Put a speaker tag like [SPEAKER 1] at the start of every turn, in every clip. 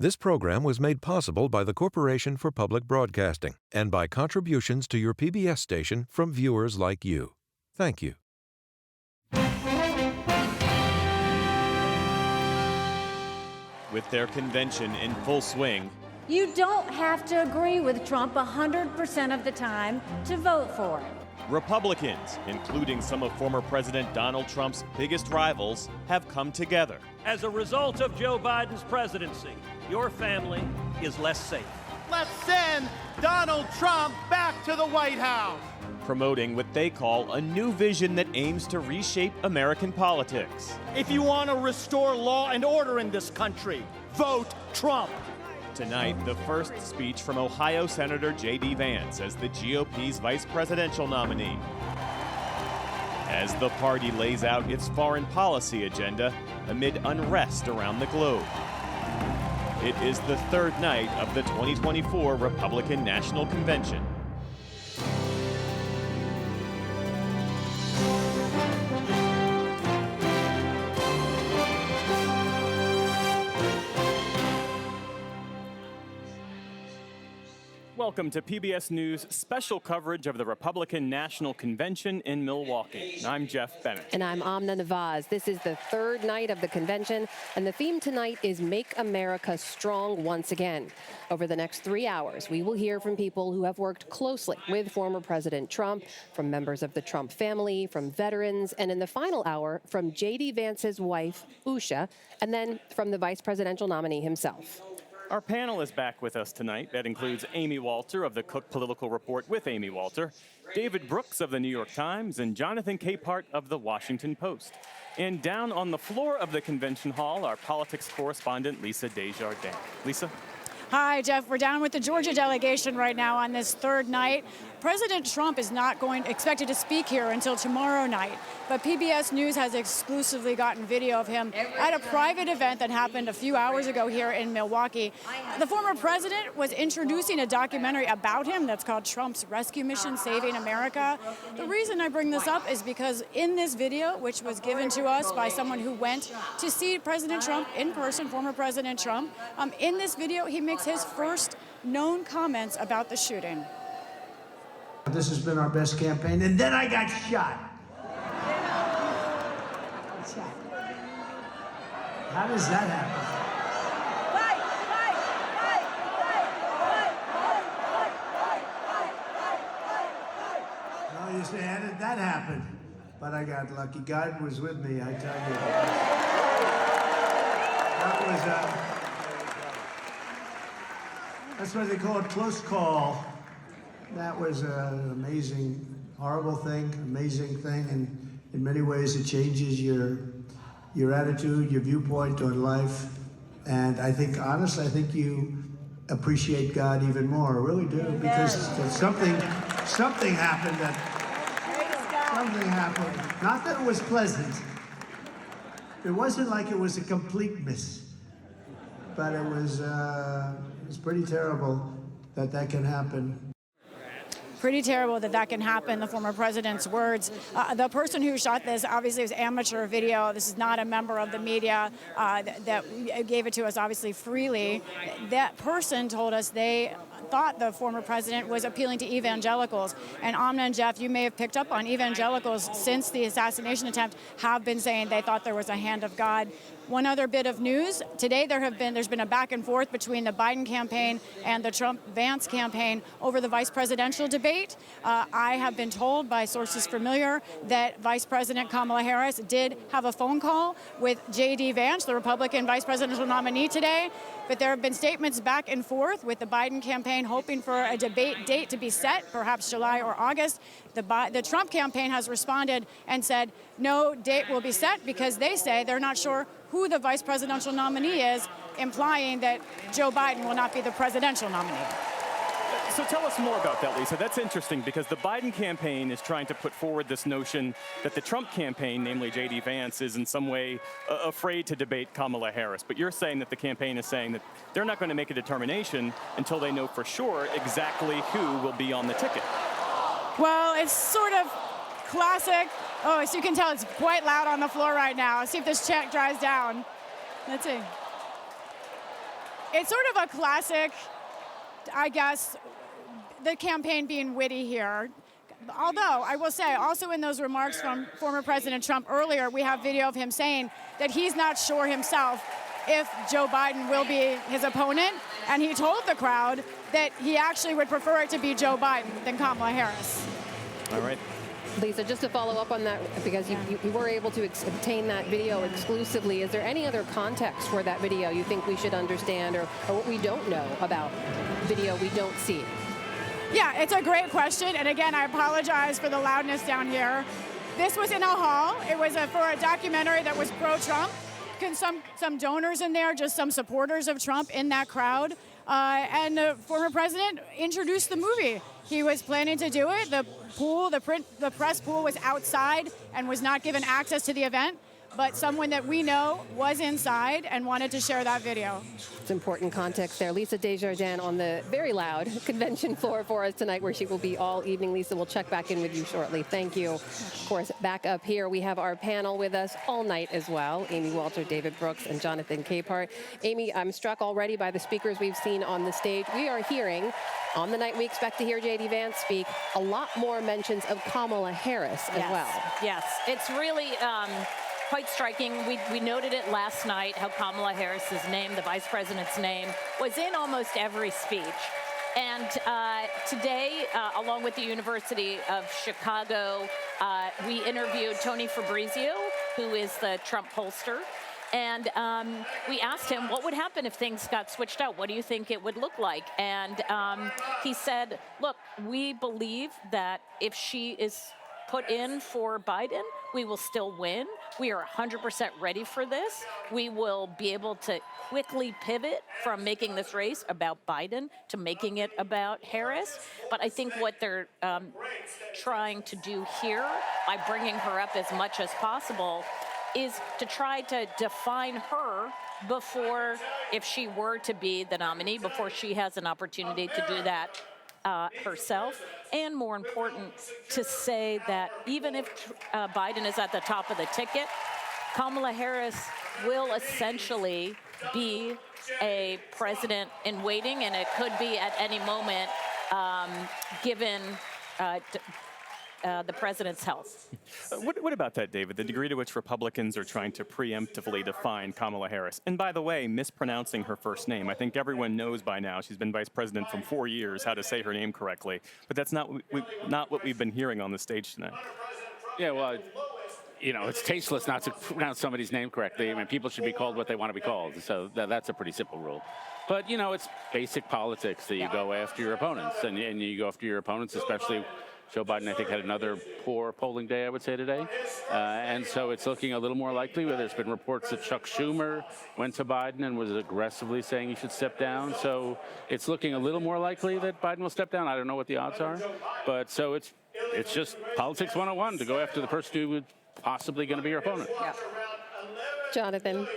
[SPEAKER 1] This program was made possible by the Corporation for Public Broadcasting and by contributions to your PBS station from viewers like you. Thank you.
[SPEAKER 2] With their convention in full swing,
[SPEAKER 3] you don't have to agree with Trump 100% of the time to vote for him.
[SPEAKER 2] Republicans, including some of former President Donald Trump's biggest rivals, have come together.
[SPEAKER 4] As a result of Joe Biden's presidency, your family is less safe.
[SPEAKER 5] Let's send Donald Trump back to the White House.
[SPEAKER 2] Promoting what they call a new vision that aims to reshape American politics.
[SPEAKER 5] If you want to restore law and order in this country, vote Trump.
[SPEAKER 2] Tonight, the first speech from Ohio Senator J.D. Vance as the GOP's vice presidential nominee. As the party lays out its foreign policy agenda amid unrest around the globe. It is the third night of the 2024 Republican National Convention. Welcome to PBS News' special coverage of the Republican National Convention in Milwaukee. I'm Jeff Bennett.
[SPEAKER 6] And I'm Amna Nawaz. This is the third night of the convention, and the theme tonight is Make America Strong Once Again. Over the next 3 hours, we will hear from people who have worked closely with former President Trump, from members of the Trump family, from veterans, and in the final hour, from J.D. Vance's wife, Usha, and then from the vice presidential nominee himself.
[SPEAKER 2] Our panel is back with us tonight. That includes Amy Walter of the Cook Political Report with Amy Walter, David Brooks of the New York Times, and Jonathan Capehart of the Washington Post. And down on the floor of the convention hall, our politics correspondent, Lisa Desjardins. Lisa?
[SPEAKER 7] Hi, Jeff. We're down with the Georgia delegation right now on this third night. President Trump is not expected to speak here until tomorrow night, but PBS News has exclusively gotten video of him at a private event that happened a few hours ago here in Milwaukee. The former president was introducing a documentary about him that's called Trump's Rescue Mission Saving America. The reason I bring this up is because in this video, which was given to us by someone who went to see President Trump in person, former President Trump, in this video, he makes his first known comments about the shooting.
[SPEAKER 8] This has been our best campaign, and then I got shot. How does that happen? Well, you say, how did that happen? But I got lucky. God was with me, I tell you. That was that's what they call a close call. That was an amazing, horrible thing, amazing thing, and in many ways it changes your attitude, your viewpoint on life, and I think, honestly, I think you appreciate God even more, I really do, because something happened not that it was pleasant, it wasn't like it was a complete miss, but it was pretty terrible that can happen.
[SPEAKER 7] Pretty terrible that can happen, the former president's words. The person who shot this obviously was amateur video. This is not a member of the media that gave it to us obviously freely. That person told us they thought the former president was appealing to evangelicals. And Amna and Jeff, you may have picked up on evangelicals since the assassination attempt have been saying they thought there was a hand of God. One other bit of news, today there's been a back and forth between the Biden campaign and the Trump-Vance campaign over the vice presidential debate. I have been told by sources familiar that Vice President Kamala Harris did have a phone call with J.D. Vance, the Republican vice presidential nominee today, but there have been statements back and forth with the Biden campaign hoping for a debate date to be set, perhaps July or August. The Trump campaign has responded and said no date will be set because they say they're not sure who the vice presidential nominee is, implying that Joe Biden will not be the presidential nominee.
[SPEAKER 2] So tell us more about that, Lisa. That's interesting because the Biden campaign is trying to put forward this notion that the Trump campaign, namely J.D. Vance, is in some way afraid to debate Kamala Harris. But you're saying that the campaign is saying that they're not going to make a determination until they know for sure exactly who will be on the ticket.
[SPEAKER 7] Well, it's sort of classic. Oh, so you can tell it's quite loud on the floor right now. See if this chant dries down. Let's see. It's sort of a classic, I guess, the campaign being witty here. Although, I will say, also in those remarks from former President Trump earlier, we have video of him saying that he's not sure himself if Joe Biden will be his opponent, and he told the crowd that he actually would prefer it to be Joe Biden than Kamala Harris.
[SPEAKER 2] All right.
[SPEAKER 6] Lisa, just to follow up on that, because you were able to obtain that video exclusively, is there any other context for that video you think we should understand, or what we don't know about video we don't see?
[SPEAKER 7] Yeah, it's a great question, and again, I apologize for the loudness down here. This was in a hall. It was for a documentary that was pro-Trump. Some donors in there, just some supporters of Trump in that crowd. And the former president introduced the movie. He was planning to do it. The press pool was outside and was not given access to the event. But someone that we know was inside and wanted to share that video.
[SPEAKER 6] It's important context there. Lisa Desjardins on the very loud convention floor for us tonight, where she will be all evening. Lisa, we'll check back in with you shortly. Thank you. Of course, back up here, we have our panel with us all night as well. Amy Walter, David Brooks, and Jonathan Capehart. Amy, I'm struck already by the speakers we've seen on the stage. We are hearing, on the night we expect to hear J.D. Vance speak, a lot more mentions of Kamala Harris as well.
[SPEAKER 9] Yes, it's really quite striking. We noted it last night, how Kamala Harris's name, the vice president's name, was in almost every speech. And today, along with the University of Chicago, we interviewed Tony Fabrizio, who is the Trump pollster. And we asked him, what would happen if things got switched out? What do you think it would look like? And he said, look, we believe that if she is put in for Biden, we will still win. We are 100% ready for this. We will be able to quickly pivot from making this race about Biden to making it about Harris. But I think what they're trying to do here, by bringing her up as much as possible, is to try to define her before, if she were to be the nominee, before she has an opportunity to do that herself, and more important, to say that even if Biden is at the top of the ticket, Kamala Harris will essentially be a president in waiting, and it could be at any moment, given the president's health.
[SPEAKER 2] What about that, David? The degree to which Republicans are trying to preemptively define Kamala Harris. And by the way, mispronouncing her first name. I think everyone knows by now, she's been vice president for 4 years, how to say her name correctly. But that's not what we've been hearing on the stage tonight.
[SPEAKER 10] Yeah, well, you know, it's tasteless not to pronounce somebody's name correctly. I mean, people should be called what they want to be called. So that's a pretty simple rule. But, you know, it's basic politics that you go after your opponents. And you go after your opponents, especially Joe Biden, I think, had another poor polling day, I would say, today. And so it's looking a little more likely, where there's been reports that Chuck Schumer went to Biden and was aggressively saying he should step down. So it's looking a little more likely that Biden will step down. I don't know what the odds are. But so it's just politics 101 to go after the person who was possibly going to be your opponent.
[SPEAKER 6] Yeah. Jonathan.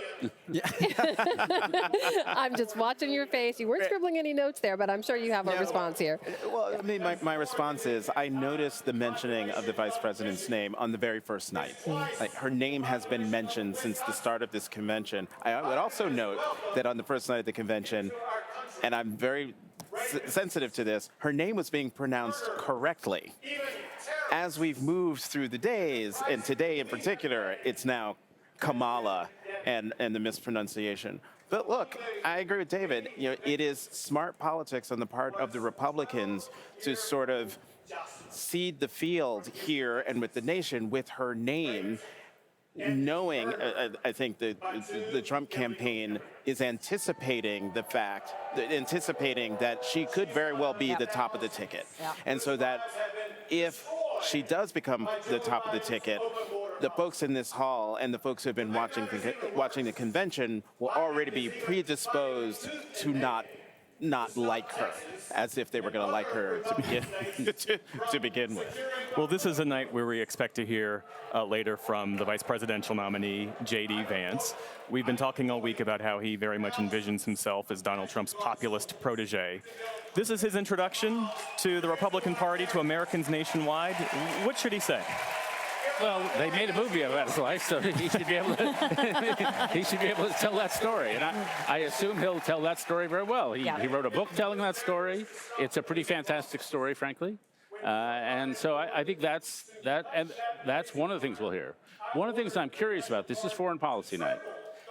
[SPEAKER 6] I'm just watching your face. You weren't scribbling any notes there, but I'm sure you have a response here.
[SPEAKER 11] Well, I mean, my response is I noticed the mentioning of the vice president's name on the very first night. Like, her name has been mentioned since the start of this convention. I would also note that on the first night of the convention, and I'm very sensitive to this, her name was being pronounced correctly. As we've moved through the days, and today in particular, it's now Kamala and the mispronunciation. But look, I agree with David. You know, it is smart politics on the part of the Republicans to sort of seed the field here and with the nation with her name, knowing, I think the Trump campaign is anticipating that she could very well be the top of the ticket. And so that if she does become the top of the ticket, the folks in this hall and the folks who have been watching the convention will already be predisposed to not like her, as if they were going to like her to begin with.
[SPEAKER 2] Well, this is a night where we expect to hear later from the vice presidential nominee, J.D. Vance. We've been talking all week about how he very much envisions himself as Donald Trump's populist protege. This is his introduction to the Republican Party, to Americans nationwide. What should he say?
[SPEAKER 10] Well, they made a movie about his life, so he should be able to, he should be able to tell that story. And I assume he'll tell that story very well. He wrote a book telling that story. It's a pretty fantastic story, frankly. And so I think that's one of the things we'll hear. One of the things I'm curious about, this is foreign policy night.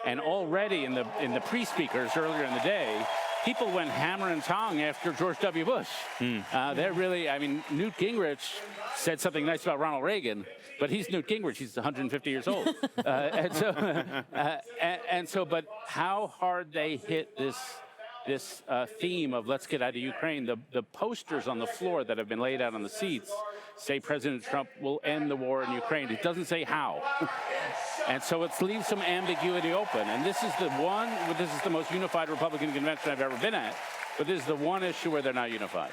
[SPEAKER 10] And already in the pre-speakers earlier in the day, people went hammer and tong after George W. Bush. They're really, I mean, Newt Gingrich said something nice about Ronald Reagan, but he's Newt Gingrich. He's 150 years old. But how hard they hit this theme of let's get out of Ukraine. The posters on the floor that have been laid out on the seats say President Trump will end the war in Ukraine. It doesn't say how. And so it leaves some ambiguity open. And this is the most unified Republican convention I've ever been at, but this is the one issue where they're not unified.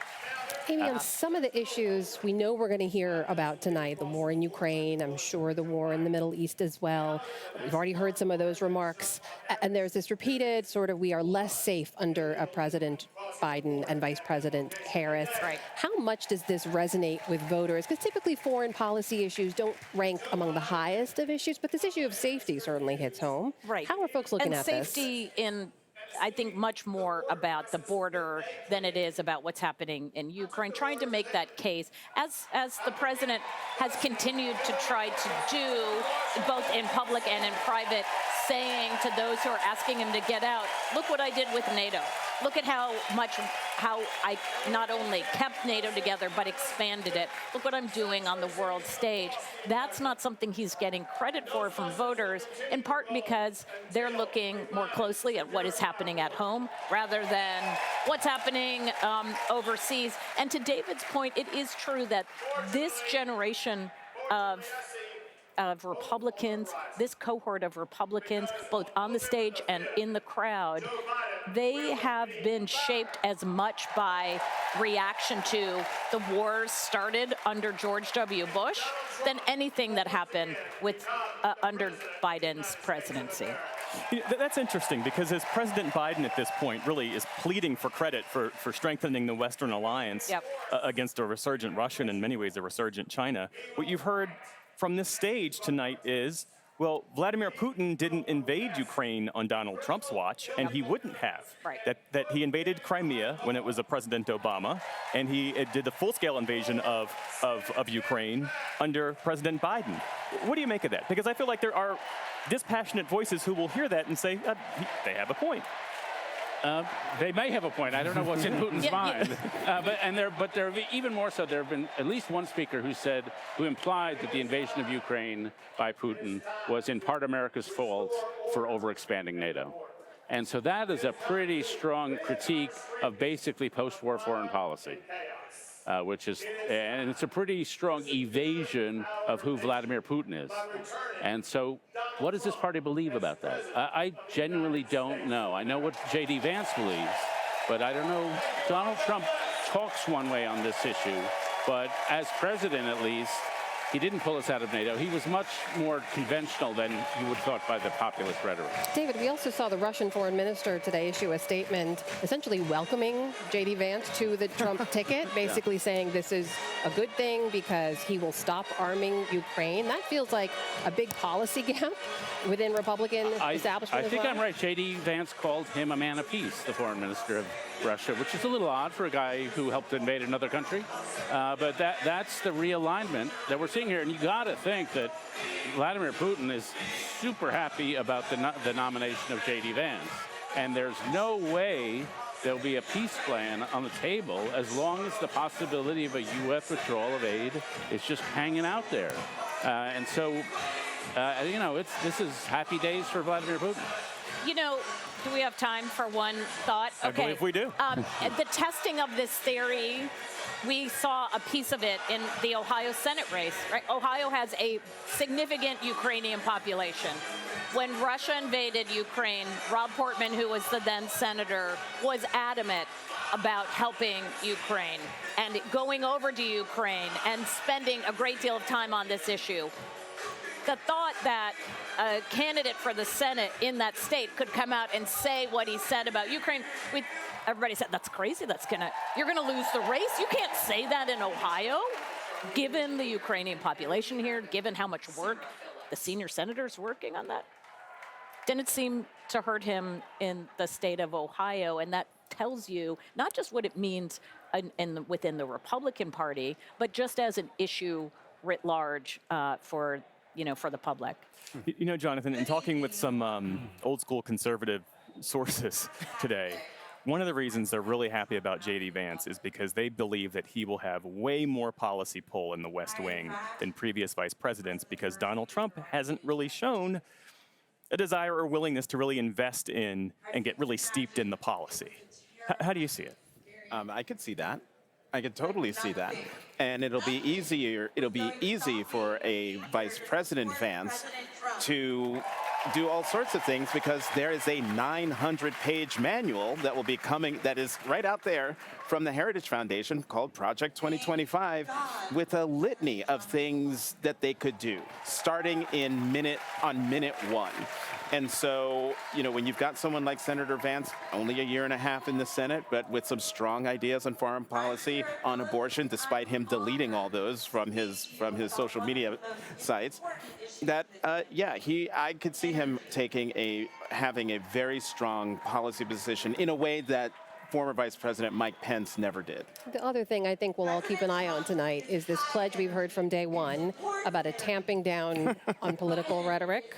[SPEAKER 6] Amy, on some of the issues we know we're going to hear about tonight, the war in Ukraine, I'm sure the war in the Middle East as well. We've already heard some of those remarks. And there's this repeated sort of we are less safe under President Biden and Vice President Harris.
[SPEAKER 9] Right.
[SPEAKER 6] How much does this resonate with voters? Because typically foreign policy issues don't rank among the highest of issues, but this issue of safety certainly hits home.
[SPEAKER 9] Right.
[SPEAKER 6] How are folks looking at this?
[SPEAKER 9] And safety I think much more about the border than it is about what's happening in Ukraine, trying to make that case, as the president has continued to try to do, both in public and in private, saying to those who are asking him to get out, look what I did with NATO. Look at how I not only kept NATO together, but expanded it. Look what I'm doing on the world stage. That's not something he's getting credit for from voters, in part because they're looking more closely at what is happening at home rather than what's happening overseas. And to David's point, it is true that this generation of Republicans, this cohort of Republicans, both on the stage and in the crowd, they have been shaped as much by reaction to the wars started under George W. Bush than anything that happened with under Biden's presidency.
[SPEAKER 2] That's interesting because as President Biden at this point really is pleading for credit for strengthening the Western alliance against a resurgent Russia and in many ways a resurgent China, what you've heard from this stage tonight is, well, Vladimir Putin didn't invade Ukraine on Donald Trump's watch, and he wouldn't have.
[SPEAKER 9] Right.
[SPEAKER 2] That he invaded Crimea when it was a President Obama, and he did the full-scale invasion of Ukraine under President Biden. What do you make of that? Because I feel like there are dispassionate voices who will hear that and say, they have a point.
[SPEAKER 10] They may have a point. I don't know what's in Putin's mind. But there, even more so, there have been at least one speaker who implied that the invasion of Ukraine by Putin was in part America's fault for overexpanding NATO. And so that is a pretty strong critique of basically post-war foreign policy. And it's a pretty strong evasion of who Vladimir Putin is. And so what does this party believe about that? I genuinely don't know. I know what J.D. Vance believes, but I don't know. Donald Trump talks one way on this issue, but as president at least, he didn't pull us out of NATO. He was much more conventional than you would have thought by the populist rhetoric.
[SPEAKER 6] David, we also saw the Russian foreign minister today issue a statement essentially welcoming J.D. Vance to the Trump ticket, basically saying this is a good thing because he will stop arming Ukraine. That feels like a big policy gap within Republican establishment
[SPEAKER 10] I think
[SPEAKER 6] as well.
[SPEAKER 10] I'm right. J.D. Vance called him a man of peace, the foreign minister of Russia, which is a little odd for a guy who helped invade another country. But that's the realignment that we're seeing here. And you got to think that Vladimir Putin is super happy about the nomination of J.D. Vance. And there's no way there'll be a peace plan on the table as long as the possibility of a U.S. withdrawal of aid is just hanging out there. And so, this is happy days for Vladimir Putin.
[SPEAKER 9] You know, do we have time for one thought?
[SPEAKER 2] I believe we do.
[SPEAKER 9] The testing of this theory, we saw a piece of it in the Ohio Senate race. Right? Ohio has a significant Ukrainian population. When Russia invaded Ukraine, Rob Portman, who was the then senator, was adamant about helping Ukraine and going over to Ukraine and spending a great deal of time on this issue. The thought that a candidate for the Senate in that state could come out and say what he said about Ukraine, everybody said, that's crazy. You're gonna lose the race. You can't say that in Ohio. given the Ukrainian population here, given how much work the senior senator's working on that, didn't seem to hurt him in the state of Ohio. And that tells you not just what it means within the Republican Party, but just as an issue writ large for the public.
[SPEAKER 12] You know, Jonathan, in talking with some old school conservative sources today, one of the reasons they're really happy about J.D. Vance is because they believe that he will have way more policy pull in the West Wing than previous vice presidents, because Donald Trump hasn't really shown a desire or willingness to really invest in and get really steeped in the policy. How do you see it?
[SPEAKER 11] I could see that. I could totally see that. And it'll be easy for a Vice President Vance to do all sorts of things, because there is a 900-page manual that will be coming, that is right out there from the Heritage Foundation, called Project 2025, with a litany of things that they could do, starting on minute one. And so, when you've got someone like Senator Vance, only a year and a half in the Senate, but with some strong ideas on foreign policy, on abortion, despite him deleting all those from his social media sites, that I could see him having a very strong policy position in a way that former Vice President Mike Pence never did.
[SPEAKER 6] The other thing I think we'll all keep an eye on tonight is this pledge we've heard from day one about a tamping down on political rhetoric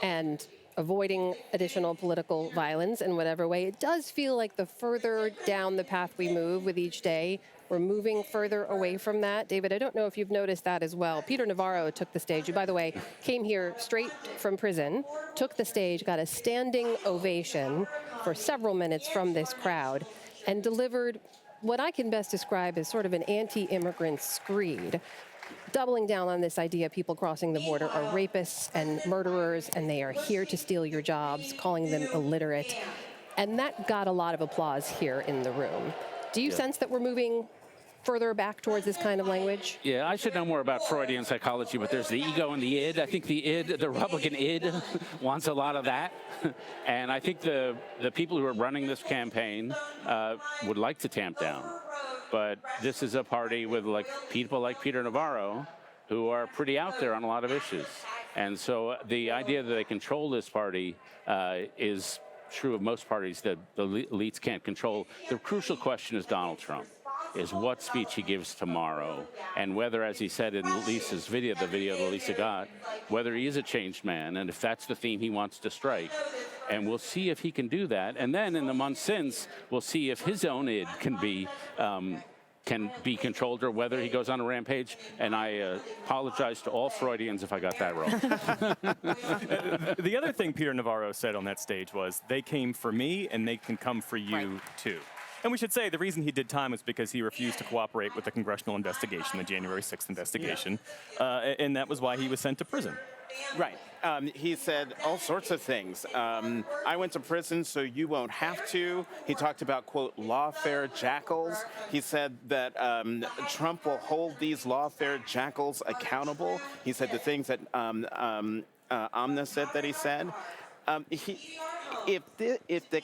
[SPEAKER 6] and avoiding additional political violence in whatever way. It does feel like the further down the path we move with each day, we're moving further away from that. David, I don't know if you've noticed that as well. Peter Navarro took the stage, who, by the way, came here straight from prison, took the stage, got a standing ovation for several minutes from this crowd, and delivered what I can best describe as sort of an anti-immigrant screed, doubling down on this idea people crossing the border are rapists and murderers, and they are here to steal your jobs, calling them illiterate. And that got a lot of applause here in the room. Do you sense that we're moving further back towards this kind of language?
[SPEAKER 10] Yeah, I should know more about Freudian psychology, but there's the ego and the id. I think the Republican id wants a lot of that. And I think the people who are running this campaign would like to tamp down. But this is a party with people like Peter Navarro, who are pretty out there on a lot of issues. And so the idea that they control this party is true of most parties that the elites can't control. The crucial question is Donald Trump, is what speech he gives tomorrow, and whether, as he said in Lisa's video, the video that Lisa got, whether he is a changed man, and if that's the theme he wants to strike. And we'll see if he can do that. And then in the months since, we'll see if his own id can be controlled, or whether he goes on a rampage. And I apologize to all Freudians if I got that wrong.
[SPEAKER 12] The other thing Peter Navarro said on that stage was, they came for me and they can come for you too. And we should say the reason he did time was because he refused to cooperate with the congressional investigation, the January 6th investigation, and that was why he was sent to prison.
[SPEAKER 11] Right. He said all sorts of things. I went to prison, so you won't have to. He talked about, quote, lawfare jackals. He said that Trump will hold these lawfare jackals accountable. He said the things that Amna said that he said. If the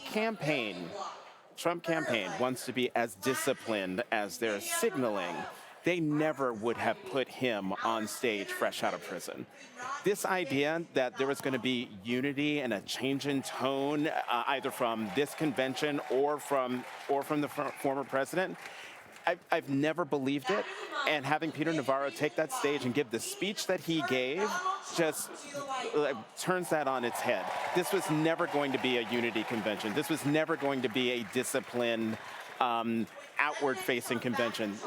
[SPEAKER 11] Trump campaign wants to be as disciplined as they're signaling, they never would have put him on stage fresh out of prison. This idea that there was going to be unity and a change in tone, either from this convention or from the former president, I've never believed it. And having Peter Navarro take that stage and give the speech that he gave just turns that on its head. This was never going to be a unity convention. This was never going to be a disciplined, outward-facing convention.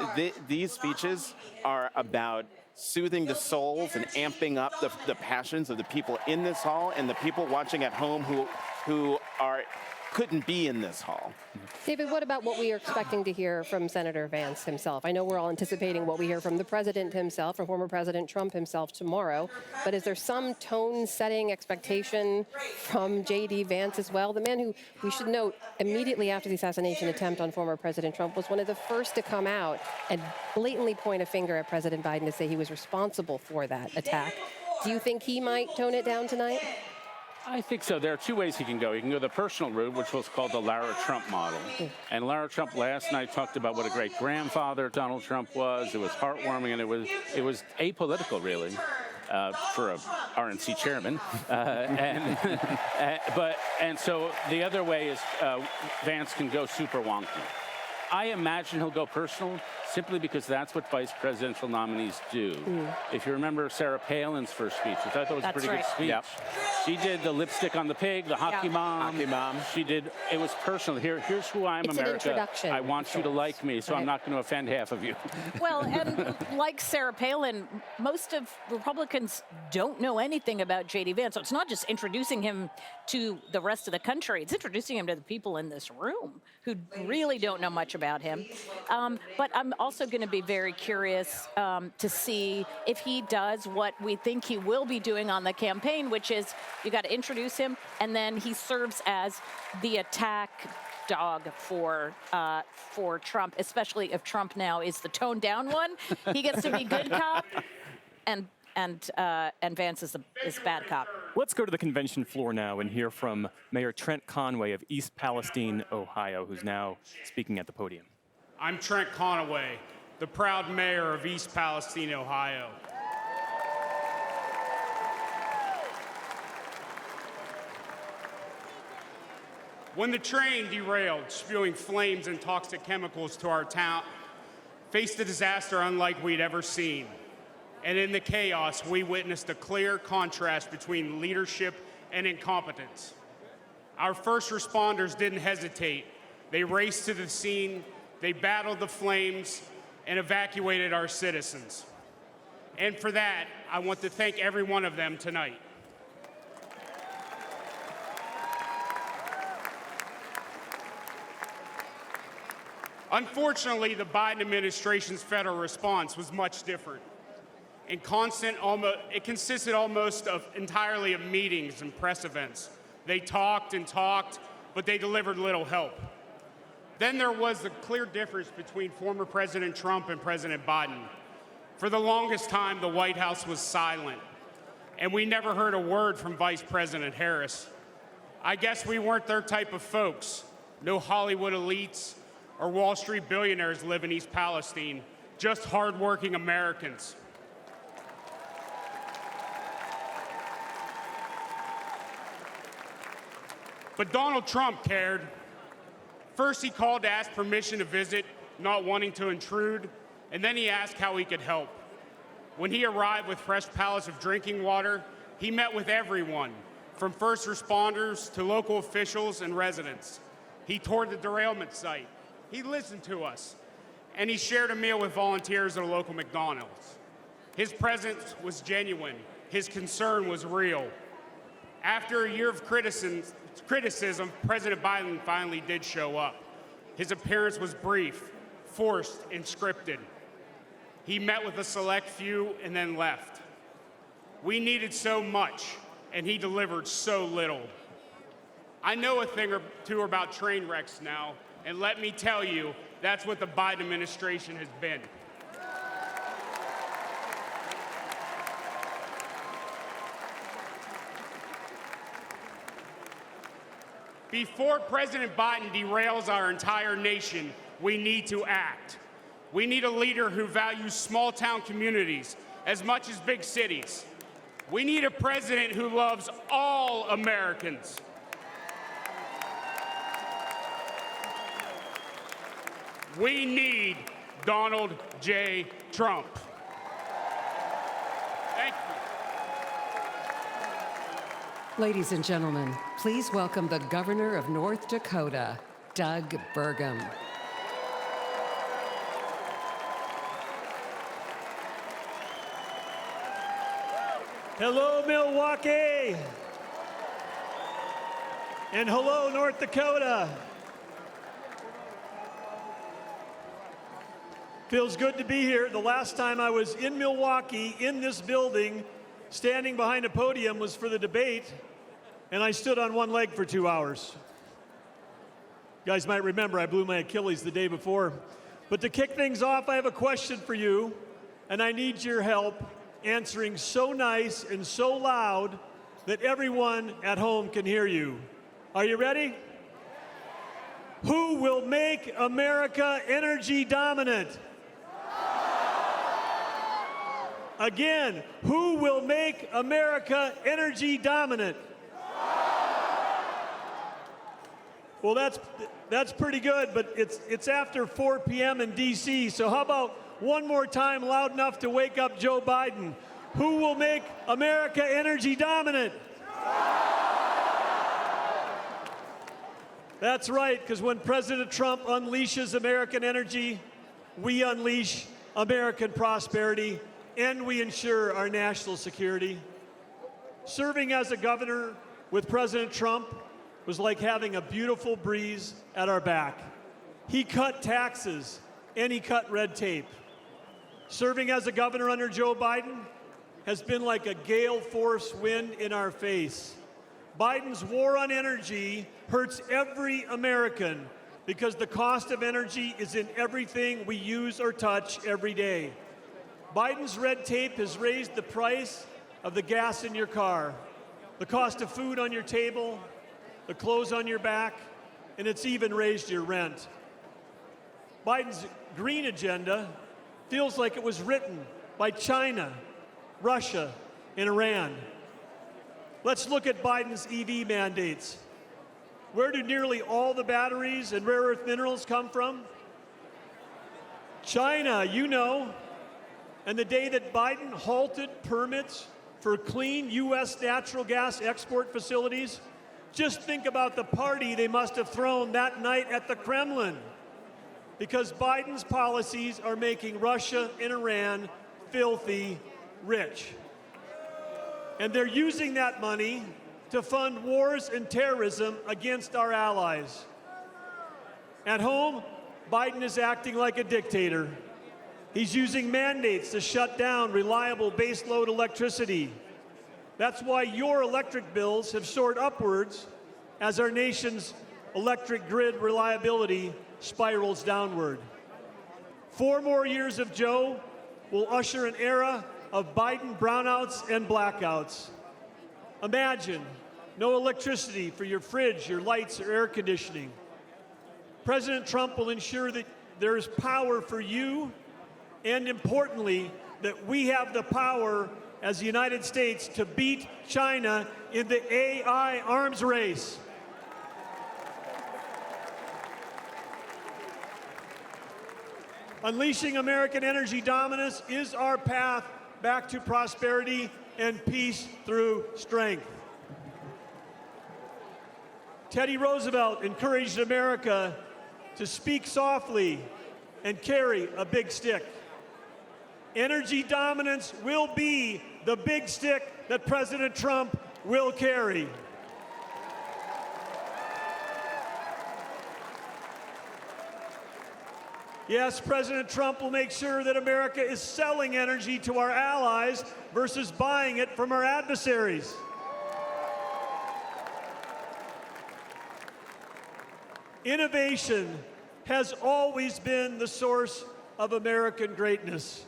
[SPEAKER 11] These speeches are about soothing the souls and amping up the passions of the people in this hall and the people watching at home who couldn't be in this hall.
[SPEAKER 6] David, what about what we are expecting to hear from Senator Vance himself? I know we're all anticipating what we hear from the president himself, or former President Trump himself tomorrow, but is there some tone-setting expectation from J.D. Vance as well? The man who, we should note, immediately after the assassination attempt on former President Trump was one of the first to come out and blatantly point a finger at President Biden to say he was responsible for that attack. Do you think he might tone it down tonight?
[SPEAKER 10] I think so. There are two ways he can go. He can go the personal route, which was called the Lara Trump model. And Lara Trump last night talked about what a great grandfather Donald Trump was. It was heartwarming, and it was apolitical, really, for a RNC chairman. And so the other way is Vance can go super wonky. I imagine he'll go personal simply because that's what vice presidential nominees do. If you remember Sarah Palin's first speech, which I thought was a pretty good speech. Yep. She did the lipstick on the pig, the hockey mom.
[SPEAKER 11] Hockey mom.
[SPEAKER 10] She did, it was personal. Here's who I am,
[SPEAKER 9] It's
[SPEAKER 10] America.
[SPEAKER 9] an introduction.
[SPEAKER 10] I want you to like me, so I'm not going to offend half of you.
[SPEAKER 9] Well, and like Sarah Palin, most of Republicans don't know anything about J.D. Vance. So it's not just introducing him to the rest of the country. It's introducing him to the people in this room who really don't know much about him. But I'm also going to be very curious to see if he does what we think he will be doing on the campaign, which is you got to introduce him, and then he serves as the attack dog for Trump, especially if Trump now is the toned down one. He gets to be good cop, and Vance is bad cop.
[SPEAKER 12] Let's go to the convention floor now and hear from Mayor Trent Conway of East Palestine, Ohio, who's now speaking at the podium.
[SPEAKER 13] I'm Trent Conway, the proud mayor of East Palestine, Ohio. When the train derailed, spewing flames and toxic chemicals to our town, faced a disaster unlike we'd ever seen. And in the chaos, we witnessed a clear contrast between leadership and incompetence. Our first responders didn't hesitate. They raced to the scene, they battled the flames, and evacuated our citizens. And for that, I want to thank every one of them tonight. Unfortunately, the Biden administration's federal response was much different. It consisted almost entirely of meetings and press events. They talked and talked, but they delivered little help. Then there was the clear difference between former President Trump and President Biden. For the longest time, the White House was silent, and we never heard a word from Vice President Harris. I guess we weren't their type of folks. No Hollywood elites or Wall Street billionaires live in East Palestine, just hardworking Americans. But Donald Trump cared. First, he called to ask permission to visit, not wanting to intrude, and then he asked how he could help. When he arrived with fresh pallets of drinking water, he met with everyone, from first responders to local officials and residents. He toured the derailment site. He listened to us, and he shared a meal with volunteers at a local McDonald's. His presence was genuine. His concern was real. After a year of criticism, President Biden finally did show up. His appearance was brief, forced, and scripted. He met with a select few and then left. We needed so much, and he delivered so little. I know a thing or two about train wrecks now, and let me tell you, that's what the Biden administration has been. Before President Biden derails our entire nation, we need to act. We need a leader who values small-town communities as much as big cities. We need a president who loves all Americans. We need Donald J. Trump. Thank you.
[SPEAKER 14] Ladies and gentlemen, please welcome the Governor of North Dakota, Doug Burgum.
[SPEAKER 15] Hello, Milwaukee. And hello, North Dakota. Feels good to be here. The last time I was in Milwaukee, in this building, standing behind a podium was for the debate, and I stood on one leg for 2 hours. You guys might remember I blew my Achilles the day before. But to kick things off, I have a question for you, and I need your help answering so nice and so loud that everyone at home can hear you. Are you ready? Who will make America energy dominant? Again, who will make America energy dominant? Well, that's pretty good, but it's after 4 p.m. in D.C., so how about one more time loud enough to wake up Joe Biden? Who will make America energy dominant? That's right, because when President Trump unleashes American energy, we unleash American prosperity, and we ensure our national security. Serving as a governor with President Trump was like having a beautiful breeze at our back. He cut taxes, and he cut red tape. Serving as a governor under Joe Biden has been like a gale force wind in our face. Biden's war on energy hurts every American because the cost of energy is in everything we use or touch every day. Biden's red tape has raised the price of the gas in your car, the cost of food on your table, the clothes on your back, and it's even raised your rent. Biden's green agenda feels like it was written by China, Russia, and Iran. Let's look at Biden's EV mandates. Where do nearly all the batteries and rare earth minerals come from? China, you know. And the day that Biden halted permits for clean U.S. natural gas export facilities, just think about the party they must have thrown that night at the Kremlin. Because Biden's policies are making Russia and Iran filthy rich. And they're using that money to fund wars and terrorism against our allies. At home, Biden is acting like a dictator. He's using mandates to shut down reliable baseload electricity. That's why your electric bills have soared upwards as our nation's electric grid reliability spirals downward. 4 more years of Joe will usher an era of Biden brownouts and blackouts. Imagine no electricity for your fridge, your lights, or air conditioning. President Trump will ensure that there is power for you, and importantly, that we have the power as the United States to beat China in the AI arms race. Unleashing American energy dominance is our path back to prosperity and peace through strength. Teddy Roosevelt encouraged America to speak softly and carry a big stick. Energy dominance will be the big stick that President Trump will carry. Yes, President Trump will make sure that America is selling energy to our allies versus buying it from our adversaries. Innovation has always been the source of American greatness,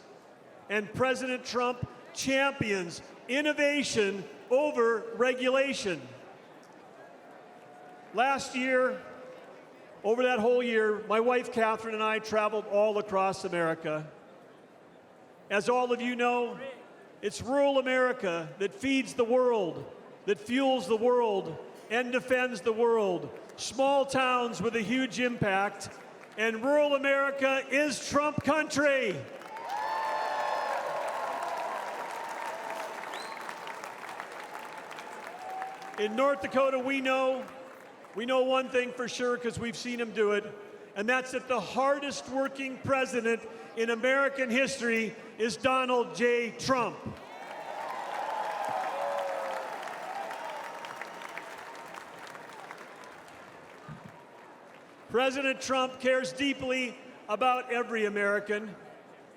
[SPEAKER 15] and President Trump champions innovation over regulation. Last year, over that whole year, my wife Catherine and I traveled all across America. As all of you know, it's rural America that feeds the world, that fuels the world, and defends the world. Small towns with a huge impact, and rural America is Trump country. In North Dakota, we know one thing for sure because we've seen him do it, and that's that the hardest working president in American history is Donald J. Trump. President Trump cares deeply about every American,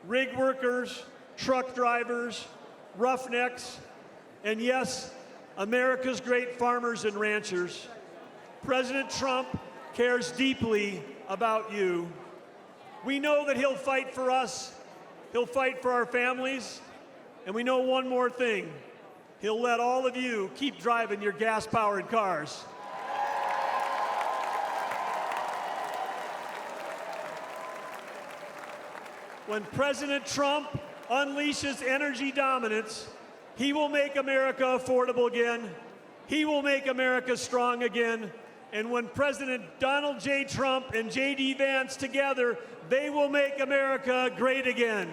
[SPEAKER 15] rig workers, truck drivers, roughnecks, and yes, America's great farmers and ranchers. President Trump cares deeply about you. We know that he'll fight for us, he'll fight for our families, and we know one more thing. He'll let all of you keep driving your gas-powered cars. When President Trump unleashes energy dominance, he will make America affordable again. He will make America strong again. And when President Donald J. Trump and J.D. Vance together, they will make America great again.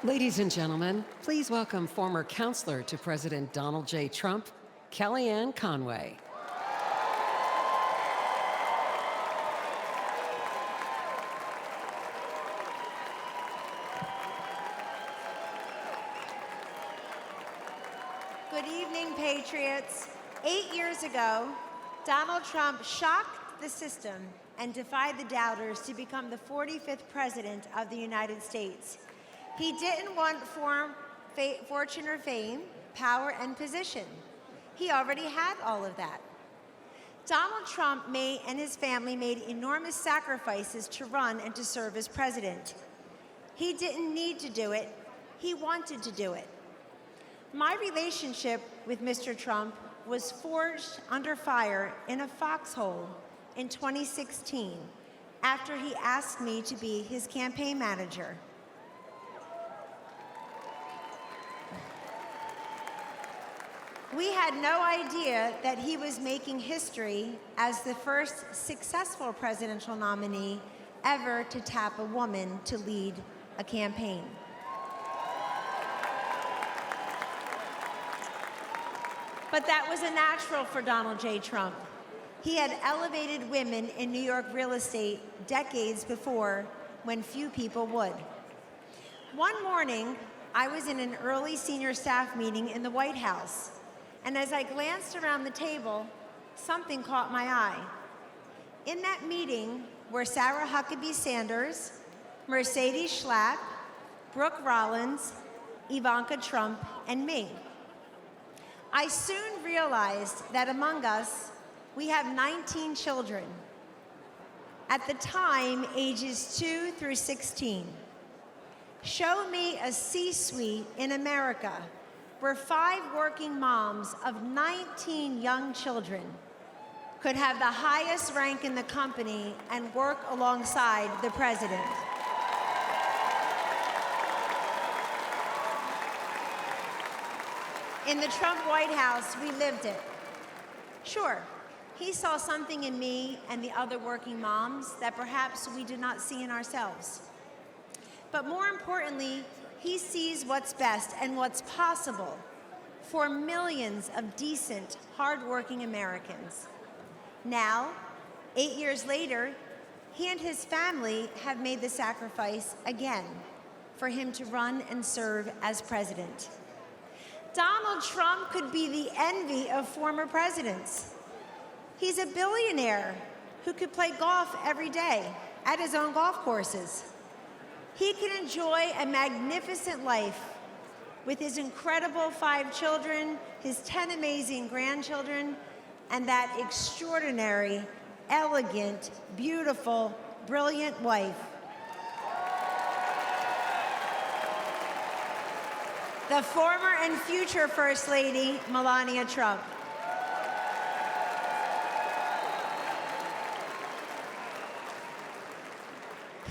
[SPEAKER 14] Ladies and gentlemen, please welcome former counselor to President Donald J. Trump, Kellyanne Conway.
[SPEAKER 16] Good evening, Patriots. 8 years ago, Donald Trump shocked the system and defied the doubters to become the 45th president of the United States. He didn't want fortune or fame, power and position. He already had all of that. Donald Trump and his family made enormous sacrifices to run and to serve as president. He didn't need to do it. He wanted to do it. My relationship with Mr. Trump was forged under fire in a foxhole in 2016 after he asked me to be his campaign manager. We had no idea that he was making history as the first successful presidential nominee ever to tap a woman to lead a campaign. But that was a natural for Donald J. Trump. He had elevated women in New York real estate decades before when few people would. One morning, I was in an early senior staff meeting in the White House, and as I glanced around the table, something caught my eye. In that meeting were Sarah Huckabee Sanders, Mercedes Schlapp, Brooke Rollins, Ivanka Trump, and me. I soon realized that among us, we have 19 children. At the time, ages 2 through 16. Show me a C-suite in America where 5 working moms of 19 young children could have the highest rank in the company and work alongside the president. In the Trump White House, we lived it. Sure, he saw something in me and the other working moms that perhaps we did not see in ourselves. But more importantly, he sees what's best and what's possible for millions of decent, hardworking Americans. Now, 8 years later, he and his family have made the sacrifice again for him to run and serve as president. Donald Trump could be the envy of former presidents. He's a billionaire who could play golf every day at his own golf courses. He can enjoy a magnificent life with his incredible 5 children, his 10 amazing grandchildren, and that extraordinary, elegant, beautiful, brilliant wife. The former and future First Lady, Melania Trump.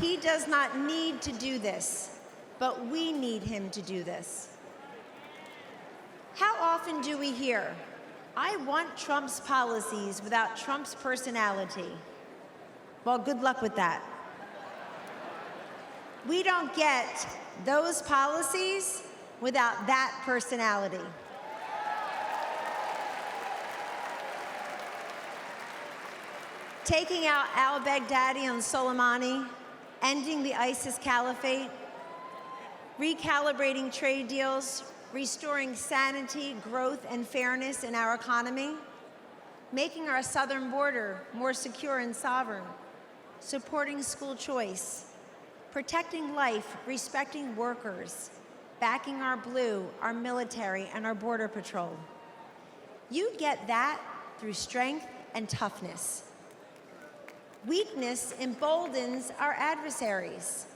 [SPEAKER 16] He does not need to do this, but we need him to do this. How often do we hear, "I want Trump's policies without Trump's personality"? Well, good luck with that. We don't get those policies without that personality. Taking out al-Baghdadi and Soleimani, ending the ISIS caliphate, recalibrating trade deals, restoring sanity, growth, and fairness in our economy, making our southern border more secure and sovereign, supporting school choice, protecting life, respecting workers, backing our blue, our military, and our border patrol. You get that through strength and toughness. Weakness emboldens our adversaries,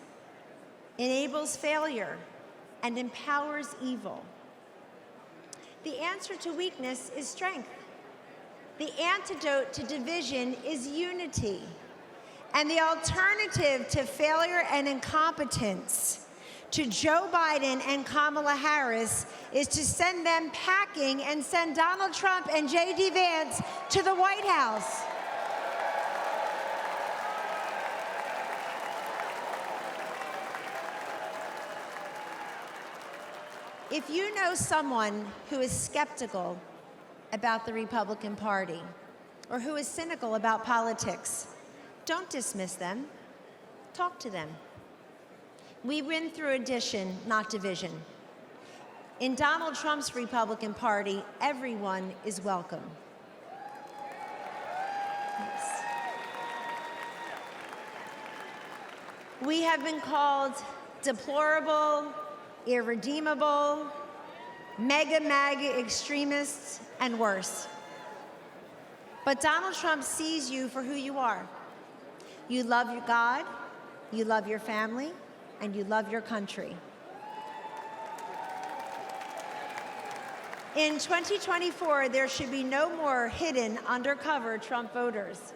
[SPEAKER 16] enables failure, and empowers evil. The answer to weakness is strength. The antidote to division is unity. And the alternative to failure and incompetence, to Joe Biden and Kamala Harris, is to send them packing and send Donald Trump and J.D. Vance to the White House. If you know someone who is skeptical about the Republican Party or who is cynical about politics, don't dismiss them. Talk to them. We win through addition, not division. In Donald Trump's Republican Party, everyone is welcome. Yes. We have been called deplorable, irredeemable, MAGA extremists, and worse. But Donald Trump sees you for who you are. You love your God, you love your family, and you love your country. In 2024, there should be no more hidden, undercover Trump voters.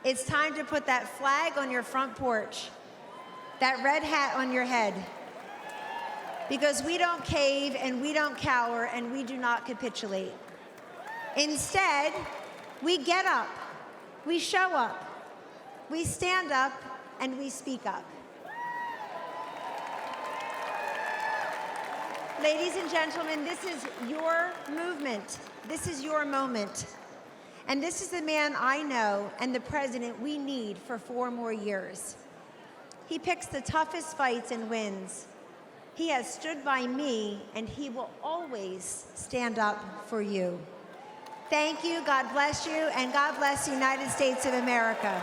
[SPEAKER 16] It's time to put that flag on your front porch, that red hat on your head, because we don't cave and we don't cower and we do not capitulate. Instead, we get up, we show up, we stand up, and we speak up. Ladies and gentlemen, this is your movement. This is your moment. And this is the man I know and the president we need for 4 more years. He picks the toughest fights and wins. He has stood by me, and he will always stand up for you. Thank you, God bless you, and God bless the United States of America.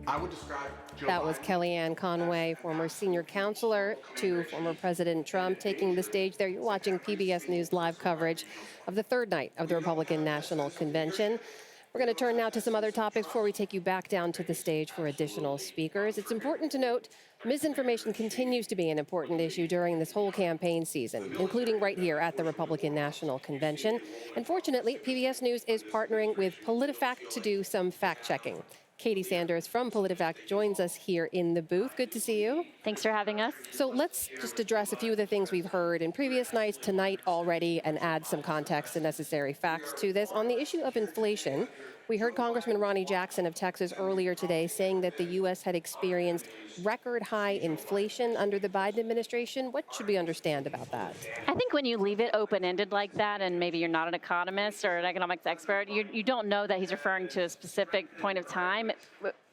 [SPEAKER 17] I would describe Joe
[SPEAKER 6] That
[SPEAKER 17] Biden.
[SPEAKER 6] was Kellyanne Conway, former senior counselor to former President Trump, taking the stage there. You're watching PBS News live coverage of the 3rd night of the Republican National Convention. We're going to turn now to some other topics before we take you back down to the stage for additional speakers. It's important to note misinformation continues to be an important issue during this whole campaign season, including right here at the Republican National Convention. And fortunately, PBS News is partnering with PolitiFact to do some fact-checking. Katie Sanders from PolitiFact joins us here in the booth. Good to see you.
[SPEAKER 18] Thanks for having us.
[SPEAKER 6] So let's just address a few of the things we've heard in previous nights, tonight already, and add some context and necessary facts to this. On the issue of inflation, we heard Congressman Ronnie Jackson of Texas earlier today saying that the U.S. had experienced record high inflation under the Biden administration. What should we understand about that?
[SPEAKER 18] I think when you leave it open-ended like that, and maybe you're not an economist or an economics expert, you don't know that he's referring to a specific point of time.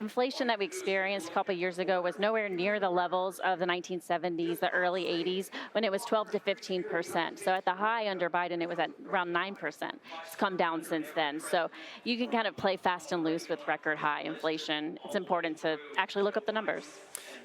[SPEAKER 18] Inflation that we experienced a couple of years ago was nowhere near the levels of the 1970s, the early 80s, when it was 12 to 15%. So at the high under Biden, it was at around 9%. It's come down since then. So you can kind of play fast and loose with record high inflation. It's important to actually look up the numbers.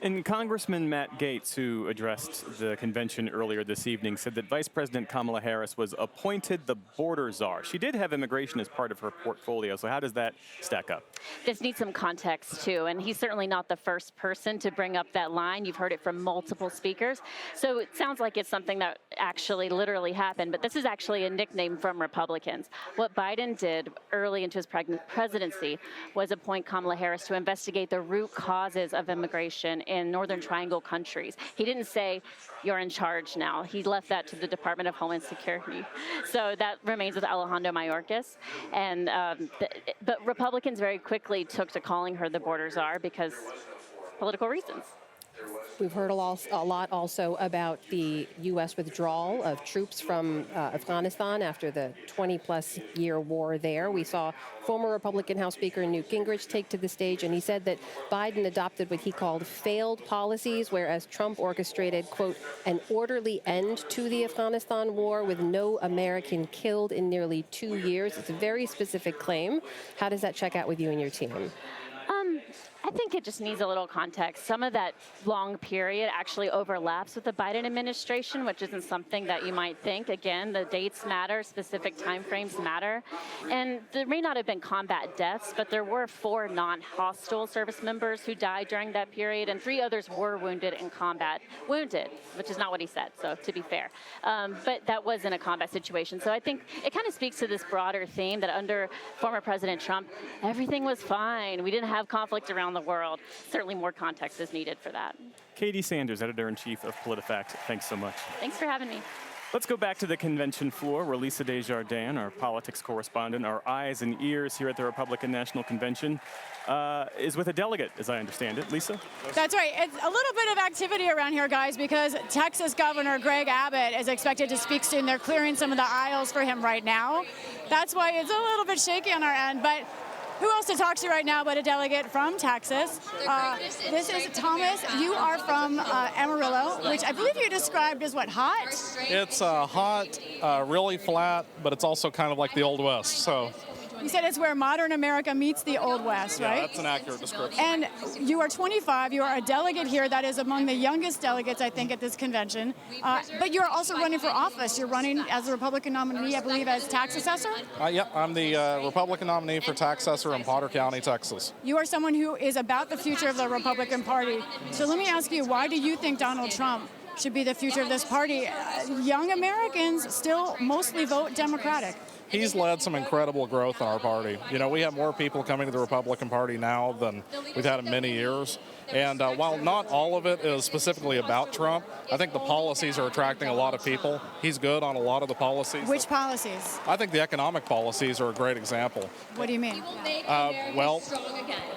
[SPEAKER 12] And Congressman Matt Gaetz, who addressed the convention earlier this evening, said that Vice President Kamala Harris was appointed the border czar. She did have immigration as part of her portfolio, so how does that stack up?
[SPEAKER 18] Just need some context, too. And he's certainly not the first person to bring up that line. You've heard it from multiple speakers. So it sounds like it's something that actually literally happened. But this is actually a nickname from Republicans. What Biden did early into his presidency was appoint Kamala Harris to investigate the root causes of immigration in Northern Triangle countries. He didn't say, you're in charge now. He left that to the Department of Homeland Security. So that remains with Alejandro Mayorkas. And but Republicans very quickly took to calling her the border czar because political reasons.
[SPEAKER 6] We've heard a lot also about the U.S. withdrawal of troops from Afghanistan after the 20-plus year war there. We saw former Republican House Speaker Newt Gingrich take to the stage, and he said that Biden adopted what he called failed policies, whereas Trump orchestrated, quote, an orderly end to the Afghanistan war with no American killed in nearly 2 years. It's a very specific claim. How does that check out with you and your team?
[SPEAKER 18] I think it just needs a little context. Some of that long period actually overlaps with the Biden administration, which isn't something that you might think. Again, the dates matter, specific timeframes matter. And there may not have been combat deaths, but there were 4 non-hostile service members who died during that period, and 3 others were wounded in combat. Wounded, which is not what he said, so to be fair. But that was in a combat situation. So I think it kind of speaks to this broader theme that under former President Trump, everything was fine. We didn't have conflict around the world. Certainly more context is needed for that.
[SPEAKER 12] Katie Sanders, editor-in-chief of PolitiFact. Thanks so much.
[SPEAKER 18] Thanks for having me.
[SPEAKER 12] Let's go back to the convention floor where Lisa Desjardins, our politics correspondent, our eyes and ears here at the Republican National Convention, is with a delegate, as I understand it. Lisa?
[SPEAKER 7] That's right. It's a little bit of activity around here, guys, because Texas Governor Greg Abbott is expected to speak soon. They're clearing some of the aisles for him right now. That's why it's a little bit shaky on our end, but who else to talk to right now but a delegate from Texas? This is Thomas. You are from Amarillo, which I believe you described as what, hot?
[SPEAKER 19] It's hot, really flat, but it's also kind of like the Old West. So
[SPEAKER 7] You said it's where modern America meets the Old West, right?
[SPEAKER 19] Yeah, that's an accurate description.
[SPEAKER 7] And you are 25. You are a delegate here that is among the youngest delegates, I think, at this convention. But you're also running for office. You're running as a Republican nominee, I believe, as tax assessor?
[SPEAKER 19] Yep, I'm the Republican nominee for tax assessor in Potter County, Texas.
[SPEAKER 7] You are someone who is about the future of the Republican Party. So let me ask you, why do you think Donald Trump should be the future of this party? Young Americans still mostly vote Democratic.
[SPEAKER 19] He's led some incredible growth in our party. You know, we have more people coming to the Republican Party now than we've had in many years. And while not all of it is specifically about Trump, I think the policies are attracting a lot of people. He's good on a lot of the policies.
[SPEAKER 7] Which policies?
[SPEAKER 19] I think the economic policies are a great example.
[SPEAKER 7] What do you mean?
[SPEAKER 19] Well,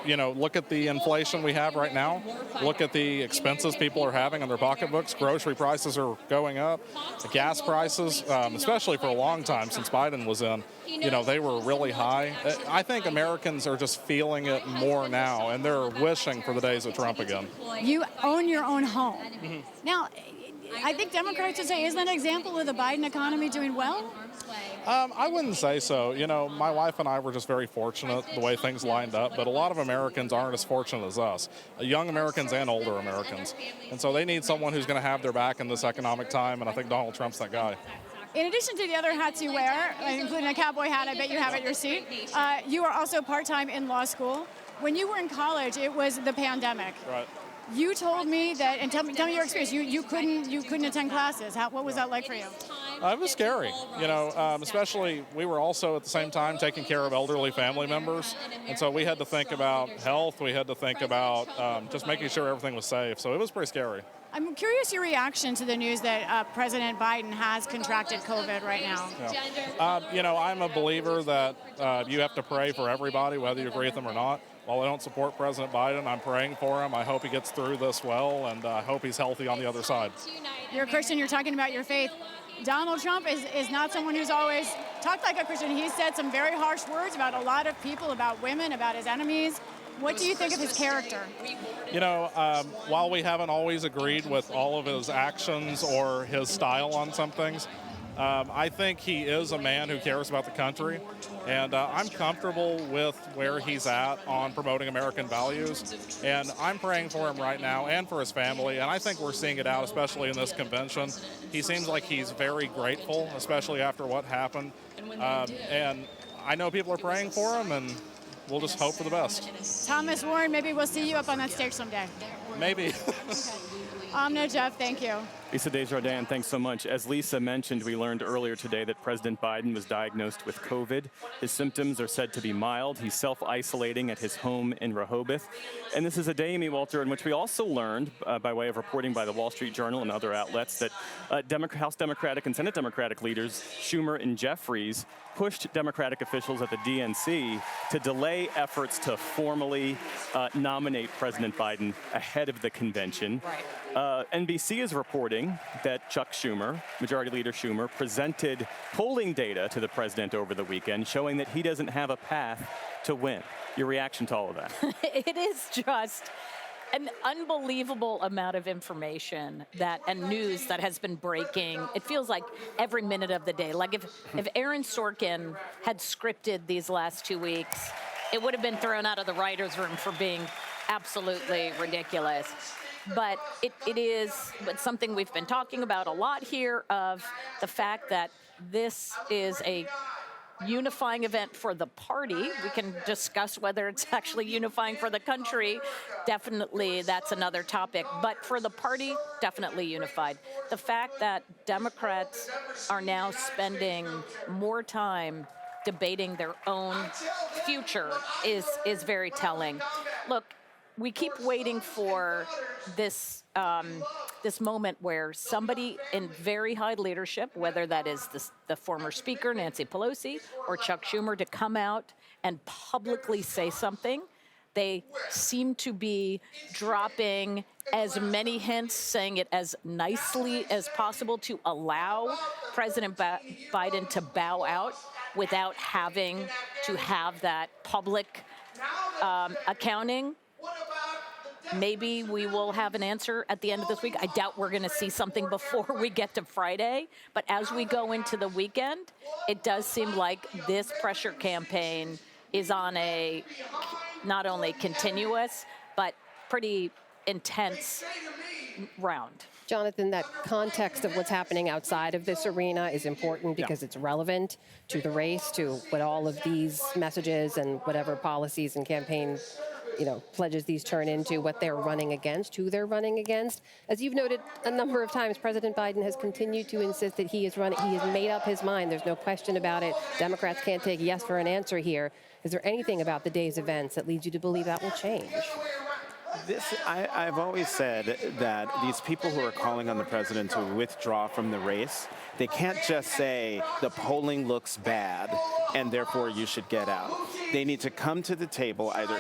[SPEAKER 19] you know, look at the inflation we have right now. Look at the expenses people are having in their pocketbooks. Grocery prices are going up. The gas prices, especially for a long time since Biden was in, you know, they were really high. I think Americans are just feeling it more now, and they're wishing for the days of Trump again.
[SPEAKER 7] You own your own home. Now, I think Democrats would say, isn't that an example of the Biden economy doing well?
[SPEAKER 19] I wouldn't say so. You know, my wife and I were just very fortunate the way things lined up, but a lot of Americans aren't as fortunate as us, young Americans and older Americans. And so they need someone who's going to have their back in this economic time, and I think Donald Trump's that guy.
[SPEAKER 7] In addition to the other hats you wear, including a cowboy hat I bet you have at your seat, you are also part-time in law school. When you were in college, it was the pandemic.
[SPEAKER 19] Right.
[SPEAKER 7] You told me that, and tell me your experience. You couldn't attend classes. What was that like for you?
[SPEAKER 19] It was scary, you know, especially we were also at the same time taking care of elderly family members. And so we had to think about health. We had to think about just making sure everything was safe. So it was pretty scary.
[SPEAKER 7] I'm curious your reaction to the news that President Biden has contracted COVID right now.
[SPEAKER 19] Yeah. You know, I'm a believer that you have to pray for everybody, whether you agree with them or not. While I don't support President Biden, I'm praying for him. I hope he gets through this well, and I hope he's healthy on the other side.
[SPEAKER 7] You're a Christian. You're talking about your faith. Donald Trump is not someone who's always talked like a Christian. He said some very harsh words about a lot of people, about women, about his enemies. What do you think of his character?
[SPEAKER 19] You know, while we haven't always agreed with all of his actions or his style on some things, I think he is a man who cares about the country, and I'm comfortable with where he's at on promoting American values, and I'm praying for him right now and for his family, and I think we're seeing it out, especially in this convention. He seems like he's very grateful, especially after what happened, and I know people are praying for him, and we'll just hope for the best.
[SPEAKER 7] Thomas Warren, maybe we'll see you up on that stage someday.
[SPEAKER 19] Maybe.
[SPEAKER 7] Amna Jeff, thank you.
[SPEAKER 12] Lisa Desjardins, thanks so much. As Lisa mentioned, we learned earlier today that President Biden was diagnosed with COVID. His symptoms are said to be mild. He's self-isolating at his home in Rehoboth. And this is a day, Amy Walter, in which we also learned, by way of reporting by the Wall Street Journal and other outlets, that House Democratic and Senate Democratic leaders Schumer and Jeffries pushed Democratic officials at the DNC to delay efforts to formally nominate President Biden ahead of the convention. NBC is reporting that Chuck Schumer, Majority Leader Schumer, presented polling data to the president over the weekend showing that he doesn't have a path to win. Your reaction to all of that?
[SPEAKER 9] It is just an unbelievable amount of information and news that has been breaking. It feels like every minute of the day. Like if Aaron Sorkin had scripted these last 2 weeks, it would have been thrown out of the writer's room for being absolutely ridiculous. But it's something we've been talking about a lot here, of the fact that this is a unifying event for the party. We can discuss whether it's actually unifying for the country. Definitely, that's another topic. But for the party, definitely unified. The fact that Democrats are now spending more time debating their own future is very telling. Look, we keep waiting for this this moment where somebody in very high leadership, whether that is the former Speaker, Nancy Pelosi, or Chuck Schumer, to come out and publicly say something. They seem to be dropping as many hints, saying it as nicely as possible to allow President Biden to bow out without having to have that public accounting. Maybe we will have an answer at the end of this week. I doubt we're going to see something before we get to Friday. But as we go into the weekend, it does seem like this pressure campaign is on a not only continuous, but pretty intense round.
[SPEAKER 6] Jonathan, that context of what's happening outside of this arena is important because it's relevant to the race, to what all of these messages and whatever policies and campaign pledges these turn into, what they're running against, who they're running against. As you've noted a number of times, President Biden has continued to insist that he has made up his mind. There's no question about it. Democrats can't take yes for an answer here. Is there anything about the day's events that leads you to believe that will change?
[SPEAKER 11] I've always said that these people who are calling on the president to withdraw from the race, they can't just say the polling looks bad and therefore you should get out. They need to come to the table, either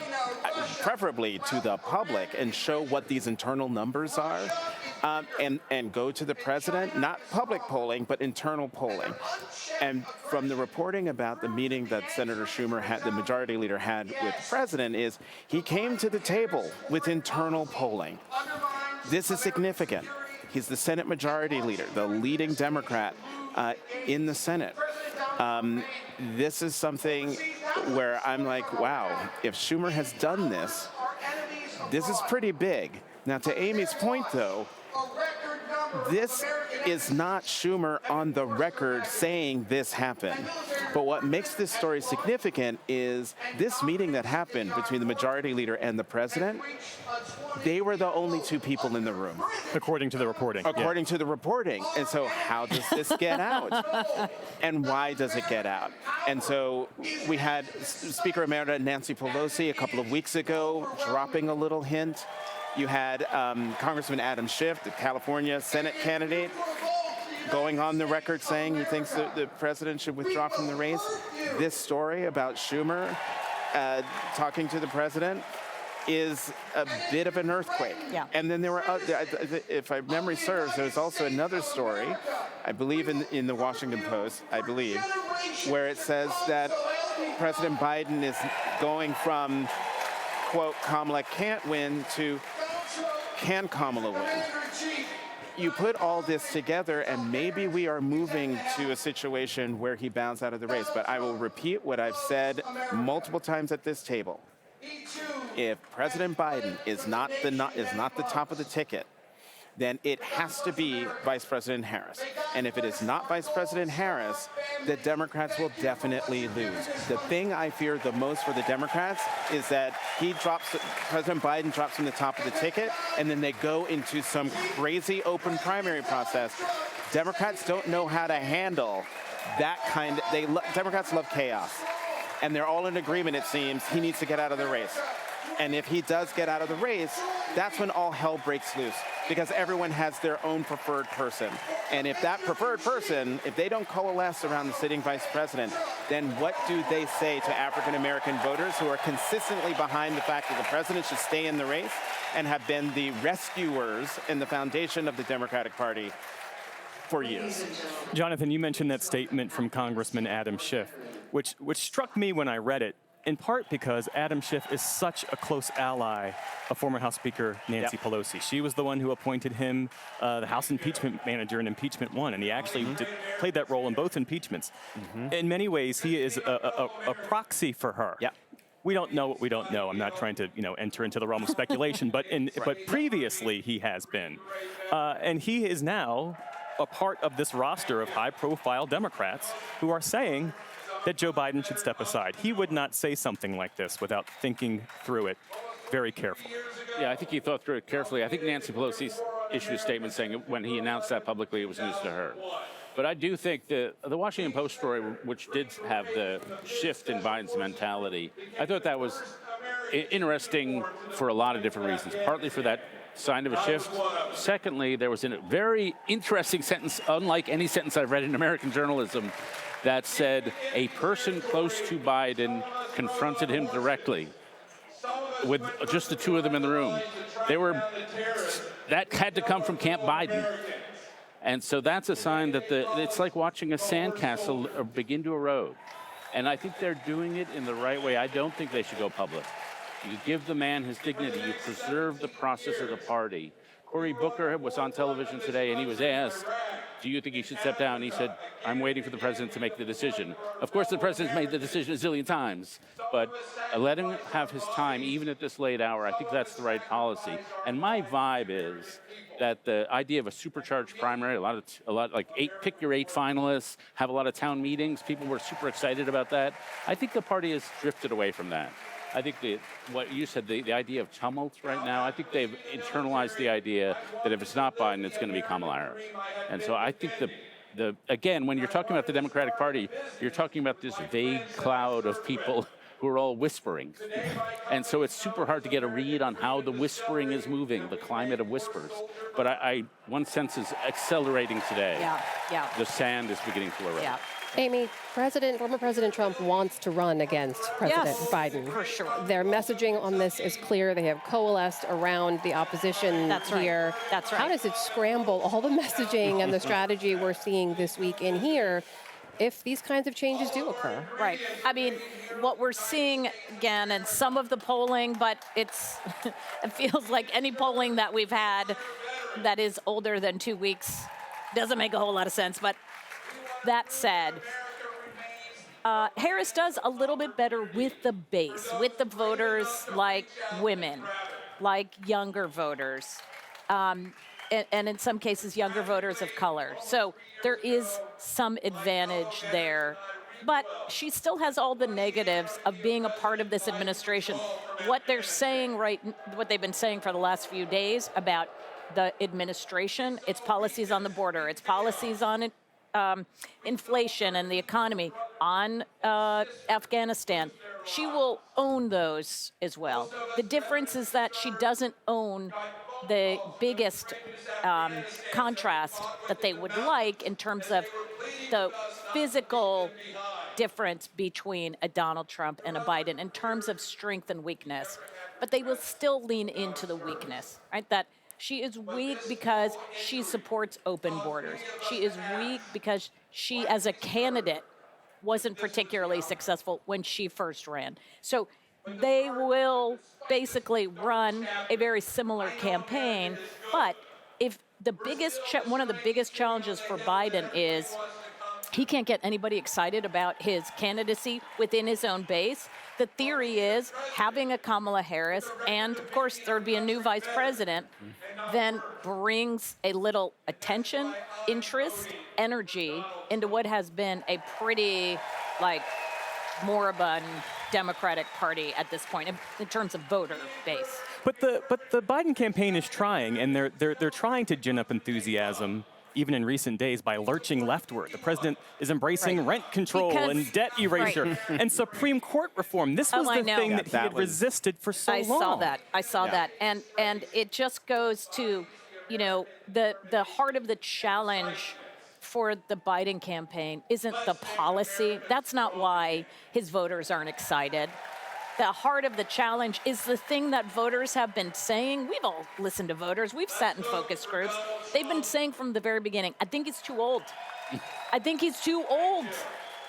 [SPEAKER 11] preferably to the public, and show what these internal numbers are, and go to the president, not public polling, but internal polling. And from the reporting about the meeting that Senator Schumer had, the majority leader had with the president, is he came to the table with internal polling. This is significant. He's the Senate majority leader, the leading Democrat in the Senate. This is something where I'm like, wow, if Schumer has done this, this is pretty big. Now, to Amy's point, though, this is not Schumer on the record saying this happened. But what makes this story significant is this meeting that happened between the majority leader and the president, they were the only two people in the room.
[SPEAKER 12] According to the reporting.
[SPEAKER 11] According to the reporting. And so how does this get out? And why does it get out? And so we had Speaker Emerita Nancy Pelosi a couple of weeks ago dropping a little hint. You had Congressman Adam Schiff, the California Senate candidate, going on the record saying he thinks that the president should withdraw from the race. This story about Schumer talking to the president is a bit of an earthquake.
[SPEAKER 9] Yeah.
[SPEAKER 11] And then there were, if my memory serves, there was also another story, I believe in the Washington Post, where it says that President Biden is going from, quote, Kamala can't win to can Kamala win? You put all this together, and maybe we are moving to a situation where he bounds out of the race. But I will repeat what I've said multiple times at this table. If President Biden is not the top of the ticket, then it has to be Vice President Harris. And if it is not Vice President Harris, the Democrats will definitely lose. The thing I fear the most for the Democrats is that President Biden drops from the top of the ticket, and then they go into some crazy open primary process. Democrats don't know how to handle that kind of, Democrats love chaos. And they're all in agreement, it seems, he needs to get out of the race. And if he does get out of the race, that's when all hell breaks loose, because everyone has their own preferred person. And if that preferred person, if they don't coalesce around the sitting vice president, then what do they say to African-American voters who are consistently behind the fact that the president should stay in the race and have been the rescuers in the foundation of the Democratic Party for years?
[SPEAKER 12] Jonathan, you mentioned that statement from Congressman Adam Schiff, which struck me when I read it, in part because Adam Schiff is such a close ally of former House Speaker Nancy Pelosi. She was the one who appointed him the House impeachment manager in impeachment 1, and he actually played that role in both impeachments. In many ways, he is a proxy for her. we don't know what we don't know. I'm not trying to, enter into the realm of speculation, but previously he has been. And he is now a part of this roster of high-profile Democrats who are saying that Joe Biden should step aside. He would not say something like this without thinking through it very carefully.
[SPEAKER 10] Yeah, I think he thought through it carefully. I think Nancy Pelosi issued a statement saying when he announced that publicly, it was news to her. But I do think the Washington Post story, which did have the shift in Biden's mentality, I thought that was interesting for a lot of different reasons. Partly for that sign of a shift. Secondly, there was a very interesting sentence, unlike any sentence I've read in American journalism, that said a person close to Biden confronted him directly with just the two of them in the room. That had to come from Camp Biden. And so that's a sign that it's like watching a sandcastle begin to erode. And I think they're doing it in the right way. I don't think they should go public. You give the man his dignity. You preserve the process of the party. Cory Booker was on television today, and he was asked, do you think he should step down? He said, I'm waiting for the president to make the decision. Of course, the president's made the decision a zillion times, but let him have his time, even at this late hour. I think that's the right policy. And my vibe is that the idea of a supercharged primary, a lot like pick your 8 finalists, have a lot of town meetings. People were super excited about that. I think the party has drifted away from that. I think what you said, the idea of tumult right now, I think they've internalized the idea that if it's not Biden, it's going to be Kamala Harris. And so I think again, when you're talking about the Democratic Party, you're talking about this vague cloud of people who are all whispering. And so it's super hard to get a read on how the whispering is moving, the climate of whispers. But one sense is accelerating today.
[SPEAKER 9] Yeah.
[SPEAKER 10] The sand is beginning to erode.
[SPEAKER 9] Yeah.
[SPEAKER 6] Amy, former President Trump wants to run against President Biden.
[SPEAKER 9] For sure.
[SPEAKER 6] Their messaging on this is clear. They have coalesced around the opposition here.
[SPEAKER 9] That's right.
[SPEAKER 6] How does it scramble all the messaging and the strategy we're seeing this week in here if these kinds of changes do occur?
[SPEAKER 9] Right. I mean, what we're seeing, again, and some of the polling, but it feels like any polling that we've had that is older than 2 weeks doesn't make a whole lot of sense. But that said, Harris does a little bit better with the base, with the voters like women, like younger voters, and in some cases, younger voters of color. So there is some advantage there. But she still has all the negatives of being a part of this administration. What they're saying what they've been saying for the last few days about the administration, its policies on the border, its policies on inflation and the economy, on Afghanistan. She will own those as well. The difference is that she doesn't own the biggest contrast that they would like in terms of the physical difference between a Donald Trump and a Biden in terms of strength and weakness. But they will still lean into the weakness, right? That she is weak because she supports open borders. She is weak because she, as a candidate, wasn't particularly successful when she first ran. So they will basically run a very similar campaign. But if one of the biggest challenges for Biden is he can't get anybody excited about his candidacy within his own base. The theory is having a Kamala Harris, and of course there would be a new vice president, then brings a little attention, interest, energy into what has been a pretty moribund Democratic Party at this point in terms of voter base.
[SPEAKER 12] But the Biden campaign is trying, and they're trying to gin up enthusiasm even in recent days by lurching leftward. The president is embracing rent control and debt erasure and Supreme Court reform. This was the thing that he had resisted for so long.
[SPEAKER 9] I saw that. And it just goes to, the heart of the challenge for the Biden campaign isn't the policy. That's not why his voters aren't excited. The heart of the challenge is the thing that voters have been saying. We've all listened to voters. We've sat in focus groups. They've been saying from the very beginning, I think he's too old. I think he's too old.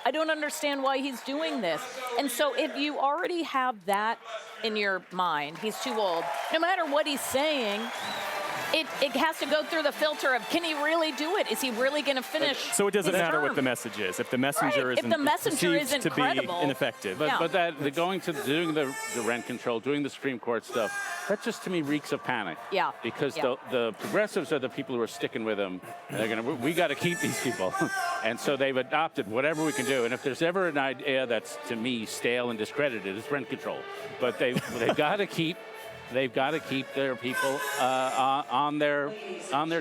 [SPEAKER 9] I don't understand why he's doing this. And so if you already have that in your mind, he's too old, no matter what he's saying, it has to go through the filter of, can he really do it? Is he really going to finish?
[SPEAKER 12] So it doesn't
[SPEAKER 9] his
[SPEAKER 12] matter
[SPEAKER 9] term?
[SPEAKER 12] what the message is. If the messenger
[SPEAKER 9] Right. If the messenger isn't
[SPEAKER 12] to be
[SPEAKER 9] credible,
[SPEAKER 12] ineffective.
[SPEAKER 10] But doing the rent control, doing the Supreme Court stuff, that just to me reeks of panic.
[SPEAKER 9] Yeah.
[SPEAKER 10] Because
[SPEAKER 9] Yeah.
[SPEAKER 10] the progressives are the people who are sticking with them. And they're we got to keep these people. And so they've adopted whatever we can do. And if there's ever an idea that's, to me, stale and discredited, it's rent control. But they've got to keep their people on their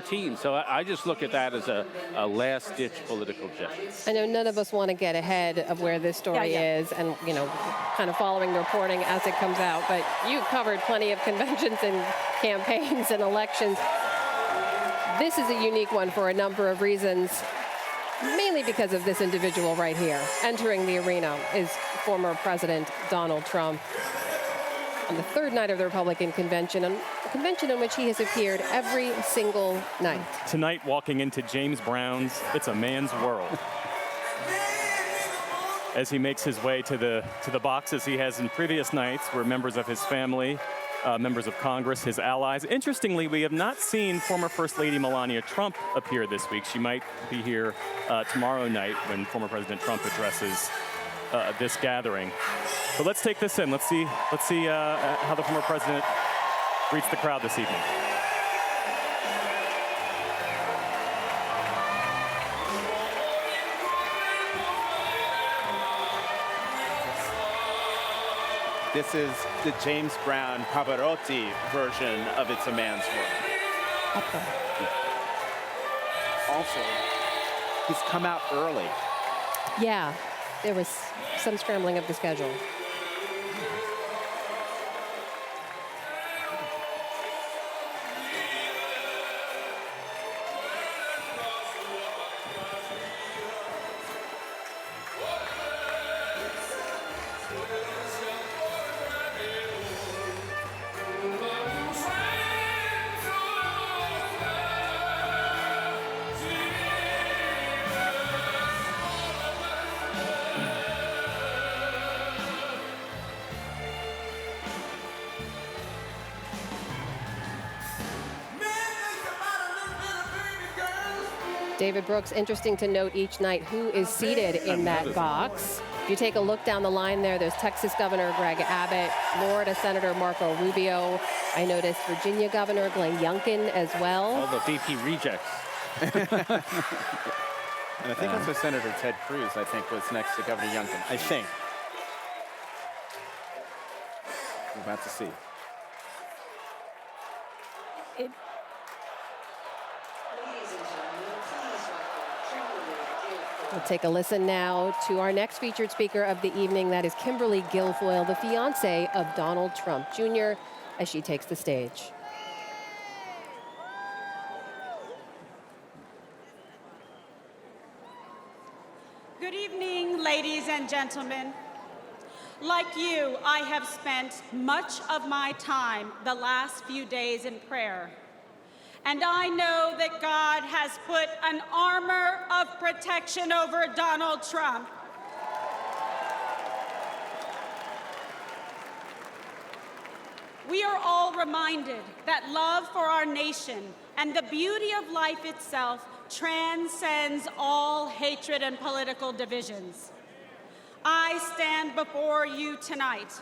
[SPEAKER 10] team. So I just look at that as a last-ditch political gesture.
[SPEAKER 6] I know none of us want to get ahead of where this story is and, kind of following the reporting as it comes out, but you've covered plenty of conventions and campaigns and elections. This is a unique one for a number of reasons, mainly because of this individual right here. Entering the arena is former President Donald Trump on the third night of the Republican convention, a convention in which he has appeared every single night.
[SPEAKER 12] Tonight, walking into James Brown's It's a Man's World. As he makes his way to the boxes he has in previous nights, where members of his family, members of Congress, his allies. Interestingly, we have not seen former First Lady Melania Trump appear this week. She might be here tomorrow night when former President Trump addresses this gathering. But let's take this in. Let's see how the former president greets the crowd this evening.
[SPEAKER 11] This is the James Brown Pavarotti version of It's a Man's World. Also, he's come out early.
[SPEAKER 6] Yeah, there was some scrambling of the schedule. David Brooks, interesting to note each night who is seated in that box. If you take a look down the line there's Texas Governor Greg Abbott, Florida Senator Marco Rubio. I noticed Virginia Governor Glenn Youngkin as well.
[SPEAKER 10] All the VP rejects.
[SPEAKER 11] And I think also Senator Ted Cruz, was next to Governor Youngkin. I think. We're about to see.
[SPEAKER 6] We'll take a listen now to our next featured speaker of the evening. That is Kimberly Guilfoyle, the fiancée of Donald Trump Jr., as she takes the stage.
[SPEAKER 20] Good evening, ladies and gentlemen. Like you, I have spent much of my time the last few days in prayer. And I know that God has put an armor of protection over Donald Trump. We are all reminded that love for our nation and the beauty of life itself transcends all hatred and political divisions. I stand before you tonight,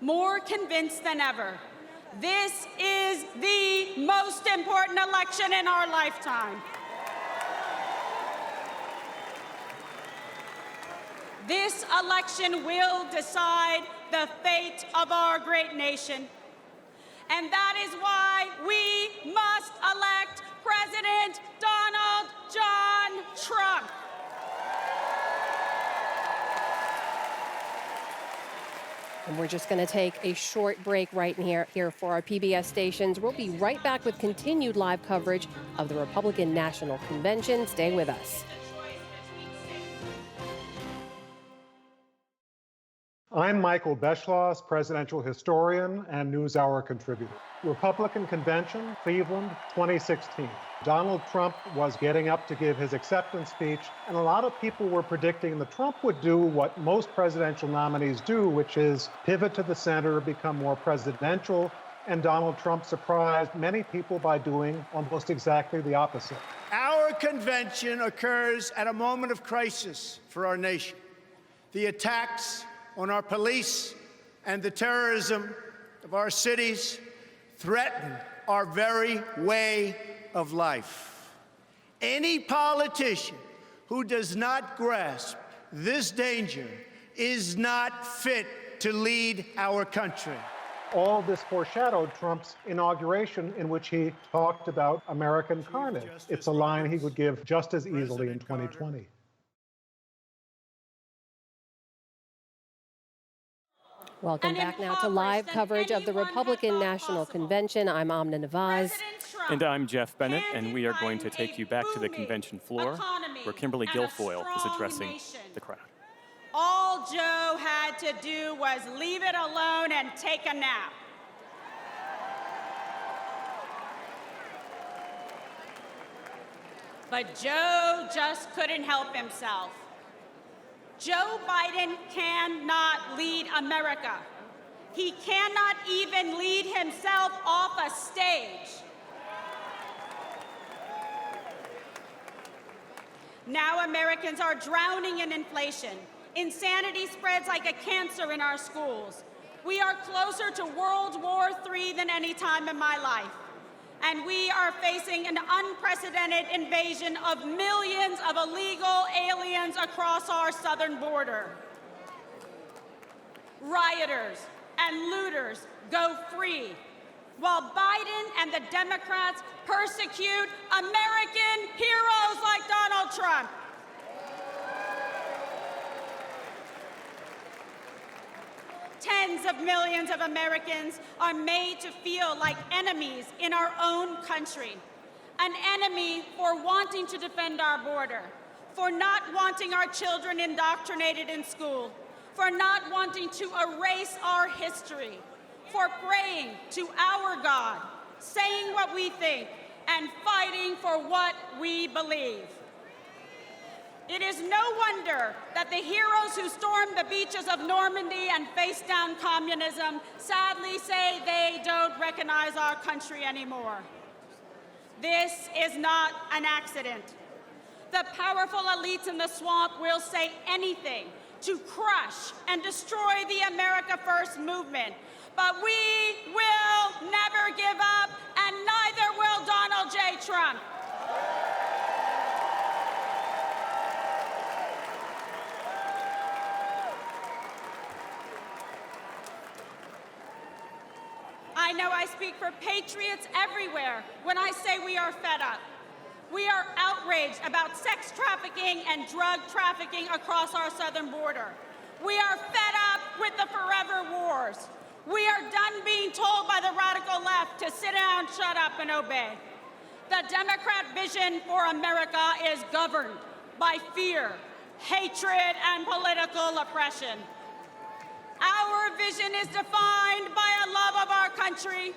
[SPEAKER 20] more convinced than ever. This is the most important election in our lifetime. This election will decide the fate of our great nation. And that is why we must elect President Donald John Trump.
[SPEAKER 6] And we're just going to take a short break right here for our PBS stations. We'll be right back with continued live coverage of the Republican National Convention. Stay with us.
[SPEAKER 21] I'm Michael Beschloss, presidential historian and NewsHour contributor. Republican Convention, Cleveland, 2016. Donald Trump was getting up to give his acceptance speech, and a lot of people were predicting that Trump would do what most presidential nominees do, which is pivot to the center, become more presidential, And Donald Trump surprised many people by doing almost exactly the opposite.
[SPEAKER 8] Our convention occurs at a moment of crisis for our nation. The attacks on our police and the terrorism of our cities threaten our very way of life. Any politician who does not grasp this danger is not fit to lead our country.
[SPEAKER 21] All this foreshadowed Trump's inauguration, in which he talked about American carnage. It's a line he would give just as easily in 2020.
[SPEAKER 6] Welcome back now to live coverage of the Republican National Convention. I'm Amna Nawaz.
[SPEAKER 12] And I'm Jeff Bennett, and we are going to take you back to the convention floor where Kimberly Guilfoyle is addressing the crowd.
[SPEAKER 20] All Joe had to do was leave it alone and take a nap. But Joe just couldn't help himself. Joe Biden cannot lead America. He cannot even lead himself off a stage. Now Americans are drowning in inflation. Insanity spreads like a cancer in our schools. We are closer to World War III than any time in my life. And we are facing an unprecedented invasion of millions of illegal aliens across our southern border. Rioters and looters go free, while Biden and the Democrats persecute American heroes like Donald Trump. Tens of millions of Americans are made to feel like enemies in our own country. An enemy for wanting to defend our border, for not wanting our children indoctrinated in school, for not wanting to erase our history, for praying to our God, saying what we think, and fighting for what we believe. It is no wonder that the heroes who stormed the beaches of Normandy and faced down communism sadly say they don't recognize our country anymore. This is not an accident. The powerful elites in the swamp will say anything to crush and destroy the America First movement. But we will never give up, and neither will Donald J. Trump. I know I speak for patriots everywhere when I say we are fed up. We are outraged about sex trafficking and drug trafficking across our southern border. We are fed up with the forever wars. We are done being told by the radical left to sit down, shut up, and obey. The Democrat vision for America is governed by fear, hatred, and political oppression. Our vision is defined by a love of our country,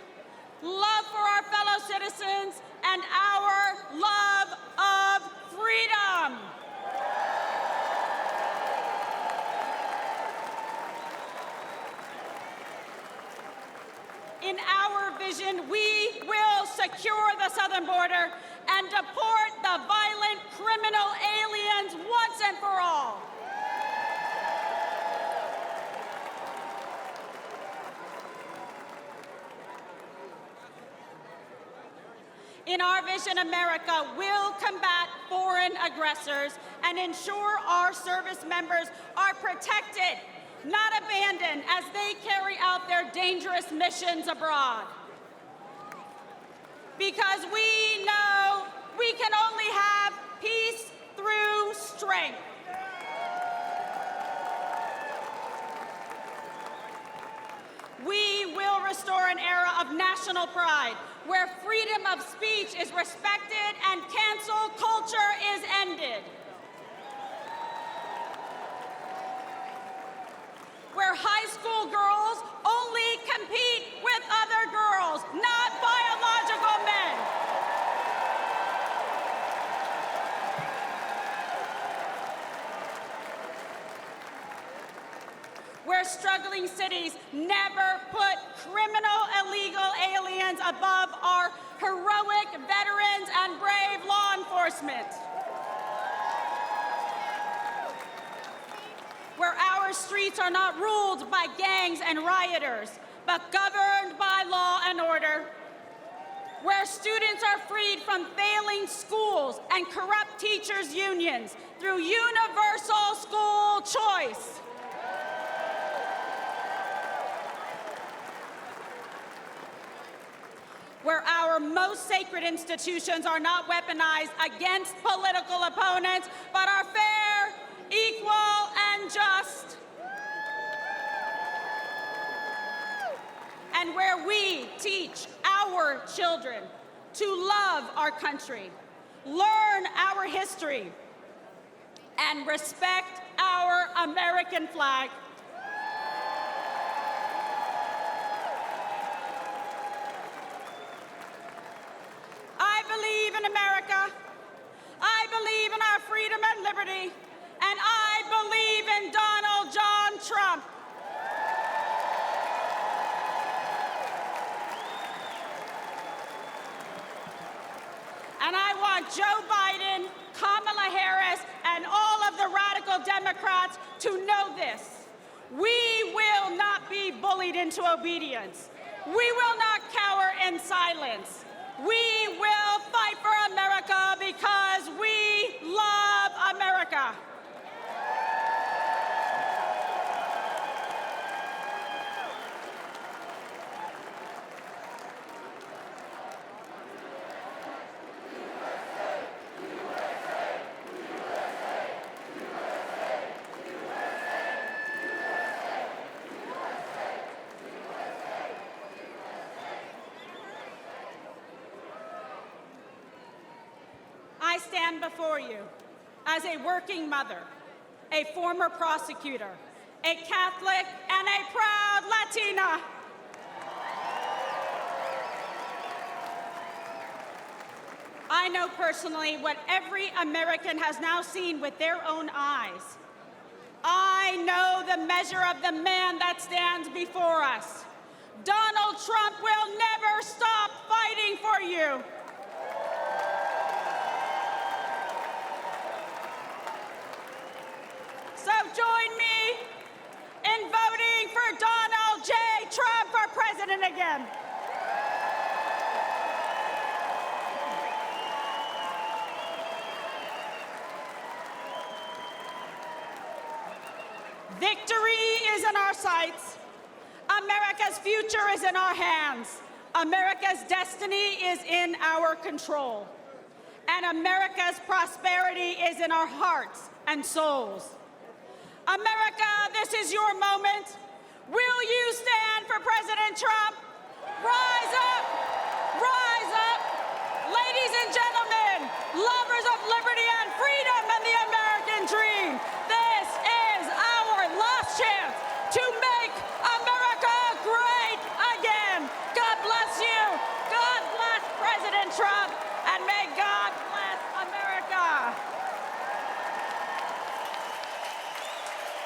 [SPEAKER 20] love for our fellow citizens, and our love of freedom. In our vision, we will secure the southern border and deport the violent criminal aliens once and for all. In our vision, America will combat foreign aggressors and ensure our service members are protected, not abandoned, as they carry out their dangerous missions abroad. Because we know we can only have peace through strength. We will restore an era of national pride, where freedom of speech is respected and cancel culture is ended. Where high school girls only compete with other girls, not biological men. Where struggling neighboring cities never put criminal illegal aliens above our heroic veterans and brave law enforcement. Where our streets are not ruled by gangs and rioters, but governed by law and order. Where students are freed from failing schools and corrupt teachers' unions through universal school choice. Where our most sacred institutions are not weaponized against political opponents, but are fair, equal, and just. And where we teach our children to love our country, learn our history, and respect our American flag. I believe in America. I believe in our freedom and liberty. And I believe in Donald John Trump. And I want Joe Biden, Kamala Harris, and all of the radical Democrats to know this. We will not be bullied into obedience. We will not cower in silence. We will fight for America because we love America. I stand before you as a working mother, a former prosecutor, a Catholic, and a proud Latina. I know personally what every American has now seen with their own eyes. I know the measure of the man that stands before us. Donald Trump will never stop fighting for you. So join me in voting for Donald J. Trump for president again. Victory is in our sights. America's future is in our hands. America's destiny is in our control. And America's prosperity is in our hearts and souls. America, this is your moment. Will you stand for President Trump? Rise up! Rise up! Ladies and gentlemen, lovers of liberty and freedom and the American dream, this is our last chance to make America great again. God bless you. God bless President Trump, and may God bless America.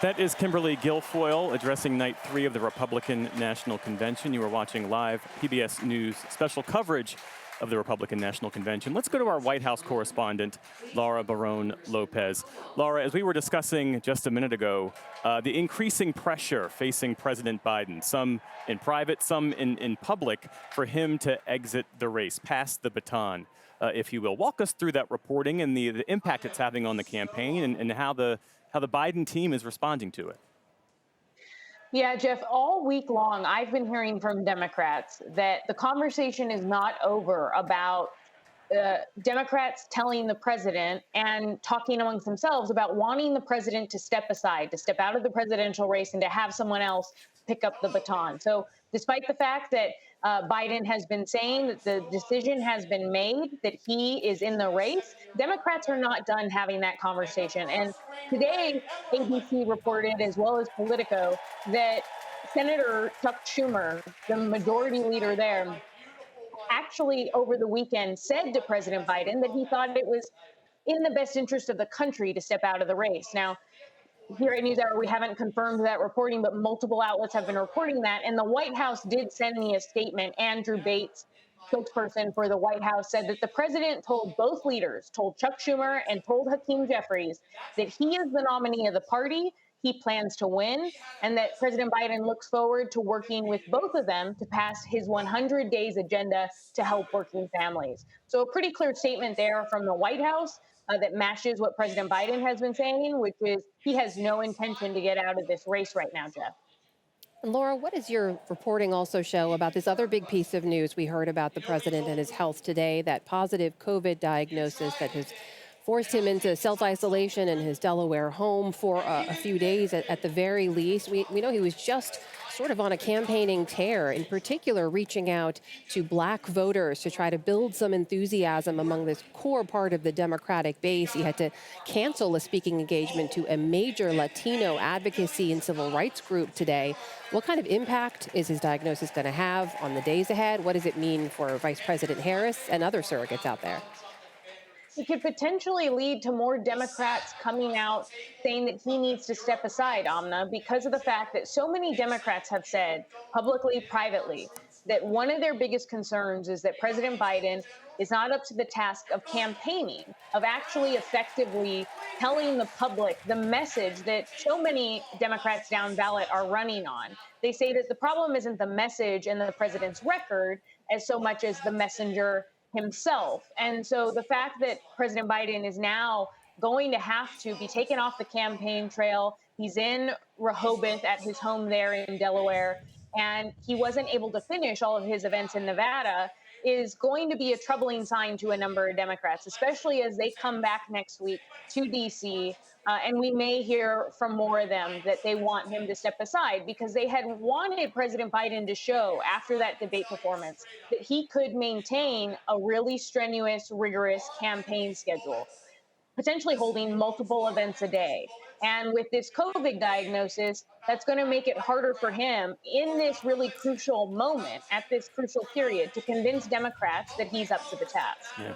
[SPEAKER 12] That is Kimberly Guilfoyle addressing night 3 of the Republican National Convention. You are watching live PBS News special coverage of the Republican National Convention. Let's go to our White House correspondent, Laura Barone Lopez. Laura, as we were discussing just a minute ago, the increasing pressure facing President Biden, some in private, some in public, for him to exit the race, pass the baton, if you will. Walk us through that reporting and the impact it's having on the campaign and how the Biden team is responding to it.
[SPEAKER 1] Yeah, Jeff, all week long, I've been hearing from Democrats that the conversation is not over about Democrats telling the president and talking amongst themselves about wanting the president to step aside, to step out of the presidential race and to have someone else pick up the baton. So despite the fact that Biden has been saying that the decision has been made, that he is in the race, Democrats are not done having that conversation. And today, ABC reported, as well as Politico, that Senator Chuck Schumer, the majority leader there, actually over the weekend said to President Biden that he thought it was in the best interest of the country to step out of the race. Now, here at NewsHour, we haven't confirmed that reporting, but multiple outlets have been reporting that. And the White House did send me a statement. Andrew Bates, spokesperson for the White House, said that the president told both leaders, told Chuck Schumer and told Hakeem Jeffries, that he is the nominee of the party, he plans to win, and that President Biden looks forward to working with both of them to pass his 100 days agenda to help working families. So a pretty clear statement there from the White House that matches what President Biden has been saying, which is he has no intention to get out of this race right now, Jeff.
[SPEAKER 6] And Laura, what does your reporting also show about this other big piece of news we heard about the president and his health today, that positive COVID diagnosis that has forced him into self-isolation in his Delaware home for a few days at the very least? We know he was just sort of on a campaigning tear, in particular reaching out to black voters to try to build some enthusiasm among this core part of the Democratic base. He had to cancel a speaking engagement to a major Latino advocacy and civil rights group today. What kind of impact is his diagnosis going to have on the days ahead? What does it mean for Vice President Harris and other surrogates out there?
[SPEAKER 1] It could potentially lead to more Democrats coming out saying that he needs to step aside, Amna, because of the fact that so many Democrats have said publicly, privately, that one of their biggest concerns is that President Biden is not up to the task of campaigning, of actually effectively telling the public the message that so many Democrats down ballot are running on. They say that the problem isn't the message and the president's record as so much as the messenger himself. And so the fact that President Biden is now going to have to be taken off the campaign trail, he's in Rehoboth at his home there in Delaware, and he wasn't able to finish all of his events in Nevada, is going to be a troubling sign to a number of Democrats, especially as they come back next week to D.C. And we may hear from more of them that they want him to step aside because they had wanted President Biden to show after that debate performance that he could maintain a really strenuous, rigorous campaign schedule, potentially holding multiple events a day. And with this COVID diagnosis, that's going to make it harder for him in this really crucial moment, at this crucial period, to convince Democrats that he's up to the task.
[SPEAKER 12] Yeah.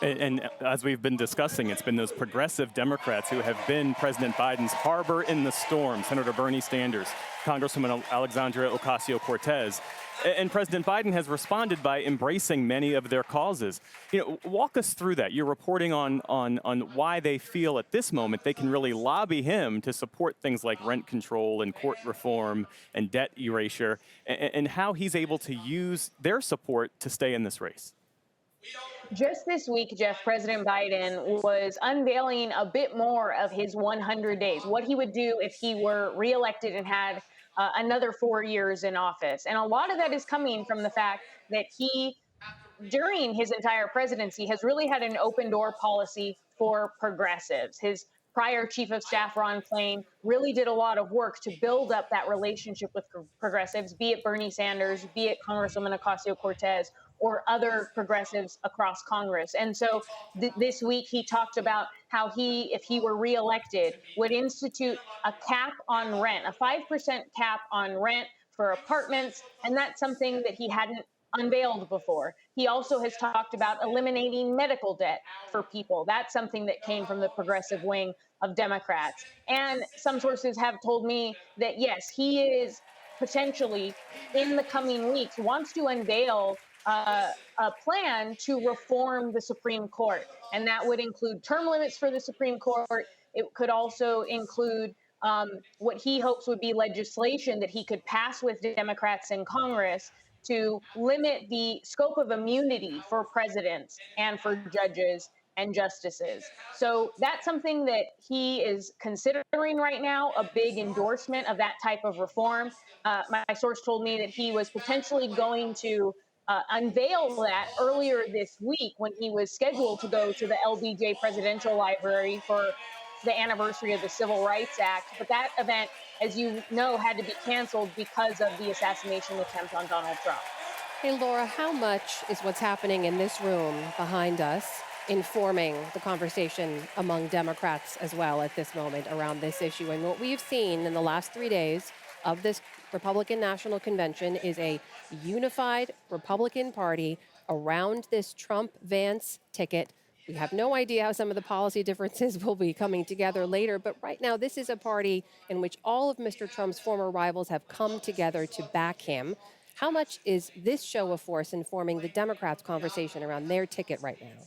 [SPEAKER 12] And as we've been discussing, it's been those progressive Democrats who have been President Biden's harbor in the storm. Senator Bernie Sanders, Congresswoman Alexandria Ocasio-Cortez. And President Biden has responded by embracing many of their causes. Walk us through that. You're reporting on why they feel at this moment they can really lobby him to support things like rent control and court reform and debt erasure, and how he's able to use their support to stay in this race.
[SPEAKER 1] Just this week, Jeff, President Biden was unveiling a bit more of his 100 days, what he would do if he were reelected and had another 4 years in office. And a lot of that is coming from the fact that he, during his entire presidency, has really had an open door policy for progressives. His prior chief of staff, Ron Klain, really did a lot of work to build up that relationship with progressives, be it Bernie Sanders, be it Congresswoman Ocasio-Cortez, or other progressives across Congress. And so this week he talked about how he, if he were reelected, would institute a cap on rent, a 5% cap on rent for apartments. And that's something that he hadn't unveiled before. He also has talked about eliminating medical debt for people. That's something that came from the progressive wing of Democrats. And some sources have told me that, yes, he is potentially in the coming weeks wants to unveil a plan to reform the Supreme Court. And that would include term limits for the Supreme Court. It could also include what he hopes would be legislation that he could pass with Democrats in Congress to limit the scope of immunity for presidents and for judges and justices. So that's something that he is considering right now, a big endorsement of that type of reform. My source told me that he was potentially going to unveil that earlier this week when he was scheduled to go to the LBJ Presidential Library for the anniversary of the Civil Rights Act. But that event, as you know, had to be canceled because of the assassination attempt on Donald Trump.
[SPEAKER 6] Hey, Laura, how much is what's happening in this room behind us informing the conversation among Democrats as well at this moment around this issue? And what we've seen in the last 3 days of this Republican National Convention is a unified Republican Party around this Trump-Vance ticket, We have no idea how some of the policy differences will be coming together later, but right now this is a party in which all of Mr. Trump's former rivals have come together to back him. How much is this show of force informing the Democrats' conversation around their ticket right now?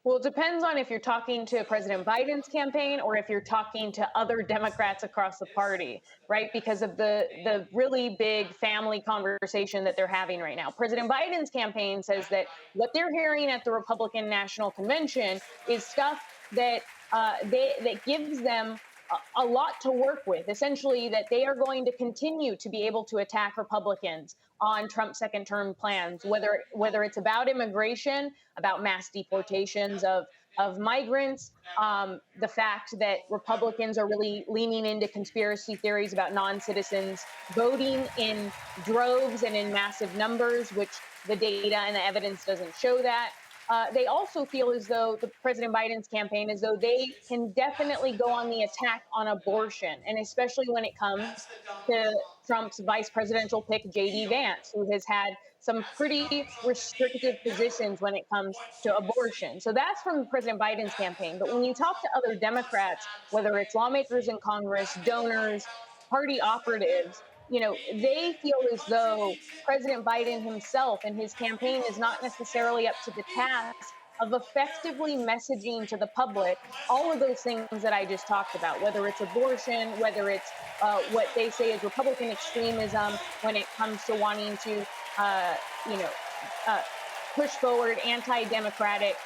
[SPEAKER 1] Well, it depends on if you're talking to President Biden's campaign or if you're talking to other Democrats across the party, right? Because of the really big family conversation that they're having right now. President Biden's campaign says that what they're hearing at the Republican National Convention is stuff that that gives them a lot to work with, essentially that they are going to continue to be able to attack Republicans on Trump's second term plans, whether it's about immigration, about mass deportations of migrants, the fact that Republicans are really leaning into conspiracy theories about non-citizens voting in droves and in massive numbers, which the data and the evidence doesn't show that. They also feel as though the President Biden's campaign, as though they can definitely go on the attack on abortion, and especially when it comes to Trump's vice presidential pick, J.D. Vance, who has had some pretty restrictive positions when it comes to abortion. So that's from President Biden's campaign. But when you talk to other Democrats, whether it's lawmakers in Congress, donors, party operatives, you know, they feel as though President Biden himself and his campaign is not necessarily up to the task of effectively messaging to the public all of those things that I just talked about, whether it's abortion, whether it's what they say is Republican extremism when it comes to wanting to, push forward anti-democratic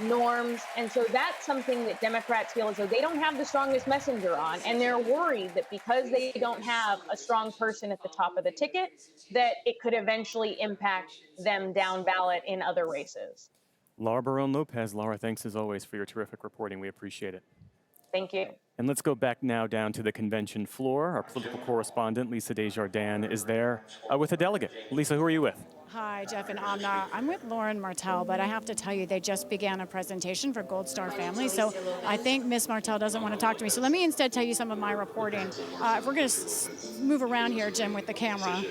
[SPEAKER 1] norms. And so that's something that Democrats feel as though they don't have the strongest messenger on. And they're worried that because they don't have a strong person at the top of the ticket, that it could eventually impact them down ballot in other races.
[SPEAKER 12] Laura Barón-Lopez. Laura, thanks as always for your terrific reporting. We appreciate it.
[SPEAKER 1] Thank you.
[SPEAKER 12] And let's go back now down to the convention floor. Our political correspondent, Lisa Desjardins, is there with a delegate. Lisa, who are you with?
[SPEAKER 7] Hi, Jeff and Amna. I'm with Lauren Martell, but I have to tell you, they just began a presentation for Gold Star Family, so I think Miss Martell doesn't want to talk to me. So let me instead tell you some of my reporting. If we're going to move around here, Jim, with the camera.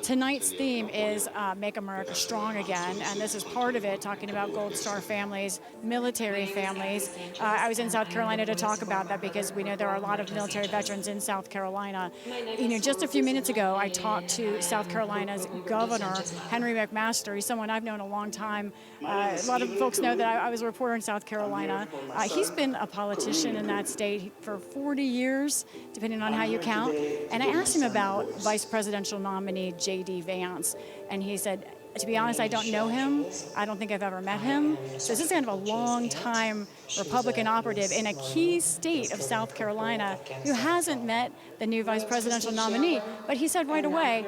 [SPEAKER 7] Tonight's theme is Make America Strong Again, and this is part of it, talking about Gold Star families, military families. I was in South Carolina to talk about that because we know there are a lot of military veterans in South Carolina. You know, just a few minutes ago, I talked to South Carolina's governor, Henry McMaster. He's someone I've known a long time. A lot of folks know that I was a reporter in South Carolina. He's been a politician in that state for 40 years, depending on how you count. And I asked him about vice presidential nominee J.D. Vance, and he said, to be honest, I don't know him. I don't think I've ever met him. So this is kind of a long-time Republican operative in a key state of South Carolina who hasn't met the new vice presidential nominee. But he said right away,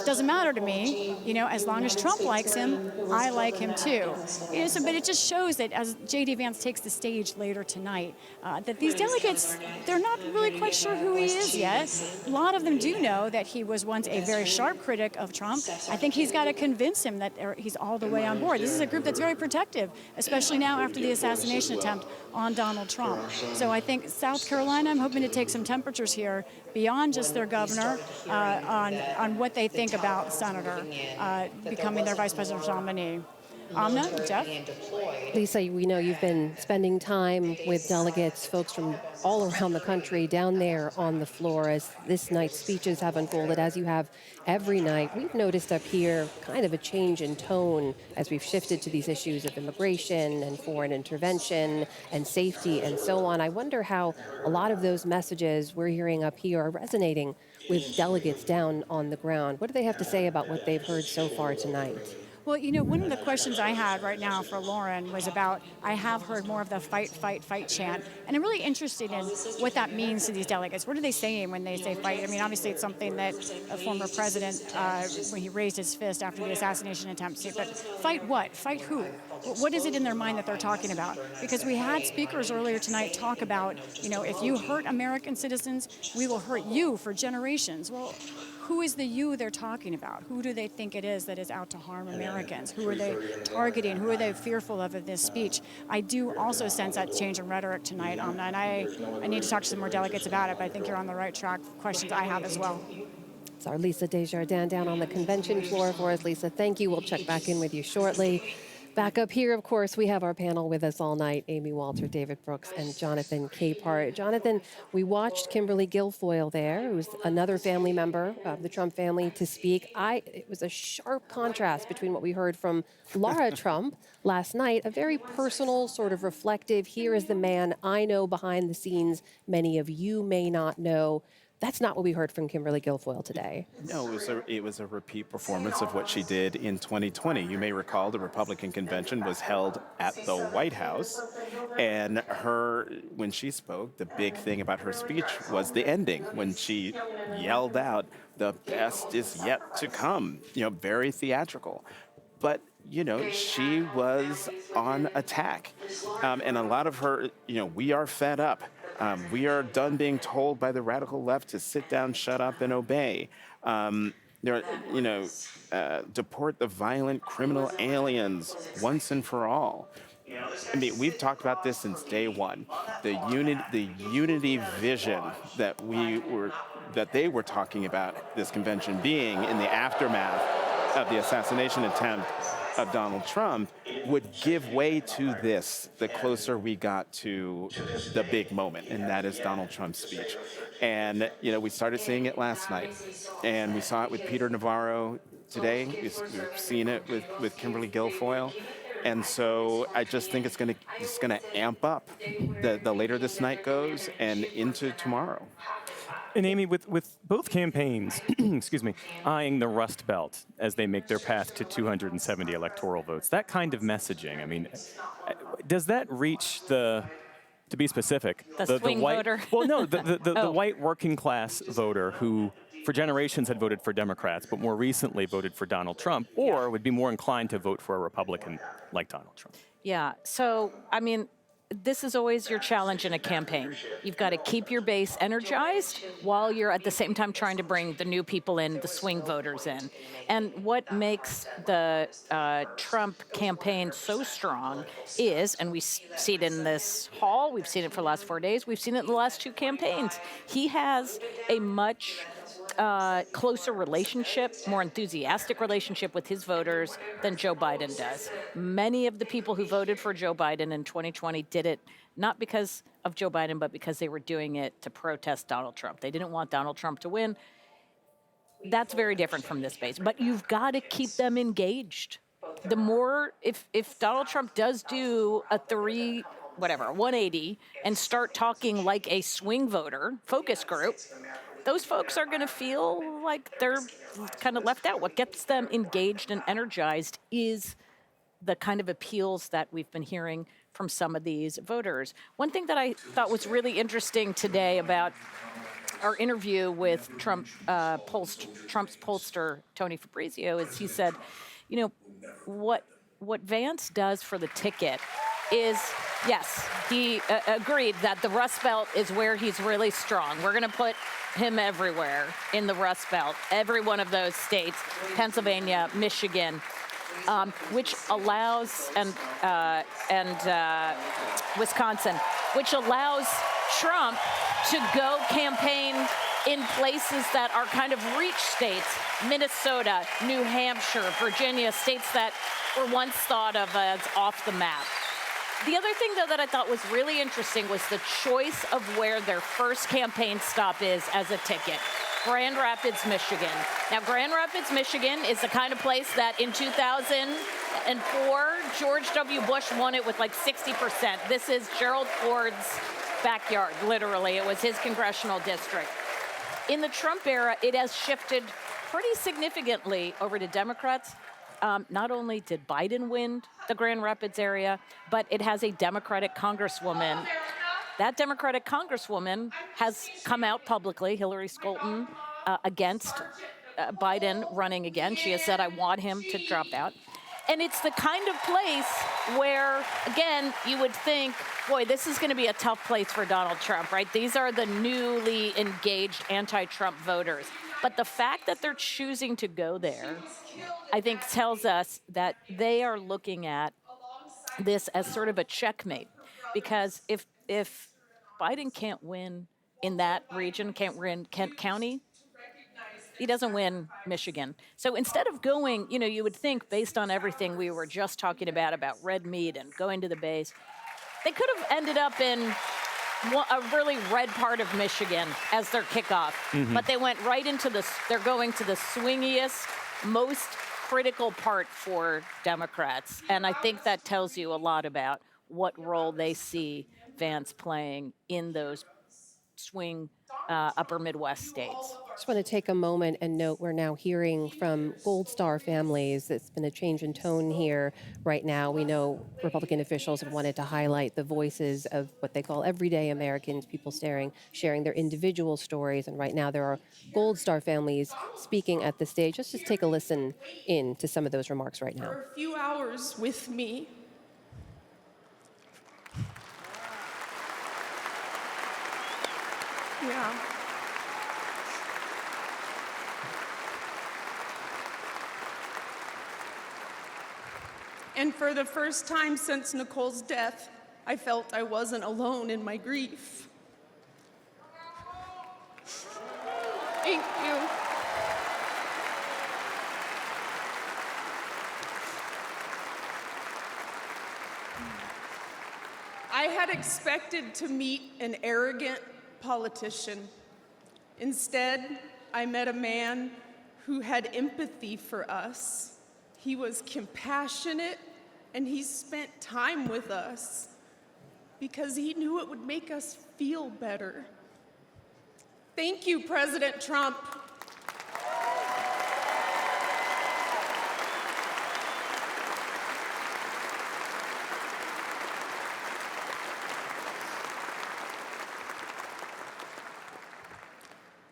[SPEAKER 7] doesn't matter to me. You know, as long as Trump likes him, I like him too. You know, so, but it just shows that as J.D. Vance takes the stage later tonight, that these delegates, they're not really quite sure who he is yet. A lot of them do know that he was once a very sharp critic of Trump. I think he's got to convince him that he's all the way on board. This is a group that's very protective, especially now after the assassination attempt on Donald Trump. So I think South Carolina, I'm hoping to take some temperatures here beyond just their governor on what they think about the senator becoming their vice presidential nominee. Amna, Jeff?
[SPEAKER 6] Lisa, we know you've been spending time with delegates, folks from all around the country down there on the floor as this night's speeches have unfolded, as you have every night. We've noticed up here kind of a change in tone as we've shifted to these issues of immigration and foreign intervention and safety and so on. I wonder how a lot of those messages we're hearing up here are resonating with delegates down on the ground. What do they have to say about what they've heard so far tonight?
[SPEAKER 7] Well, you know, one of the questions I had right now for Lauren was about, I have heard more of the fight, fight, fight chant. And I'm really interested in what that means to these delegates. What are they saying when they say fight? I mean, obviously it's something that a former president, when he raised his fist after the assassination attempt, said, but fight what? Fight who? What is it in their mind that they're talking about? Because we had speakers earlier tonight talk about, you know, if you hurt American citizens, we will hurt you for generations. Well, who is the you they're talking about? Who do they think it is that is out to harm Americans? Who are they targeting? Who are they fearful of in this speech? I do also sense that change in rhetoric tonight, Amna, and I need to talk to some more delegates about it, but I think you're on the right track for questions I have as well.
[SPEAKER 6] It's our Lisa Desjardins down on the convention floor for us. Lisa, thank you. We'll check back in with you shortly. Back up here, of course, we have our panel with us all night, Amy Walter, David Brooks, and Jonathan Capehart. Jonathan, we watched Kimberly Guilfoyle there, who's another family member of the Trump family, to speak. It was a sharp contrast between what we heard from Laura Trump last night, a very personal, sort of reflective, here is the man I know behind the scenes, many of you may not know. That's not what we heard from Kimberly Guilfoyle today.
[SPEAKER 11] No, it was a repeat performance of what she did in 2020. You may recall the Republican convention was held at the White House, and when she spoke, the big thing about her speech was the ending, when she yelled out, "The best is yet to come," very theatrical. But she was on attack. And a lot of her, we are fed up. We are done being told by the radical left to sit down, shut up, and obey. Deport the violent criminal aliens once and for all. I mean, we've talked about this since day one. The unity vision that they were talking about this convention being in the aftermath of the assassination attempt of Donald Trump would give way to this the closer we got to the big moment, and that is Donald Trump's speech. And, we started seeing it last night, and we saw it with Peter Navarro today. We've seen it with Kimberly Guilfoyle. And so I just think it's going to amp up the later this night goes and into tomorrow.
[SPEAKER 12] And Amy, with both campaigns, excuse me, eyeing the Rust Belt as they make their path to 270 electoral votes, that kind of messaging, I mean, does that reach to be specific,
[SPEAKER 9] the swing
[SPEAKER 12] white
[SPEAKER 9] voter?
[SPEAKER 12] Well, no, the white working class voter who for generations had voted for Democrats, but more recently voted for Donald Trump, or would be more inclined to vote for a Republican like Donald Trump?
[SPEAKER 9] Yeah. So, I mean, this is always your challenge in a campaign. You've got to keep your base energized while you're at the same time trying to bring the new people in, the swing voters in. And what makes the Trump campaign so strong is, and we see it in this hall, we've seen it for the last 4 days, we've seen it in the last two campaigns. He has a much closer relationship, more enthusiastic relationship with his voters than Joe Biden does. Many of the people who voted for Joe Biden in 2020 did it not because of Joe Biden, but because they were doing it to protest Donald Trump. They didn't want Donald Trump to win. That's very different from this base. But you've got to keep them engaged. The more, if Donald Trump does do a 180, and start talking like a swing voter focus group, those folks are going to feel like they're kind of left out. What gets them engaged and energized is the kind of appeals that we've been hearing from some of these voters. One thing that I thought was really interesting today about our interview with Trump's pollster, Tony Fabrizio, is he said, what Vance does for the ticket is, yes, he agreed that the Rust Belt is where he's really strong. We're going to put him everywhere in the Rust Belt, every one of those states, Pennsylvania, Michigan, which allows, and Wisconsin, which allows Trump to go campaign in places that are kind of reach states, Minnesota, New Hampshire, Virginia, states that were once thought of as off the map. The other thing, though, that I thought was really interesting was the choice of where their first campaign stop is as a ticket. Grand Rapids, Michigan. Now, Grand Rapids, Michigan is the kind of place that in 2004, George W. Bush won it with like 60%. This is Gerald Ford's backyard, literally. It was his congressional district. In the Trump era, it has shifted pretty significantly over to Democrats. Not only did Biden win the Grand Rapids area, but it has a Democratic congresswoman. That Democratic congresswoman has come out publicly, Hillary Scholten, against Biden running again. She has said, I want him to drop out. And it's the kind of place where, again, you would think, boy, this is going to be a tough place for Donald Trump, right? These are the newly engaged anti-Trump voters. But the fact that they're choosing to go there, I think, tells us that they are looking at this as sort of a checkmate. Because if Biden can't win in that region, can't win Kent County,
[SPEAKER 3] he doesn't win Michigan. So instead of going, you would think based on everything we were just talking about red meat and going to the base, they could have ended up in a really red part of Michigan as their kickoff. But they went right into they're going to the swingiest, most critical part for Democrats. And I think that tells you a lot about what role they see Vance playing in those swing upper Midwest states.
[SPEAKER 6] Just want to take a moment and note we're now hearing from Gold Star families. It's been a change in tone here right now. We know Republican officials have wanted to highlight the voices of what they call everyday Americans, people sharing their individual stories. And right now there are Gold Star families speaking at the stage. Let's just take a listen in to some of those remarks right now.
[SPEAKER 22] For a few hours with me, yeah. And for the first time since Nicole's death, I felt I wasn't alone in my grief. Thank you. I had expected to meet an arrogant politician. Instead, I met a man who had empathy for us. He was compassionate, and he spent time with us because he knew it would make us feel better. Thank you, President Trump.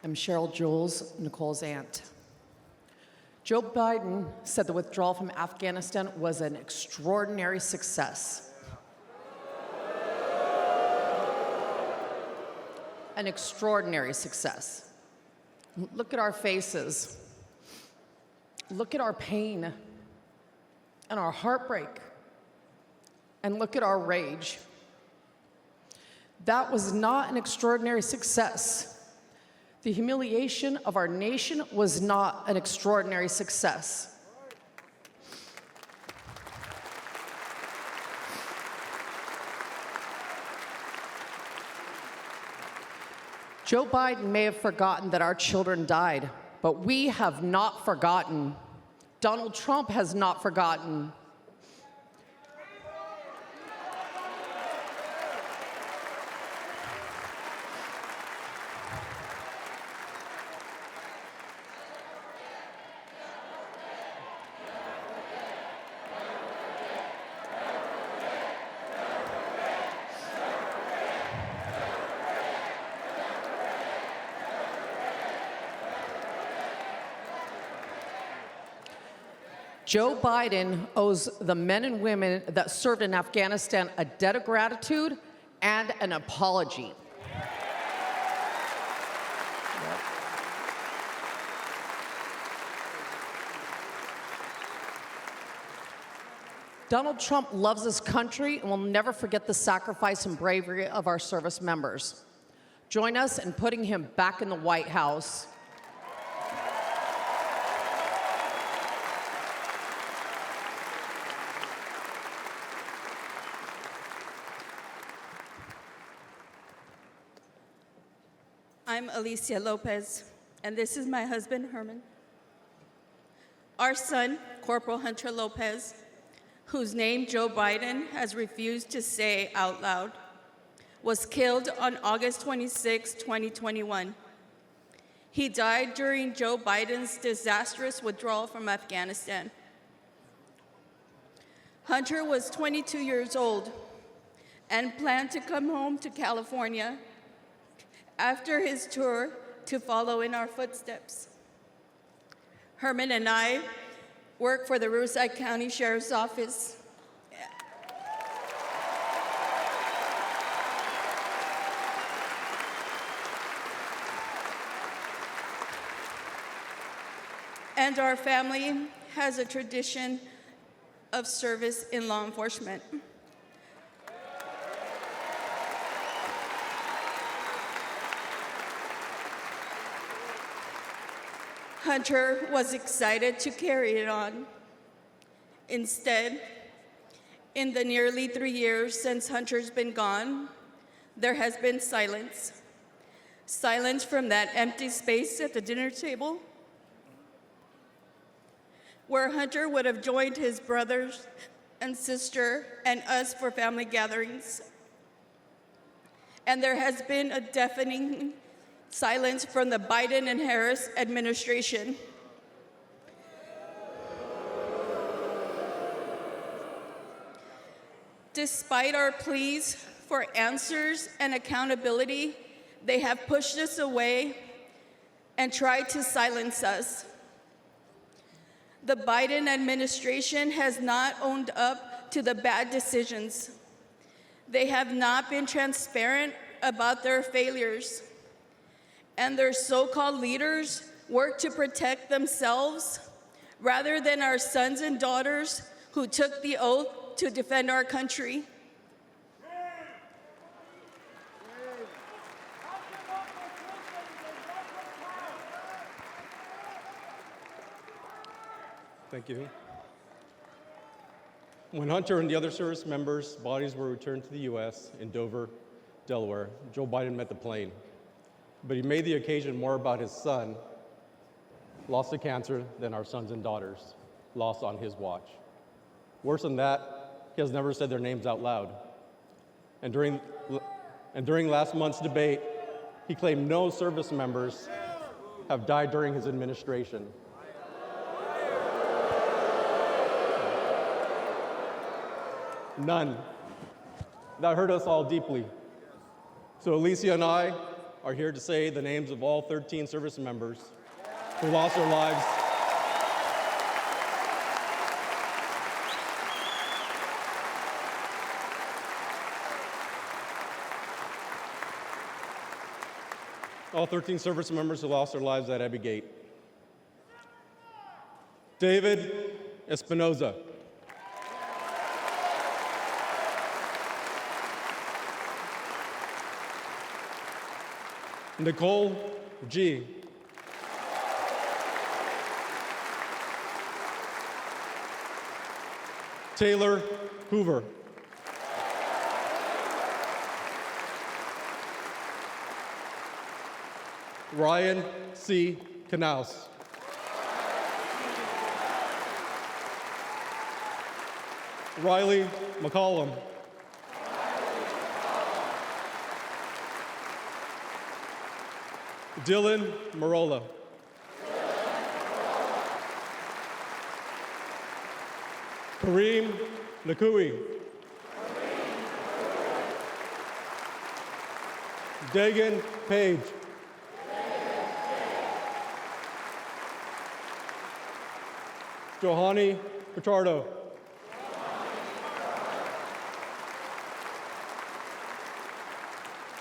[SPEAKER 23] I'm Cheryl Jules, Nicole's aunt. Joe Biden said the withdrawal from Afghanistan was an extraordinary success. An extraordinary success. Look at our faces. Look at our pain and our heartbreak. And look at our rage. That was not an extraordinary success. The humiliation of our nation was not an extraordinary success. Joe Biden may have forgotten that our children died, but we have not forgotten. Donald Trump has not forgotten. Joe Biden owes the men and women that served in Afghanistan a debt of gratitude and an apology. Donald Trump loves this country and will never forget the sacrifice and bravery of our service members. Join us in putting him back in the White House.
[SPEAKER 24] I'm Alicia Lopez, and this is my husband, Herman. Our son, Corporal Hunter Lopez, whose name Joe Biden has refused to say out loud, was killed on August 26, 2021. He died during Joe Biden's disastrous withdrawal from Afghanistan. Hunter was 22 years old and planned to come home to California after his tour to follow in our footsteps. Herman and I work for the Riverside County Sheriff's Office. And our family has a tradition of service in law enforcement. Hunter was excited to carry it on. Instead, in the nearly 3 years since Hunter's been gone, there has been silence. Silence from that empty space at the dinner table, where Hunter would have joined his brothers and sister and us for family gatherings. And there has been a deafening silence from the Biden and Harris administration. Despite our pleas for answers and accountability, they have pushed us away and tried to silence us. The Biden administration has not owned up to the bad decisions. They have not been transparent about their failures. And their so-called leaders work to protect themselves rather than our sons and daughters who took the oath to defend our country.
[SPEAKER 2] Thank you. When Hunter and the other service members' bodies were returned to the U.S. in Dover, Delaware, Joe Biden met the plane. But he made the occasion more about his son, lost to cancer, than our sons and daughters, lost on his watch. Worse than that, he has never said their names out loud. And during last month's debate, he claimed no service members have died during his administration. None. That hurt us all deeply. So Alicia and I are here to say the names of all 13 service members who lost their lives all 13 service members who lost their lives at Abbey Gate. David Espinoza. Nicole G. Taylor Hoover. Ryan C. Knaus. Riley McCollum. Dylan Marola. Kareem Nakui. Dagan Page. Johanny Pichardo.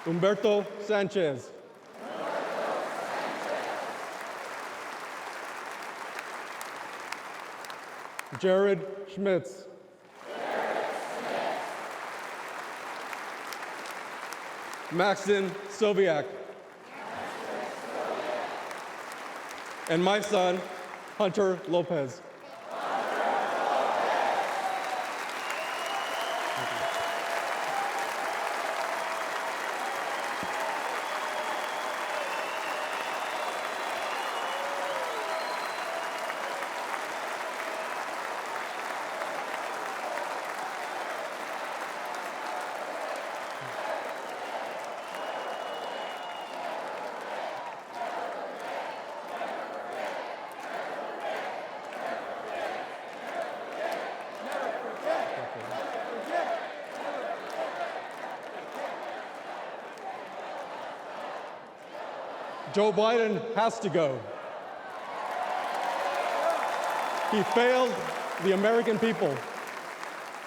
[SPEAKER 2] Humberto Sanchez. Jared Schmitz. Maxton Soviak. And my son, Hunter Lopez. Joe Biden has to go. He failed the American people.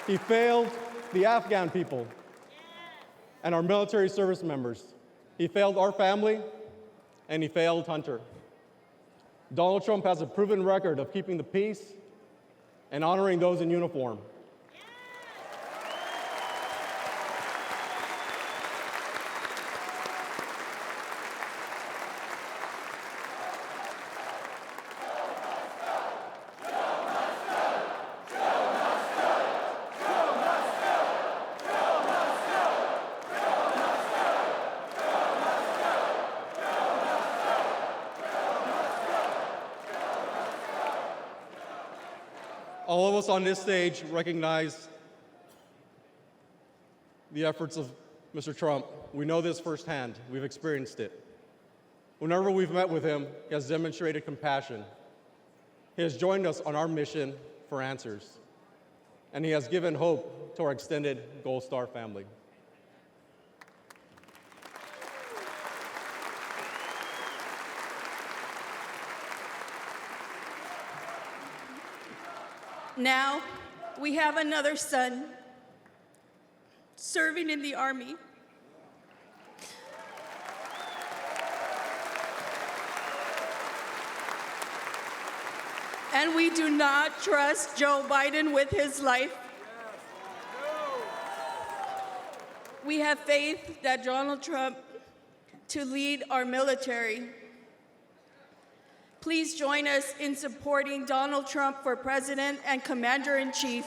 [SPEAKER 2] He failed the Afghan people and our military service members. He failed our family, and he failed Hunter. Donald Trump has a proven record of keeping the peace and honoring those in uniform. All of us on this stage recognize the efforts of Mr. Trump. We know this firsthand. We've experienced it. Whenever we've met with him, he has demonstrated compassion. He has joined us on our mission for answers, and he has given hope to our extended Gold Star family.
[SPEAKER 24] Now, we have another son serving in the Army. And we do not trust Joe Biden with his life. We have faith that Donald Trump to lead our military. Please join us in supporting Donald Trump for President and Commander-in-Chief.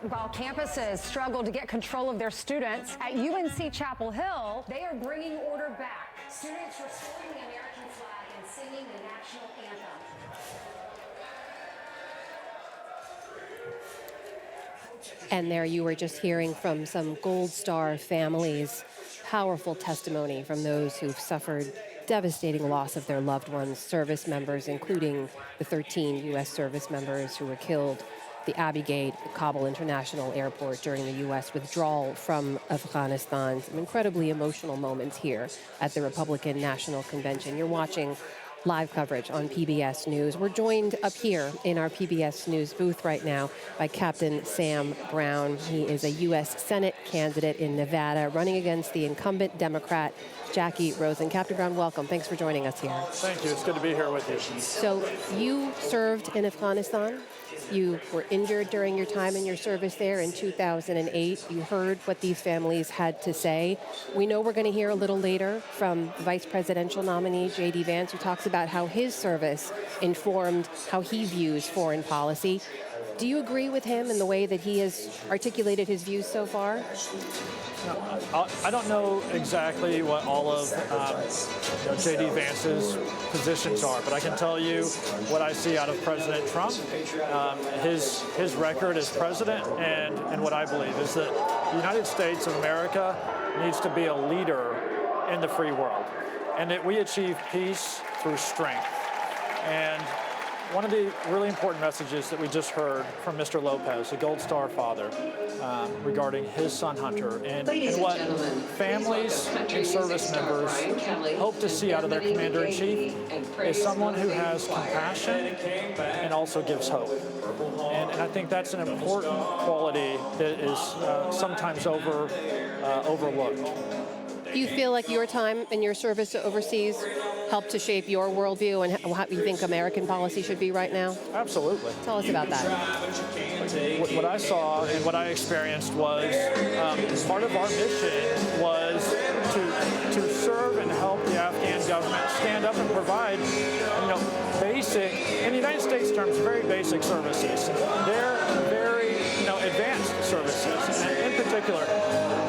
[SPEAKER 4] While campuses struggle to get control of their students, at UNC Chapel Hill, they are bringing order back. Students restoring the American flag and singing the national anthem.
[SPEAKER 6] And there you were just hearing from some Gold Star families, powerful testimony from those who've suffered devastating loss of their loved ones, service members, including the 13 U.S. service members who were killed at the Abbey Gate, Kabul International Airport during the U.S. withdrawal from Afghanistan. Some incredibly emotional moments here at the Republican National Convention. You're watching live coverage on PBS News. We're joined up here in our PBS News booth right now by Captain Sam Brown. He is a U.S. Senate candidate in Nevada, running against the incumbent Democrat Jackie Rosen. Captain Brown, welcome. Thanks for joining us here.
[SPEAKER 5] Thank you. It's good to be here with you.
[SPEAKER 6] So you served in Afghanistan. You were injured during your time in your service there in 2008. You heard what these families had to say. We know we're going to hear a little later from Vice Presidential nominee J.D. Vance, who talks about how his service informed how he views foreign policy. Do you agree with him in the way that he has articulated his views so far?
[SPEAKER 5] No, I don't know exactly what all of J.D. Vance's positions are, but I can tell you what I see out of President Trump. His record as president, and what I believe is that the United States of America needs to be a leader in the free world, and that we achieve peace through strength. And one of the really important messages that we just heard from Mr. Lopez, the Gold Star father, regarding his son Hunter, and what families and service members hope to see out of their commander-in-chief is someone who has compassion and also gives hope. And I think that's an important quality that is sometimes overlooked.
[SPEAKER 6] Do you feel like your time and your service overseas helped to shape your worldview and how you think American policy should be right now?
[SPEAKER 5] Absolutely.
[SPEAKER 6] Tell us about that.
[SPEAKER 5] What I saw and what I experienced was part of our mission was to serve and help the Afghan government stand up and provide, basic, in the United States terms, very basic services. They're very, advanced services. And in particular,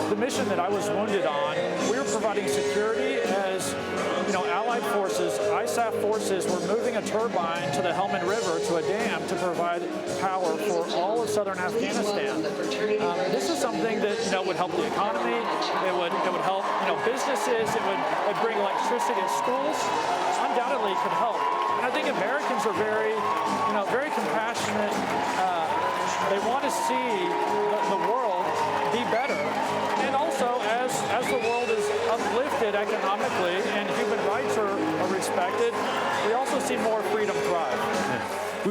[SPEAKER 5] the mission that I was wounded on, we were providing security as Allied forces, ISAF forces, were moving a turbine to the Helmand River to a dam to provide power for all of southern Afghanistan. This is something that would help the economy. It would help businesses. It would bring electricity to schools. Undoubtedly, could help. And I think Americans are very compassionate. They want to see the world be better. And also, as the world is uplifted economically and human rights are respected, we also see more freedom thrive.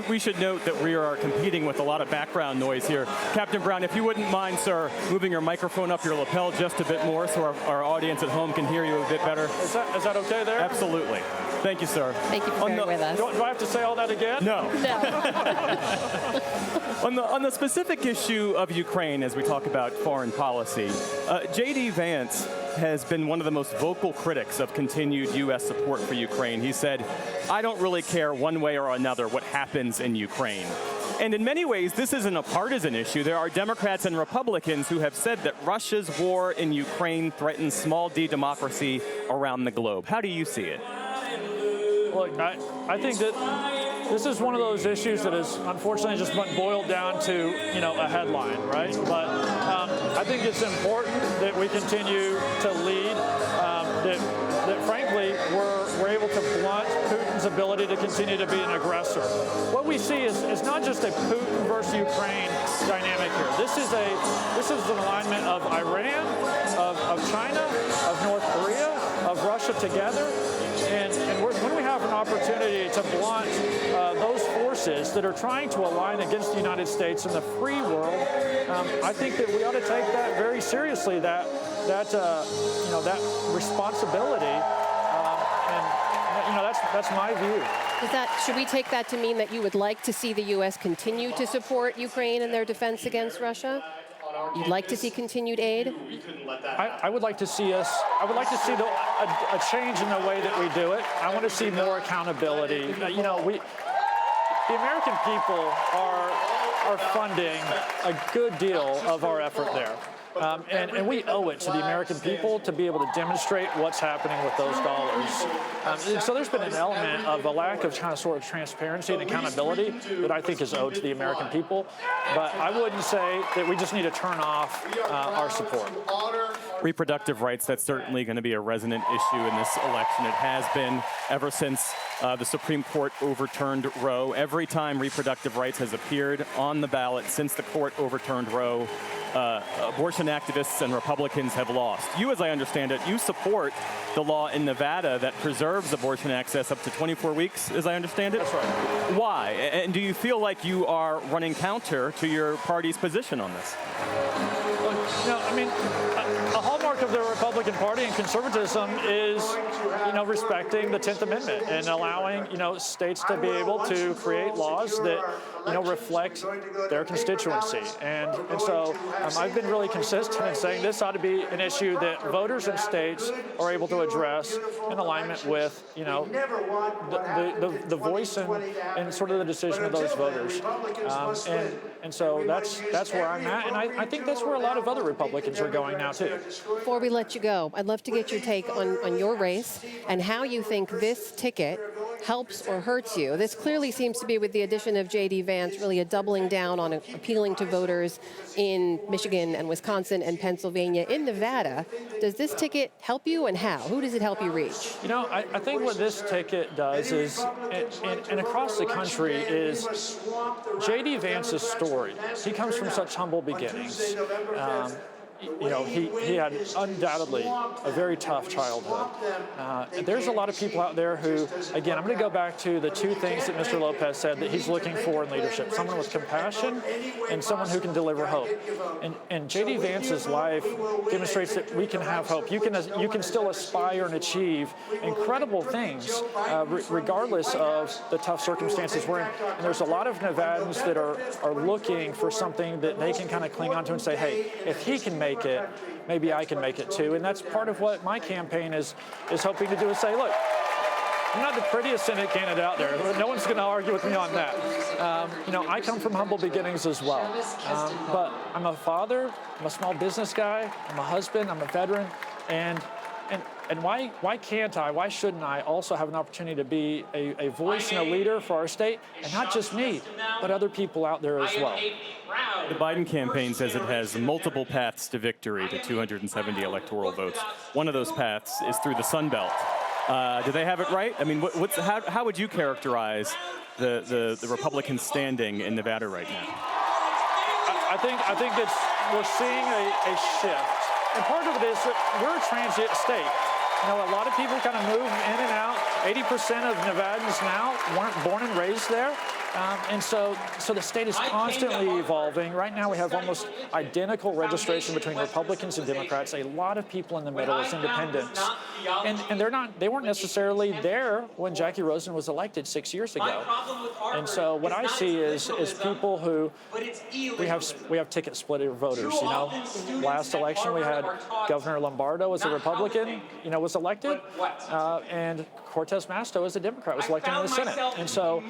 [SPEAKER 12] We should note that we are competing with a lot of background noise here. Captain Brown, if you wouldn't mind, sir, moving your microphone up your lapel just a bit more so our audience at home can hear you a bit better.
[SPEAKER 5] Is that okay there?
[SPEAKER 12] Absolutely. Thank you, sir.
[SPEAKER 6] Thank you for being with us.
[SPEAKER 5] Do I have to say all that again?
[SPEAKER 12] No. On the specific issue of Ukraine, as we talk about foreign policy, J.D. Vance has been one of the most vocal critics of continued U.S. support for Ukraine. He said, "I don't really care one way or another what happens in Ukraine." And in many ways, this isn't a partisan issue. There are Democrats and Republicans who have said that Russia's war in Ukraine threatens small d democracy around the globe. How do you see it?
[SPEAKER 5] Look, I think that this is one of those issues that is unfortunately just boiled down to, a headline, right? But I think it's important that we continue to lead, that frankly, we're able to blunt Putin's ability to continue to be an aggressor. What we see is not just a Putin versus Ukraine dynamic here. This is an alignment of Iran, of China, of North Korea, of Russia together. And when we have an opportunity to blunt those forces that are trying to align against the United States and the free world, I think that we ought to take that very seriously. That responsibility, and that's my view.
[SPEAKER 6] Should we take that to mean that you would like to see the U.S. continue to support Ukraine in their defense against Russia? You'd like to see continued aid?
[SPEAKER 5] I would like to see a change in the way that we do it. I want to see more accountability. The American people are funding a good deal of our effort there. And we owe it to the American people to be able to demonstrate what's happening with those dollars. So there's been an element of a lack of sort of transparency and accountability that I think is owed to the American people. But I wouldn't say that we just need to turn off our support.
[SPEAKER 12] Reproductive rights, that's certainly going to be a resonant issue in this election. It has been ever since the Supreme Court overturned Roe. Every time reproductive rights has appeared on the ballot since the court overturned Roe, abortion activists and Republicans have lost. You, as I understand it, you support the law in Nevada that preserves abortion access up to 24 weeks, as I understand it?
[SPEAKER 5] That's right.
[SPEAKER 12] Why? And do you feel like you are running counter to your party's position on this?
[SPEAKER 5] A hallmark of the Republican Party and conservatism is, respecting the 10th Amendment and allowing, states to be able to create laws that, reflect their constituency. And so I've been really consistent in saying this ought to be an issue that voters in states are able to address in alignment with, the voice and sort of the decision of those voters. And so that's where I'm at. And I think that's where a lot of other Republicans are going now, too.
[SPEAKER 6] Before we let you go, I'd love to get your take on your race and how you think this ticket helps or hurts you. This clearly seems to be, with the addition of J.D. Vance, really a doubling down on appealing to voters in Michigan and Wisconsin and Pennsylvania. In Nevada, does this ticket help you, and how? Who does it help you reach?
[SPEAKER 5] I think what this ticket does is, and across the country, is J.D. Vance's story. He comes from such humble beginnings. He had undoubtedly a very tough childhood. There's a lot of people out there who, again, I'm going to go back to the two things that Mr. Lopez said that he's looking for in leadership: someone with compassion and someone who can deliver hope. And J.D. Vance's life demonstrates that we can have hope. You can still aspire and achieve incredible things regardless of the tough circumstances we're in. And there's a lot of Nevadans that are looking for something that they can kind of cling on to and say, hey, if he can make it, maybe I can make it too. And that's part of what my campaign is hoping to do, is say, look, I'm not the prettiest Senate candidate out there. No one's going to argue with me on that. I come from humble beginnings as well. But I'm a father, I'm a small business guy, I'm a husband, I'm a veteran, and why can't I, why shouldn't I also have an opportunity to be a voice and a leader for our state, and not just me, but other people out there as well.
[SPEAKER 12] The Biden campaign says it has multiple paths to victory, to 270 electoral votes. One of those paths is through the Sun Belt. Do they have it right? I mean, how would you characterize the Republican standing in Nevada right now?
[SPEAKER 5] I think we're seeing a shift. And part of it is that we're a transient state. A lot of people kind of move in and out. 80% of Nevadans now weren't born and raised there. And so the state is constantly evolving. Right now we have almost identical registration between Republicans and Democrats, a lot of people in the middle as independents. And they weren't necessarily there when Jackie Rosen was elected 6 years ago. And so what I see is people who, we have ticket splitter voters, you know. Last election we had Governor Lombardo as a Republican, you know, was elected, and Cortez Masto as a Democrat was elected in the Senate. And so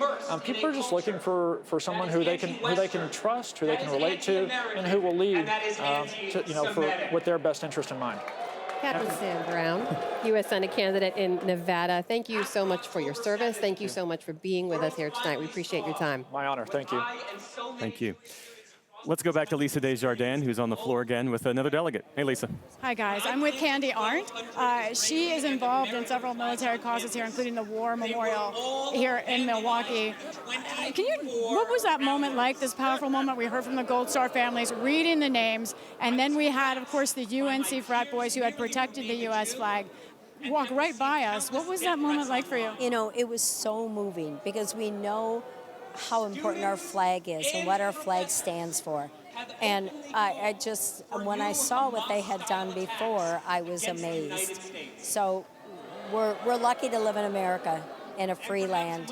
[SPEAKER 5] people are just looking for someone who they can trust, who they can relate to, and who will lead with their best interest in mind.
[SPEAKER 6] Captain Sam Brown, U.S. Senate candidate in Nevada. Thank you so much for your service. Thank you so much for being with us here tonight. We appreciate your time.
[SPEAKER 5] My honor. Thank you.
[SPEAKER 12] Thank you. Let's go back to Lisa Desjardins, who's on the floor again with another delegate. Hey, Lisa.
[SPEAKER 7] Hi, guys. I'm with Candy Arndt. She is involved in several military causes here, including the War Memorial here in Milwaukee. What was that moment like, this powerful moment? We heard from the Gold Star families reading the names, and then we had, of course, the UNC frat boys who had protected the U.S. flag walk right by us. What was that moment like for you?
[SPEAKER 13] You know, it was so moving because we know how important our flag is and what our flag stands for. And I just, when I saw what they had done before, I was amazed. So we're lucky to live in America, in a free land.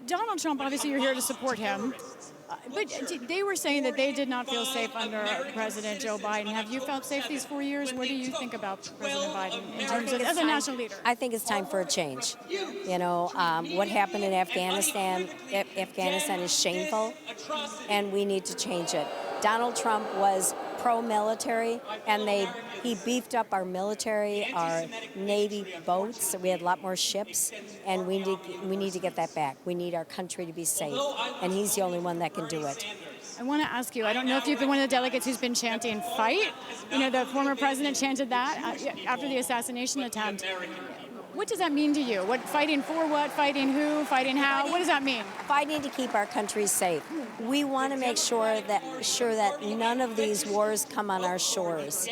[SPEAKER 7] Donald Trump, obviously you're here to support him, but they were saying that they did not feel safe under President Joe Biden. Have you felt safe these 4 years? What do you think about President Biden in terms of as a national leader?
[SPEAKER 13] I think it's time for a change. You know, what happened in Afghanistan is shameful, and we need to change it. Donald Trump was pro-military, and he beefed up our military, our Navy boats. So we had a lot more ships, and we need to get that back. We need our country to be safe, and he's the only one that can do it.
[SPEAKER 7] I want to ask you, I don't know if you've been one of the delegates who's been chanting fight. You know, the former president chanted that after the assassination attempt. What does that mean to you? What, fighting for what? Fighting who? Fighting how? What does that mean?
[SPEAKER 13] Fighting to keep our country safe. We want to make sure that none of these wars come on our shores.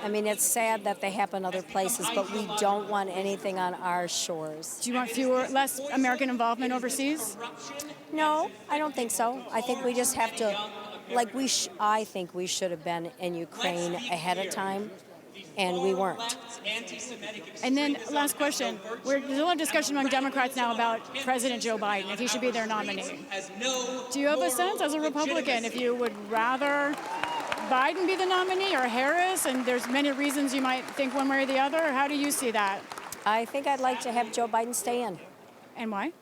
[SPEAKER 13] I mean, it's sad that they happen other places, but we don't want anything on our shores.
[SPEAKER 7] Do you want less American involvement overseas?
[SPEAKER 13] No, I don't think so. I think we just have to, I think we should have been in Ukraine ahead of time. And we weren't.
[SPEAKER 7] And then last question. There's a lot of discussion among Democrats now about President Joe Biden, if he should be their nominee. Do you have a sense as a Republican if you would rather Biden be the nominee or Harris? And there's many reasons you might think one way or the other. How do you see that?
[SPEAKER 13] I think I'd like to have Joe Biden stay in.
[SPEAKER 7] And why?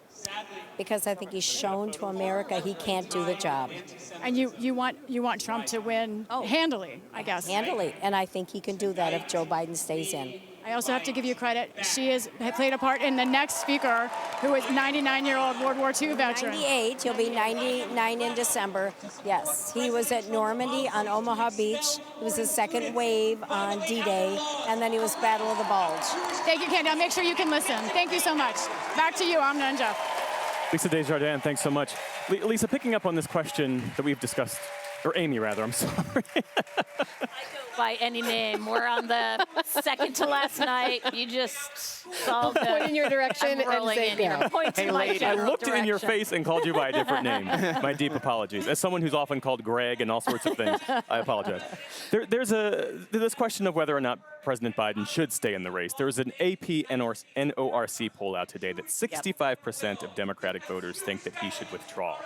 [SPEAKER 13] Because I think he's shown to America he can't do the job.
[SPEAKER 7] And you want Trump to win handily, I guess.
[SPEAKER 13] Handily, and I think he can do that if Joe Biden stays in.
[SPEAKER 7] I also have to give you credit. She has played a part in the next speaker, who is 99-year-old World War II veteran.
[SPEAKER 13] 98, he'll be 99 in December. Yes, he was at Normandy on Omaha Beach. It was the second wave on D-Day, and then he was Battle of the Bulge.
[SPEAKER 7] Thank you, Candy. I'll make sure you can listen. Thank you so much. Back to you, Amna and Jeff.
[SPEAKER 12] Lisa Desjardins, thanks so much. Lisa, picking up on this question that we've discussed, or Amy rather, I'm sorry.
[SPEAKER 9] By any name. We're on the second to last night. You just saw the
[SPEAKER 6] point in your direction and say go.
[SPEAKER 12] Hey, lady, I looked in your face and called you by a different name. My deep apologies. As someone who's often called Greg and all sorts of things, I apologize. There's this question of whether or not President Biden should stay in the race. There was an AP NORC poll out today that 65% of Democratic voters think that he should withdraw.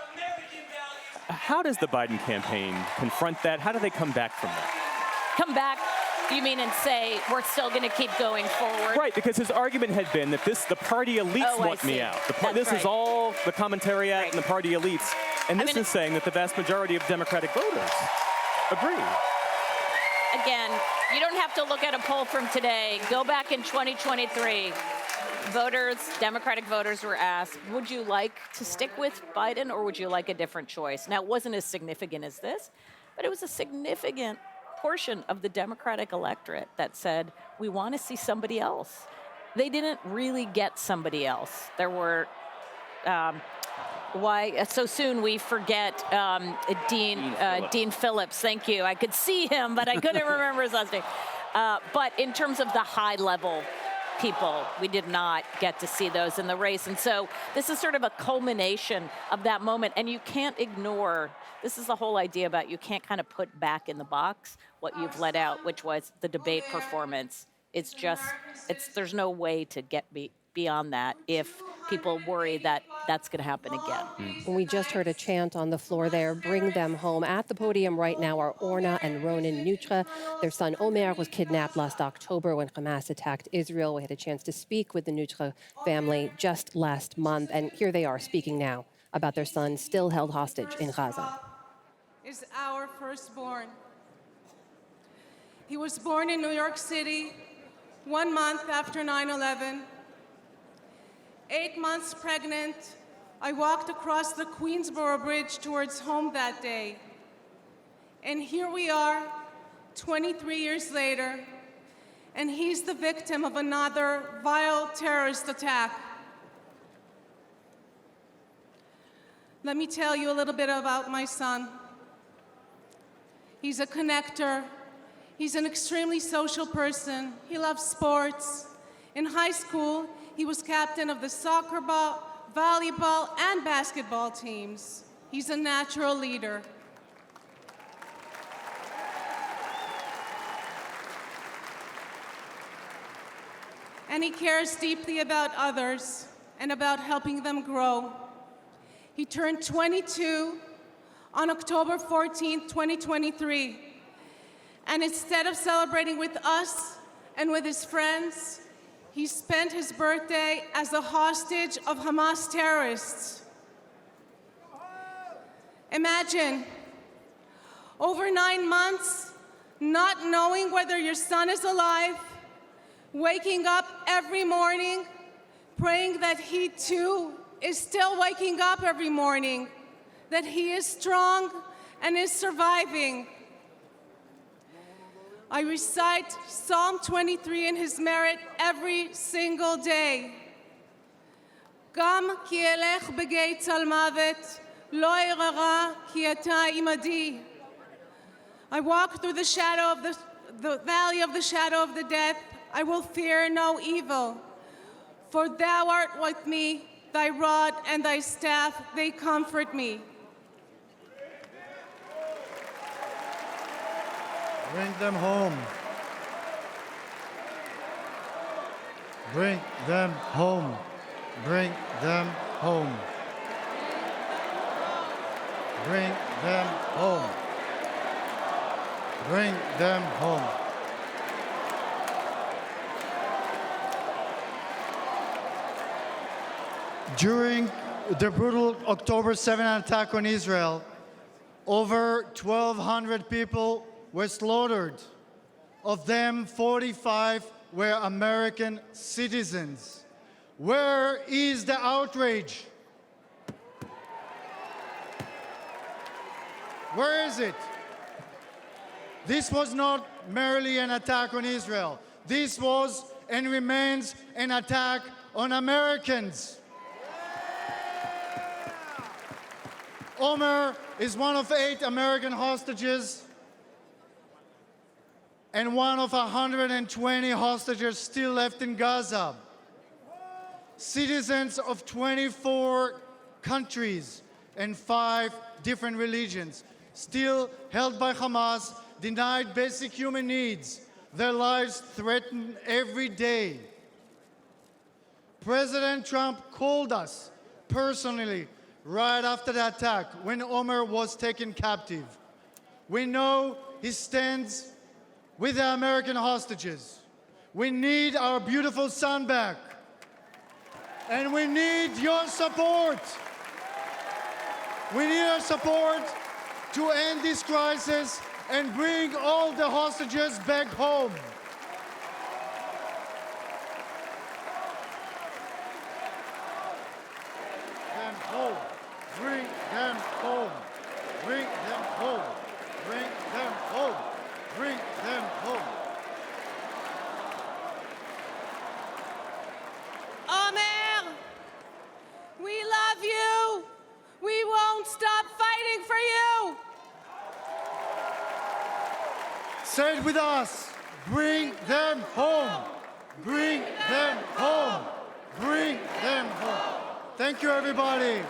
[SPEAKER 12] How does the Biden campaign confront that? How do they come back from that?
[SPEAKER 9] Come back, you mean, and say, we're still going to keep going forward?
[SPEAKER 12] Right, because his argument had been that the party elites want me out. This is all the commentariat and the party elites. And this is saying that the vast majority of Democratic voters agree.
[SPEAKER 9] Again, you don't have to look at a poll from today. Go back in 2023. Democratic voters were asked, would you like to stick with Biden or would you like a different choice? Now, it wasn't as significant as this, but it was a significant portion of the Democratic electorate that said, we want to see somebody else. They didn't really get somebody else. There were, why so soon we forget Dean Phillips. Thank you. I could see him, but I couldn't remember his last name. But in terms of the high level
[SPEAKER 3] people. We did not get to see those in the race. And so this is sort of a culmination of that moment. And you can't ignore, this is the whole idea about you can't kind of put back in the box what you've let out, which was the debate performance. It's just, there's no way to get beyond that if people worry that that's going to happen again.
[SPEAKER 6] We just heard a chant on the floor there, bring them home. At the podium right now are Orna and Ronan Nutra. Their son Omer was kidnapped last October when Hamas attacked Israel. We had a chance to speak with the Nutra family just last month, and here they are speaking now about their son still held hostage in Gaza.
[SPEAKER 22] Is our firstborn. He was born in New York City 1 month after 9/11. 8 months pregnant, I walked across the Queensboro Bridge towards home that day. And here we are, 23 years later, and he's the victim of another vile terrorist attack. Let me tell you a little bit about my son. He's a connector. He's an extremely social person. He loves sports. In high school, he was captain of the soccer ball, volleyball, and basketball teams. He's a natural leader. And he cares deeply about others and about helping them grow. He turned 22 on October 14th, 2023. And instead of celebrating with us and with his friends, he spent his birthday as a hostage of Hamas terrorists. Imagine, over 9 months, not knowing whether your son is alive, waking up every morning, praying that he too is still waking up every morning, that he is strong and is surviving. I recite Psalm 23 in his merit every single day. Gam ki elech begei tzal mavet, lo erara ki ata imadi. I walk through the shadow of the valley of the shadow of the death. I will fear no evil, for thou art with me. Thy rod and thy staff, they comfort me.
[SPEAKER 14] Bring them home. Bring them home. Bring them home. Bring them home. Bring them home. During the brutal October 7 attack on Israel, over 1,200 people were slaughtered. Of them, 45 were American citizens. Where is the outrage? Where is it? This was not merely an attack on Israel. This was and remains an attack on Americans. Omer is one of 8 American hostages and one of 120 hostages still left in Gaza. Citizens of 24 countries and 5 different religions, still held by Hamas, denied basic human needs, their lives threatened every day. President Trump called us personally right after the attack when Omer was taken captive. We know he stands with the American hostages. We need our beautiful son back. And we need your support. We need your support to end this crisis and bring all the hostages back home. Them home. Bring them home. Bring them home. Bring them home. Bring them home.
[SPEAKER 22] Omer, we love you. We won't stop fighting for you.
[SPEAKER 14] Say it with us. Bring them home. Bring them home. Bring them home. Thank you, everybody.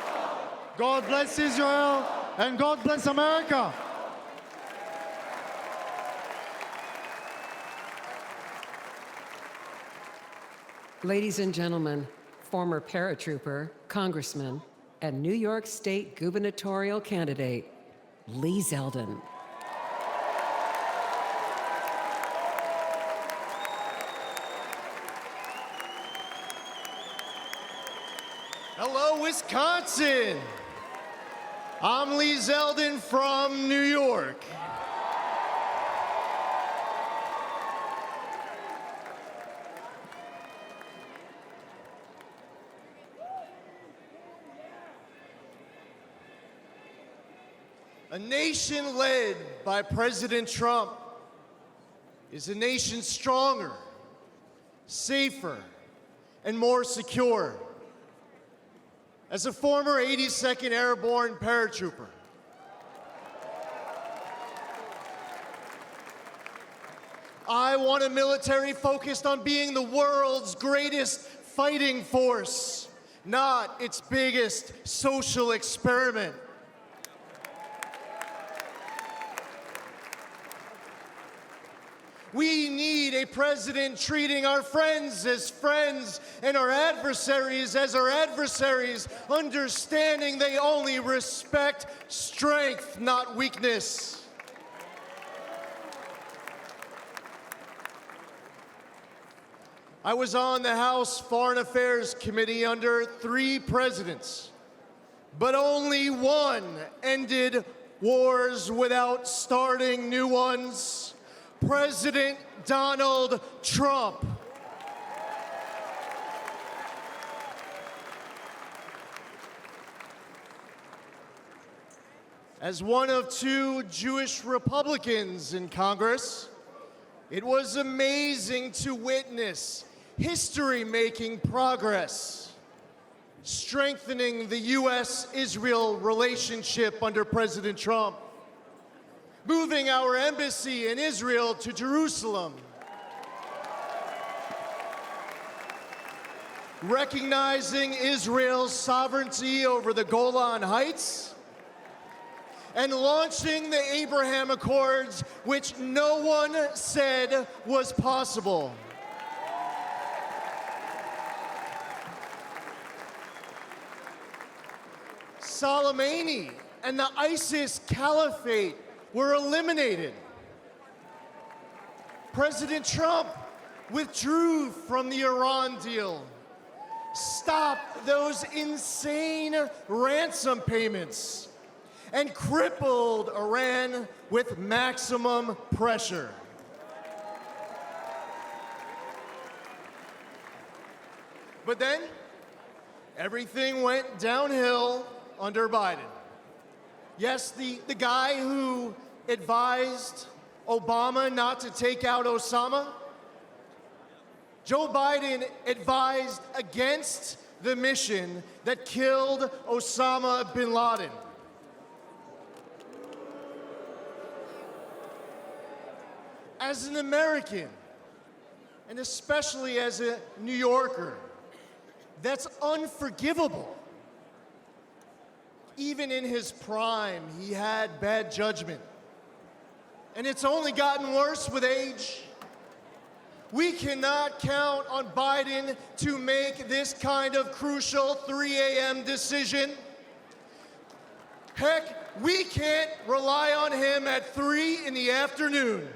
[SPEAKER 14] God bless Israel and God bless America.
[SPEAKER 15] Ladies and gentlemen, former paratrooper, congressman, and New York State gubernatorial candidate, Lee Zeldin.
[SPEAKER 16] Hello, Wisconsin. I'm Lee Zeldin from New York. A nation led by President Trump is a nation stronger, safer, and more secure. As a former 82nd Airborne paratrooper, I want a military focused on being the world's greatest fighting force, not its biggest social experiment. We need a president treating our friends as friends and our adversaries as our adversaries, understanding they only respect strength, not weakness. I was on the House Foreign Affairs Committee under 3 presidents, but only one ended wars without starting new ones. President Donald Trump. As one of 2 Jewish Republicans in Congress, it was amazing to witness history-making progress, strengthening the U.S.-Israel relationship under President Trump, moving our embassy in Israel to Jerusalem, recognizing Israel's sovereignty over the Golan Heights, and launching the Abraham Accords, which no one said was possible. Soleimani and the ISIS Caliphate were eliminated. President Trump withdrew from the Iran deal, stopped those insane ransom payments, and crippled Iran with maximum pressure. But then, everything went downhill under Biden. Yes, the guy who advised Obama not to take out Osama, Joe Biden advised against the mission that killed Osama bin Laden. As an American, and especially as a New Yorker, that's unforgivable. Even in his prime, he had bad judgment. And it's only gotten worse with age. We cannot count on Biden to make this kind of crucial 3 a.m. decision. Heck, we can't rely on him at 3 in the afternoon.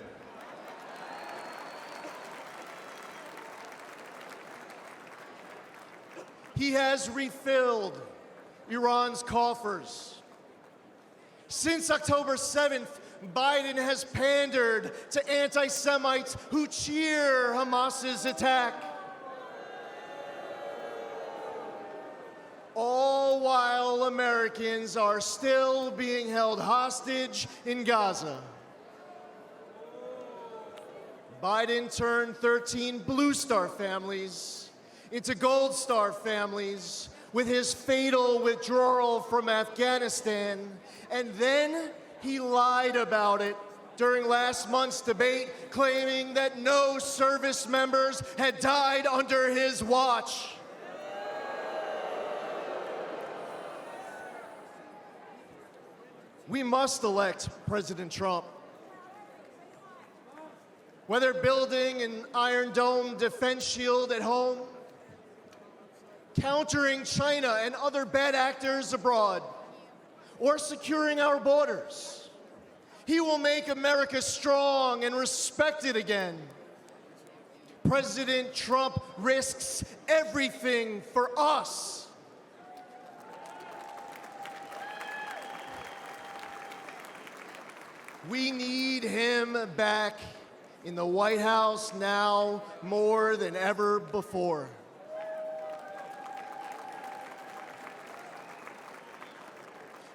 [SPEAKER 16] He has refilled Iran's coffers. Since October 7th, Biden has pandered to anti-Semites who cheer Hamas's attack. All while Americans are still being held hostage in Gaza. Biden turned 13 Blue Star families into Gold Star families with his fatal withdrawal from Afghanistan, and then he lied about it during last month's debate, claiming that no service members had died under his watch. We must elect President Trump. Whether building an Iron Dome defense shield at home, countering China and other bad actors abroad, or securing our borders, he will make America strong and respected again. President Trump risks everything for us. We need him back in the White House now more than ever before.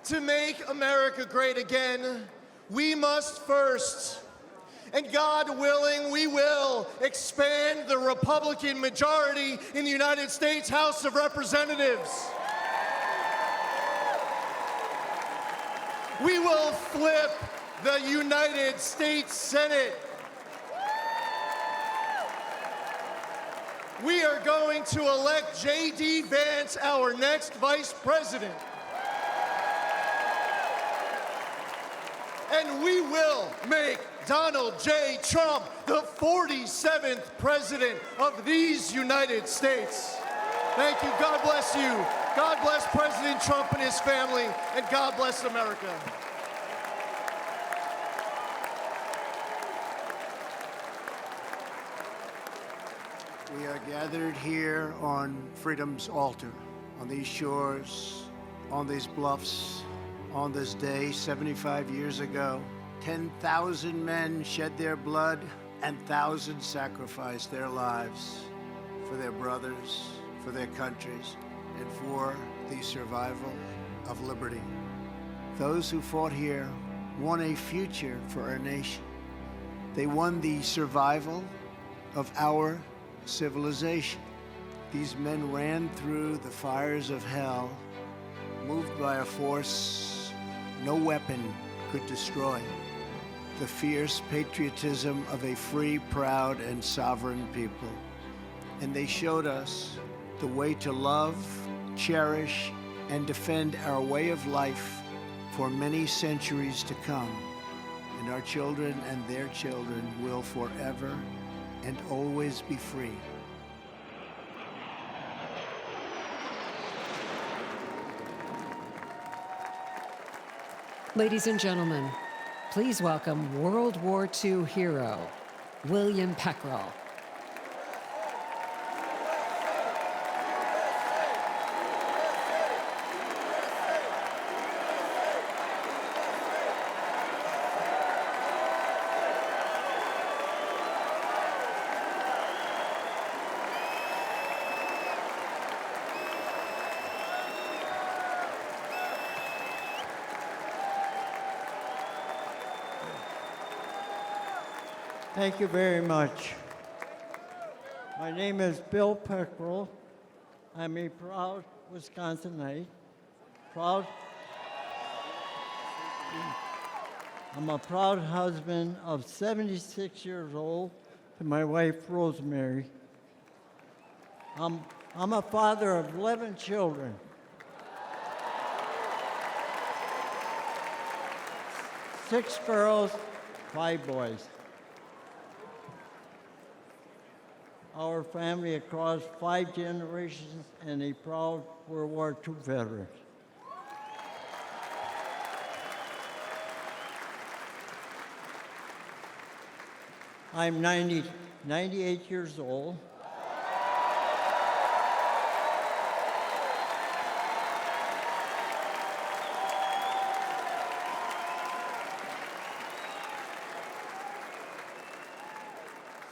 [SPEAKER 16] To make America great again, we must first, and God willing, we will expand the Republican majority in the United States House of Representatives. We will flip the United States Senate. We are going to elect J.D. Vance, our next vice president. And we will make Donald J. Trump the 47th president of these United States. Thank you. God bless you. God bless President Trump and his family, and God bless America.
[SPEAKER 8] We are gathered here on freedom's altar, on these shores, on these bluffs, on this day 75 years ago. 10,000 men shed their blood and thousands sacrificed their lives for their brothers, for their countries, and for the survival of liberty. Those who fought here won a future for our nation. They won the survival of our civilization. These men ran through the fires of hell, moved by a force no weapon could destroy. The fierce patriotism of a free, proud, and sovereign people. And they showed us the way to love, cherish, and defend our way of life for many centuries to come. And our children and their children will forever and always be free.
[SPEAKER 15] Ladies and gentlemen, please welcome World War II hero, William Peckrell.
[SPEAKER 10] Thank you very much. My name is Bill Peckrell. I'm a proud Wisconsinite. I'm a proud husband of 76 years old to my wife, Rosemary. I'm a father of 11 children. 6 girls, 5 boys. Our family across 5 generations and a proud World War II veteran. I'm 98 years old.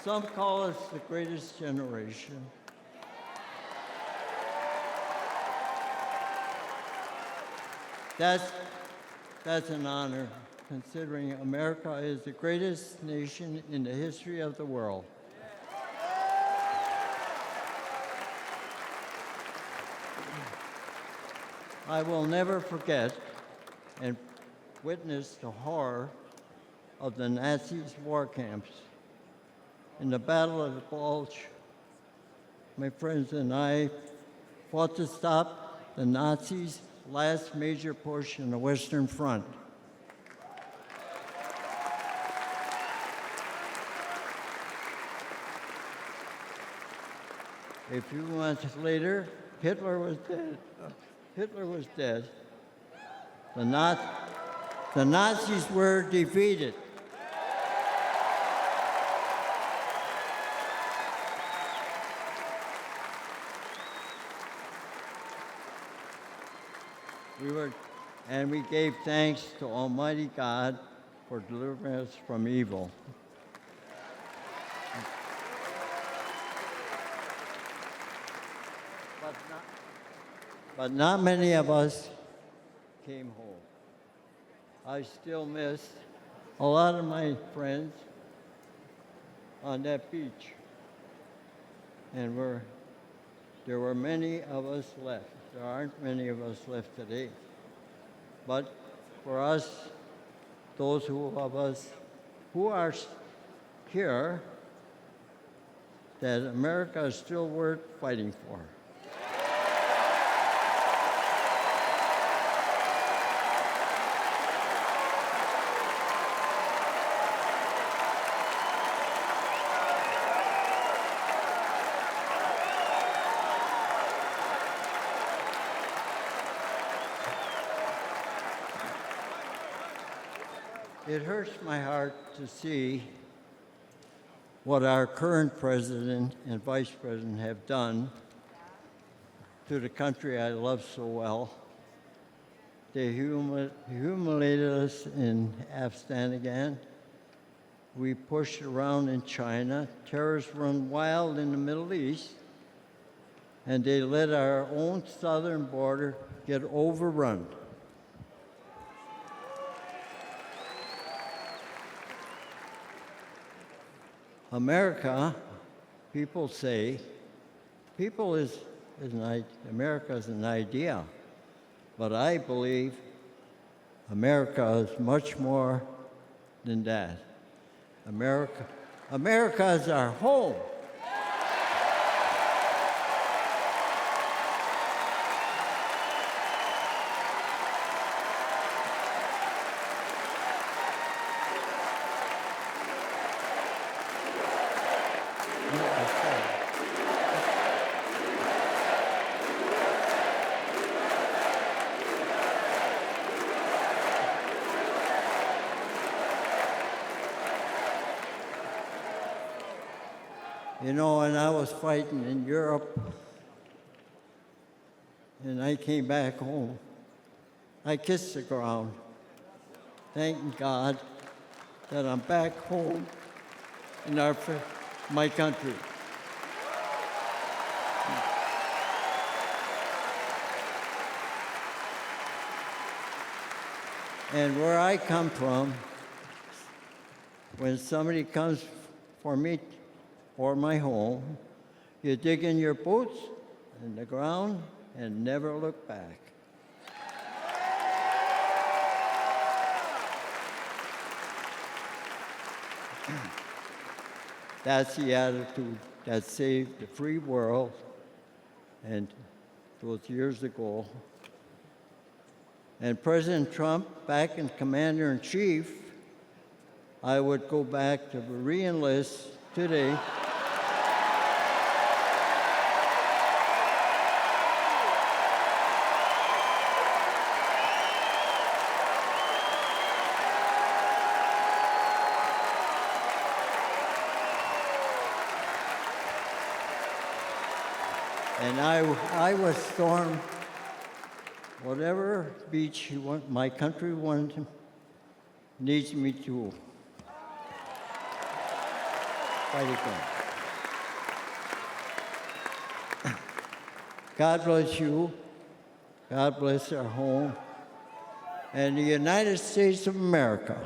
[SPEAKER 10] Some call us the greatest generation. That's an honor, considering America is the greatest nation in the history of the world. I will never forget and witness the horror of the Nazis' war camps. In the Battle of the Bulge, my friends and I fought to stop the Nazis' last major push in the Western Front. A few months later, Hitler was dead. The Nazis were defeated. We gave thanks to Almighty God for delivering us from evil. But not many of us came home. I still miss a lot of my friends on that beach. And there were many of us left. There aren't many of us left today. But for us, those of us who are here, that America is still worth fighting for. It hurts my heart to see what our current president and vice president have done to the country I love so well. They humiliated us in Afghanistan. We pushed around in China. Terrorists run wild in the Middle East. And they let our own southern border get overrun. America, people say, America is an idea, but I believe America is much more than that. America is our home. You know, when I was fighting in Europe and I came back home, I kissed the ground, thanking God that I'm back home in my country. And where I come from, when somebody comes for me or my home, you dig in your boots in the ground and never look back. That's the attitude that saved the free world, and those years ago. And President Trump, back in Commander-in-Chief, I would go back to re-enlist today. And I would storm whatever beach my country needs me to fight again. God bless you. God bless our home and the United States of America.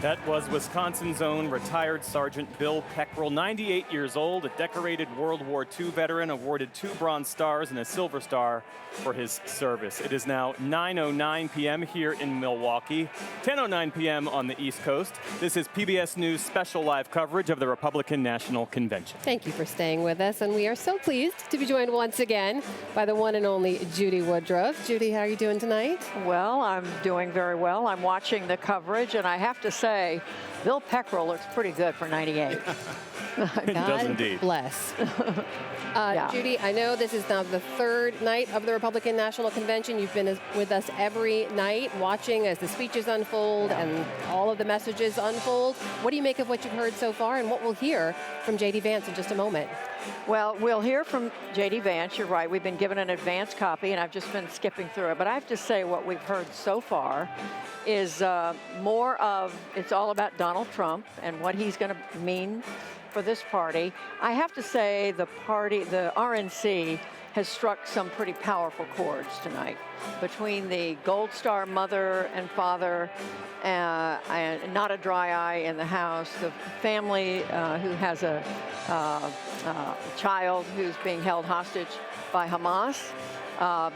[SPEAKER 12] That was Wisconsin's own retired Sergeant Bill Peckrell, 98 years old, a decorated World War II veteran, awarded 2 Bronze Stars and a Silver Star for his service. It is now 9:09 p.m. here in Milwaukee, 10:09 p.m. on the East Coast. This is PBS News special live coverage of the Republican National Convention.
[SPEAKER 6] Thank you for staying with us, and we are so pleased to be joined once again by the one and only Judy Woodruff. Judy, how are you doing tonight?
[SPEAKER 17] Well, I'm doing very well. I'm watching the coverage, and I have to say, Bill Peckrell looks pretty good for 98.
[SPEAKER 12] It does indeed.
[SPEAKER 6] Bless.
[SPEAKER 17] Yeah.
[SPEAKER 6] Judy, I know this is now the third night of the Republican National Convention. You've been with us every night watching as the speeches unfold and all of the messages unfold. What do you make of what you've heard so far and what we'll hear from J.D. Vance in just a moment?
[SPEAKER 17] Well, we'll hear from J.D. Vance. You're right. We've been given an advance copy, and I've just been skipping through it. But I have to say what we've heard so far is more of it's all about Donald Trump and what he's going to mean for this party. I have to say the RNC, has struck some pretty powerful chords tonight between the Gold Star mother and father, and not a dry eye in the House, the family who has a child who's being held hostage by Hamas.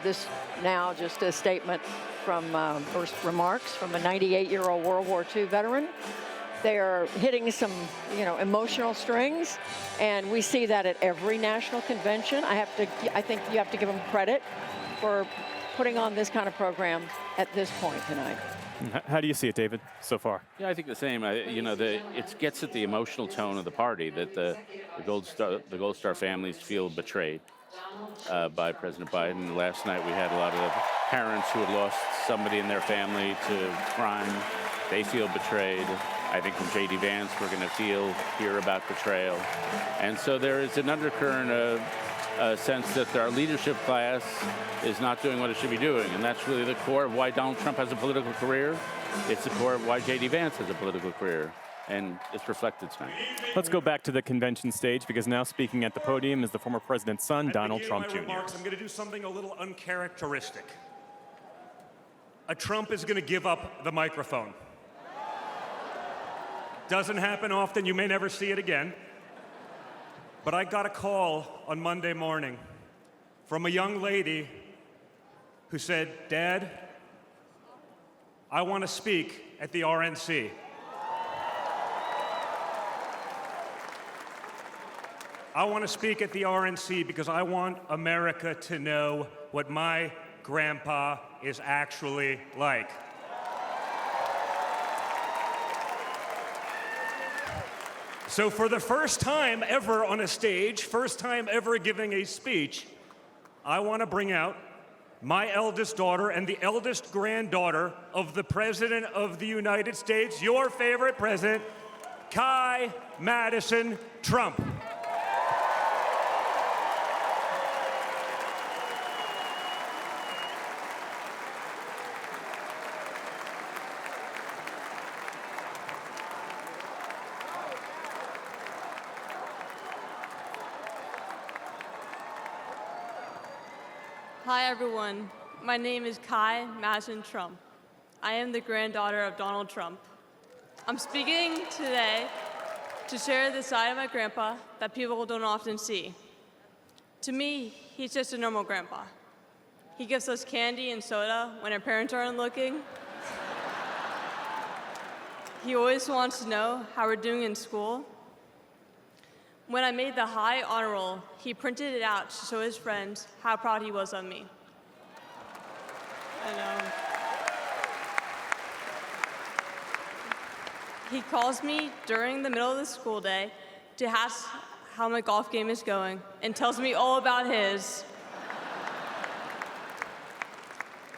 [SPEAKER 17] This now just a statement from first remarks from a 98-year-old World War II veteran. They are hitting some, emotional strings, and we see that at every national convention. I think you have to give them credit for putting on this kind of program at this point tonight.
[SPEAKER 12] How do you see it, David, so far?
[SPEAKER 18] Yeah, I think the same. It gets at the emotional tone of the party that the Gold Star families feel betrayed by President Biden. Last night we had a lot of parents who had lost somebody in their family to crime. They feel betrayed. I think from J.D. Vance, we're going to hear about betrayal. And so there is an undercurrent of a sense that our leadership class is not doing what it should be doing. And that's really the core of why Donald Trump has a political career. It's the core of why J.D. Vance has a political career. And it's reflected tonight.
[SPEAKER 12] Let's go back to the convention stage, because now speaking at the podium is the former president's son, Donald Trump Jr.
[SPEAKER 19] Remarks, I'm going to do something a little uncharacteristic. A Trump is going to give up the microphone. Doesn't happen often. You may never see it again. But I got a call on Monday morning from a young lady who said, "Dad, I want to speak at the RNC." I want to speak at the RNC because I want America to know what my grandpa is actually like. So for the first time ever on a stage, first time ever giving a speech, I want to bring out my eldest daughter and the eldest granddaughter of the President of the United States, your favorite president, Kai Madison Trump.
[SPEAKER 21] Hi, everyone. My name is Kai Madison Trump. I am the granddaughter of Donald Trump. I'm speaking today to share the side of my grandpa that people don't often see. To me, he's just a normal grandpa. He gives us candy and soda when our parents aren't looking. He always wants to know how we're doing in school. When I made the high honor roll, he printed it out to show his friends how proud he was of me. He calls me during the middle of the school day to ask how my golf game is going and tells me all about his.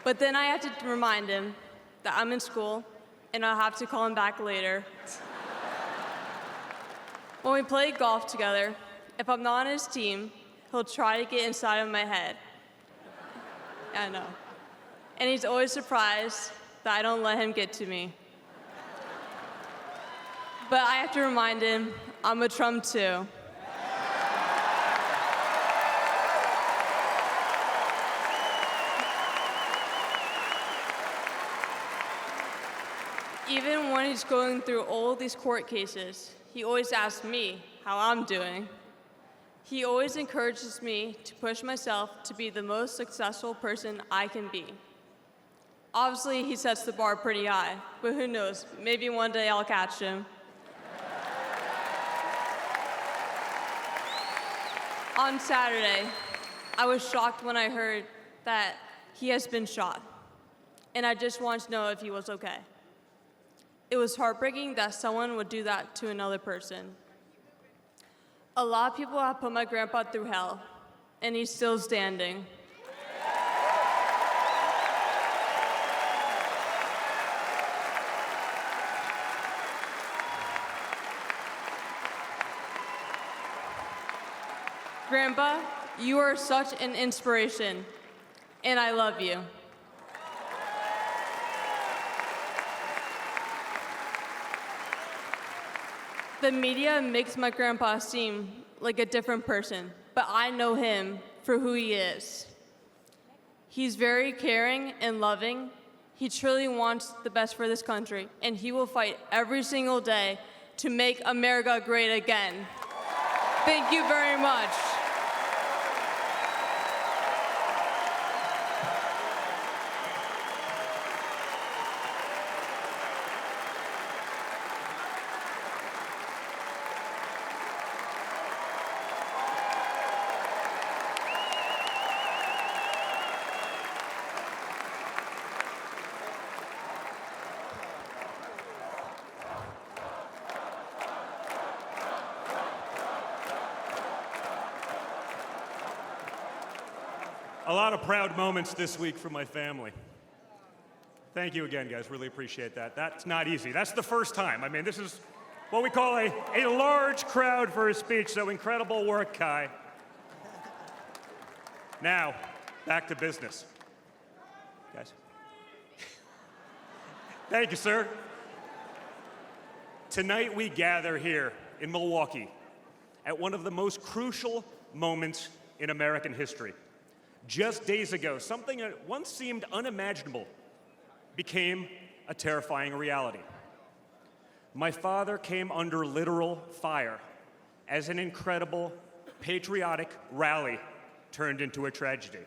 [SPEAKER 21] But then I have to remind him that I'm in school and I'll have to call him back later. When we play golf together, if I'm not on his team, he'll try to get inside of my head. I know. And he's always surprised that I don't let him get to me. But I have to remind him, I'm a Trump too. even when he's going through all these court cases, he always asks me how I'm doing. He always encourages me to push myself to be the most successful person I can be. Obviously, he sets the bar pretty high, but who knows, maybe one day I'll catch him. On Saturday, I was shocked when I heard that he has been shot, and I just wanted to know if he was okay. It was heartbreaking that someone would do that to another person. A lot of people have put my grandpa through hell, and he's still standing. Grandpa, you are such an inspiration, and I love you. The media makes my grandpa seem like a different person, but I know him for who he is. He's very caring and loving. He truly wants the best for this country, and he will fight every single day to make America great again. Thank you very much.
[SPEAKER 19] A lot of proud moments this week for my family. Thank you again, guys. Really appreciate that. That's not easy. That's the first time. I mean, this is what we call a large crowd for a speech, so incredible work, Kai. Now, back to business. Guys. Thank you, sir. Tonight we gather here in Milwaukee at one of the most crucial moments in American history. Just days ago, something that once seemed unimaginable became a terrifying reality. My father came under literal fire as an incredible patriotic rally turned into a tragedy.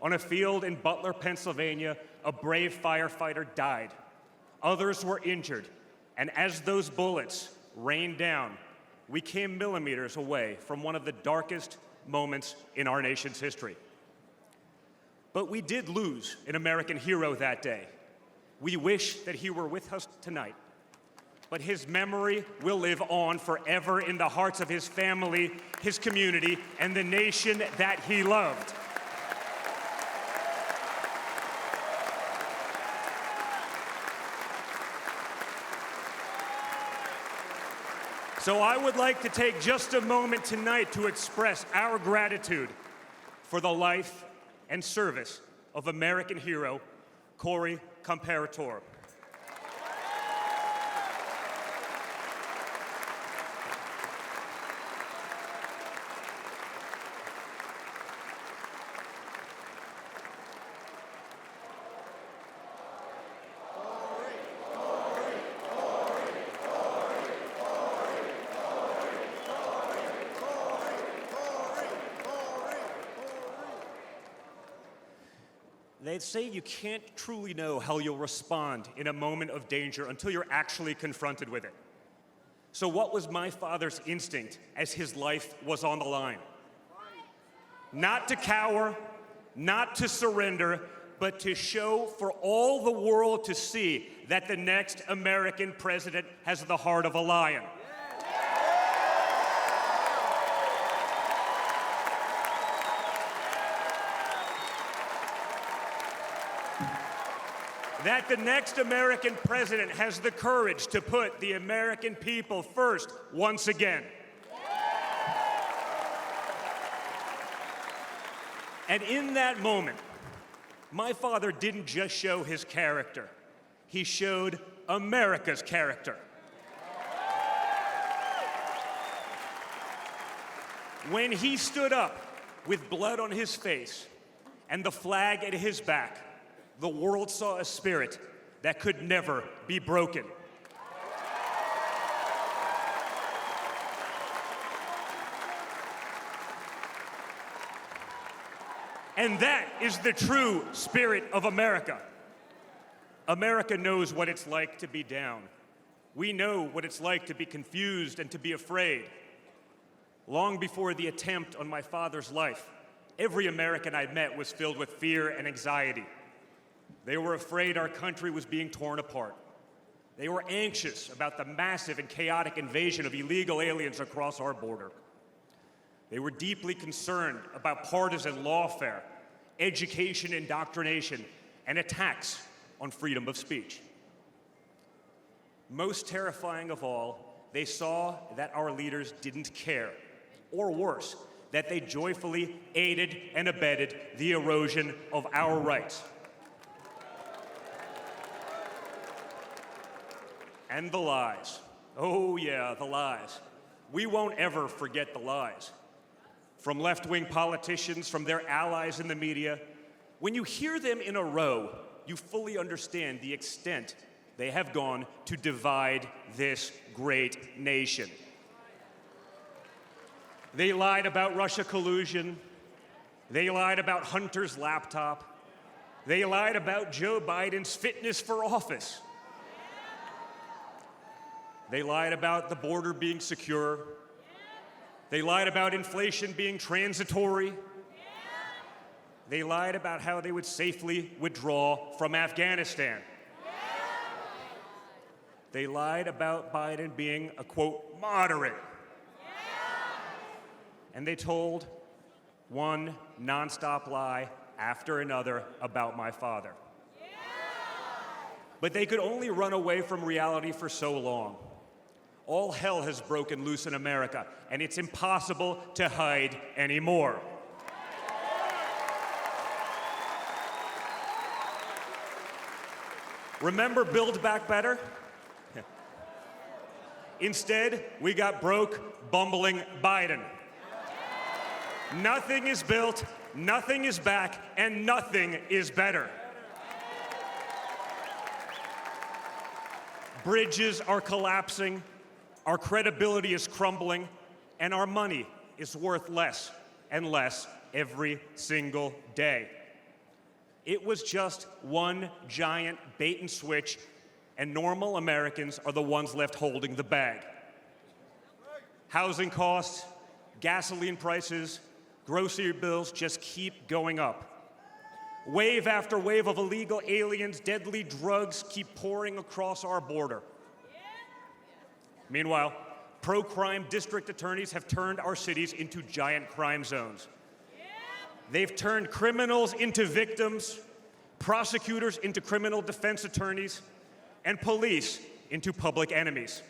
[SPEAKER 19] On a field in Butler, Pennsylvania, a brave firefighter died. Others were injured, and as those bullets rained down, we came millimeters away from one of the darkest moments in our nation's history. But we did lose an American hero that day. We wish that he were with us tonight. But his memory will live on forever in the hearts of his family, his community, and the nation that he loved. So I would like to take just a moment tonight to express our gratitude for the life and service of American hero Corey Comparator. They say you can't truly know how you'll respond in a moment of danger until you're actually confronted with it. So what was my father's instinct as his life was on the line? Not to cower, not to surrender, but to show for all the world to see that the next American president has the heart of a lion. That the next American president has the courage to put the American people first once again. And in that moment, my father didn't just show his character, he showed America's character. When he stood up with blood on his face and the flag at his back, the world saw a spirit that could never be broken. And that is the true spirit of America. America knows what it's like to be down. We know what it's like to be confused and to be afraid. Long before the attempt on my father's life, every American I met was filled with fear and anxiety. They were afraid our country was being torn apart. They were anxious about the massive and chaotic invasion of illegal aliens across our border. They were deeply concerned about partisan lawfare, education indoctrination, and attacks on freedom of speech. Most terrifying of all, they saw that our leaders didn't care, or worse, that they joyfully aided and abetted the erosion of our rights. And the lies. Oh yeah, the lies. We won't ever forget the lies. From left-wing politicians, from their allies in the media, when you hear them in a row, you fully understand the extent they have gone to divide this great nation. They lied about Russia collusion. They lied about Hunter's laptop. They lied about Joe Biden's fitness for office. They lied about the border being secure. They lied about inflation being transitory. They lied about how they would safely withdraw from Afghanistan. They lied about Biden being a, quote, moderate. And they told one nonstop lie after another about my father. But they could only run away from reality for so long. All hell has broken loose in America, and it's impossible to hide anymore. Remember Build Back Better? Instead, we got broke, bumbling Biden. Nothing is built, nothing is back, and nothing is better. Bridges are collapsing, our credibility is crumbling, and our money is worth less and less every single day. It was just one giant bait and switch, and normal Americans are the ones left holding the bag. Housing costs, gasoline prices, grocery bills just keep going up. Wave after wave of illegal aliens, deadly drugs keep pouring across our border. Meanwhile, pro-crime district attorneys have turned our cities into giant crime zones. They've turned criminals into victims, prosecutors into criminal defense attorneys, and police into public enemies.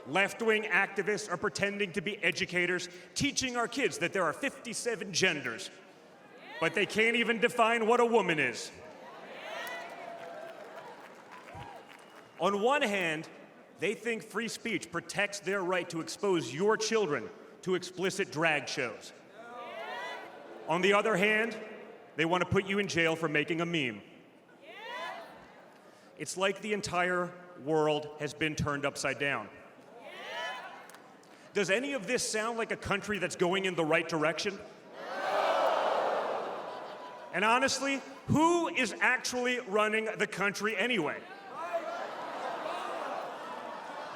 [SPEAKER 19] Left-wing activists are pretending to be educators, teaching our kids that there are 57 genders, but they can't even define what a woman is. On one hand, they think free speech protects their right to expose your children to explicit drag shows. On the other hand, they want to put you in jail for making a meme. It's like the entire world has been turned upside down. Does any of this sound like a country that's going in the right direction? And honestly, who is actually running the country anyway?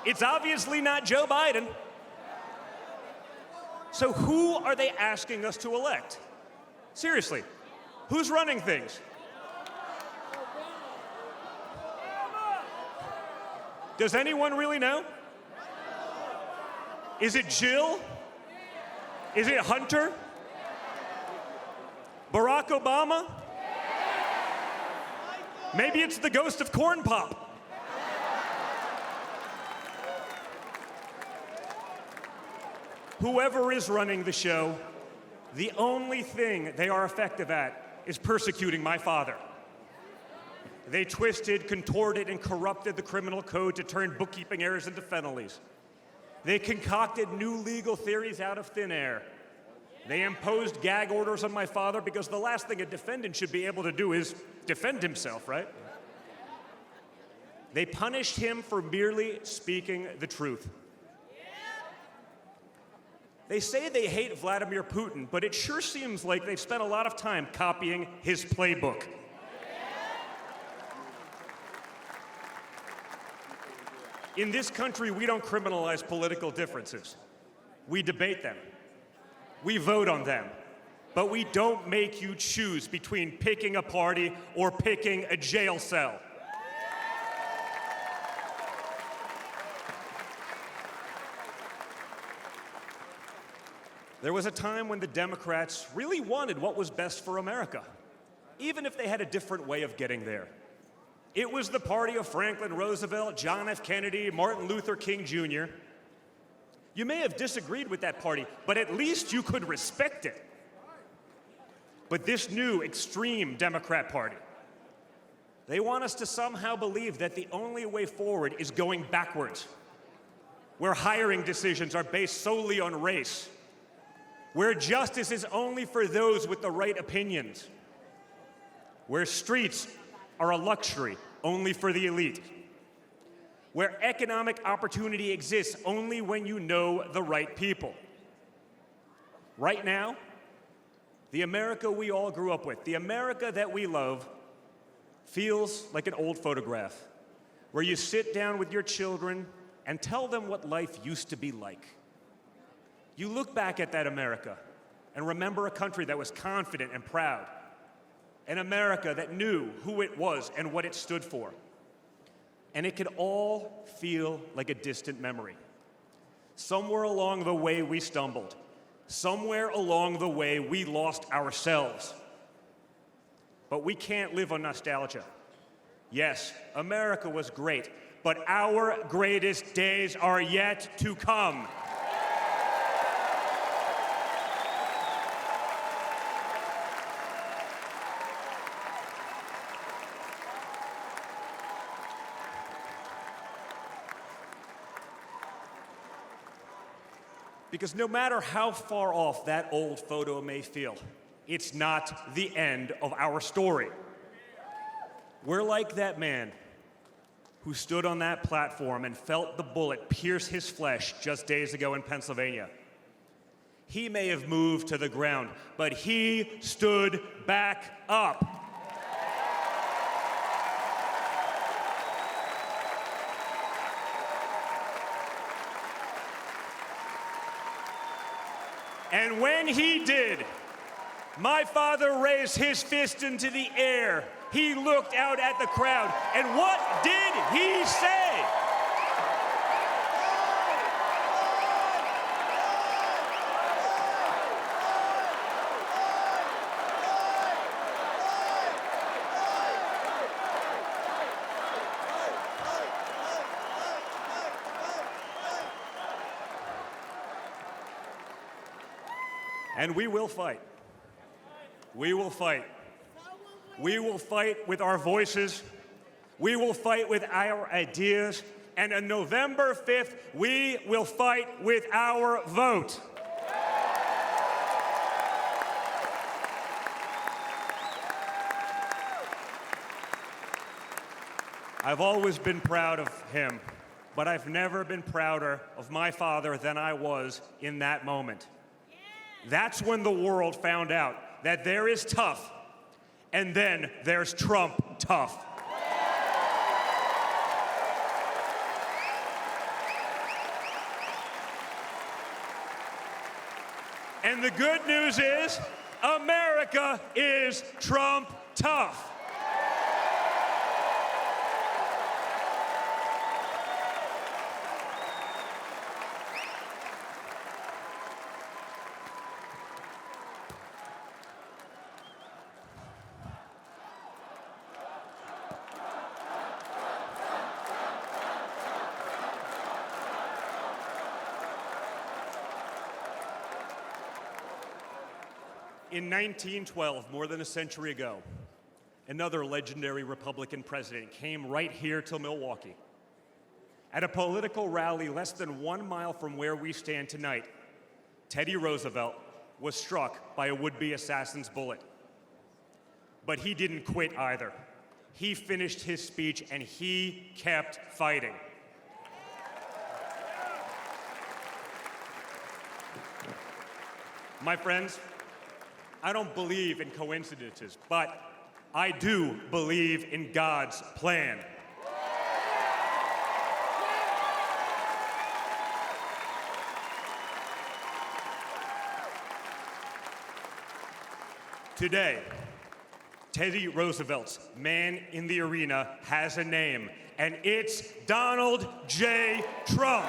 [SPEAKER 19] It's obviously not Joe Biden. So who are they asking us to elect? Seriously, who's running things? Does anyone really know? Is it Jill? Is it Hunter? Barack Obama? Maybe it's the ghost of Corn Pop. Whoever is running the show, the only thing they are effective at is persecuting my father. They twisted, contorted, and corrupted the criminal code to turn bookkeeping errors into felonies. They concocted new legal theories out of thin air. They imposed gag orders on my father because the last thing a defendant should be able to do is defend himself, right? They punished him for merely speaking the truth. They say they hate Vladimir Putin, but it sure seems like they've spent a lot of time copying his playbook. In this country, we don't criminalize political differences. We debate them. We vote on them. But we don't make you choose between picking a party or picking a jail cell. There was a time when the Democrats really wanted what was best for America, even if they had a different way of getting there. It was the party of Franklin Roosevelt, John F. Kennedy, Martin Luther King Jr. You may have disagreed with that party, but at least you could respect it. But this new extreme Democrat Party, they want us to somehow believe that the only way forward is going backwards, where hiring decisions are based solely on race, where justice is only for those with the right opinions, where streets are a luxury only for the elite, where economic opportunity exists only when you know the right people. Right now, the America we all grew up with, the America that we love, feels like an old photograph where you sit down with your children and tell them what life used to be like. You look back at that America and remember a country that was confident and proud, an America that knew who it was and what it stood for. And it could all feel like a distant memory. Somewhere along the way we stumbled. Somewhere along the way we lost ourselves. But we can't live on nostalgia. Yes, America was great, but our greatest days are yet to come. Because no matter how far off that old photo may feel, it's not the end of our story. We're like that man who stood on that platform and felt the bullet pierce his flesh just days ago in Pennsylvania. He may have moved to the ground, but he stood back up. And when he did, my father raised his fist into the air. He looked out at the crowd, and what did he say? And we will fight. We will fight. We will fight with our voices. We will fight with our ideas. And on November 5th, we will fight with our vote. I've always been proud of him, but I've never been prouder of my father than I was in that moment. That's when the world found out that there is tough, and then there's Trump tough. And the good news is, America is Trump tough. In 1912, more than a century ago, another legendary Republican president came right here to Milwaukee. At a political rally less than 1 mile from where we stand tonight, Teddy Roosevelt was struck by a would-be assassin's bullet. But he didn't quit either. he finished his speech and he kept fighting. My friends, I don't believe in coincidences, but I do believe in God's plan. Today, Teddy Roosevelt's man in the arena has a name, and it's Donald J. Trump.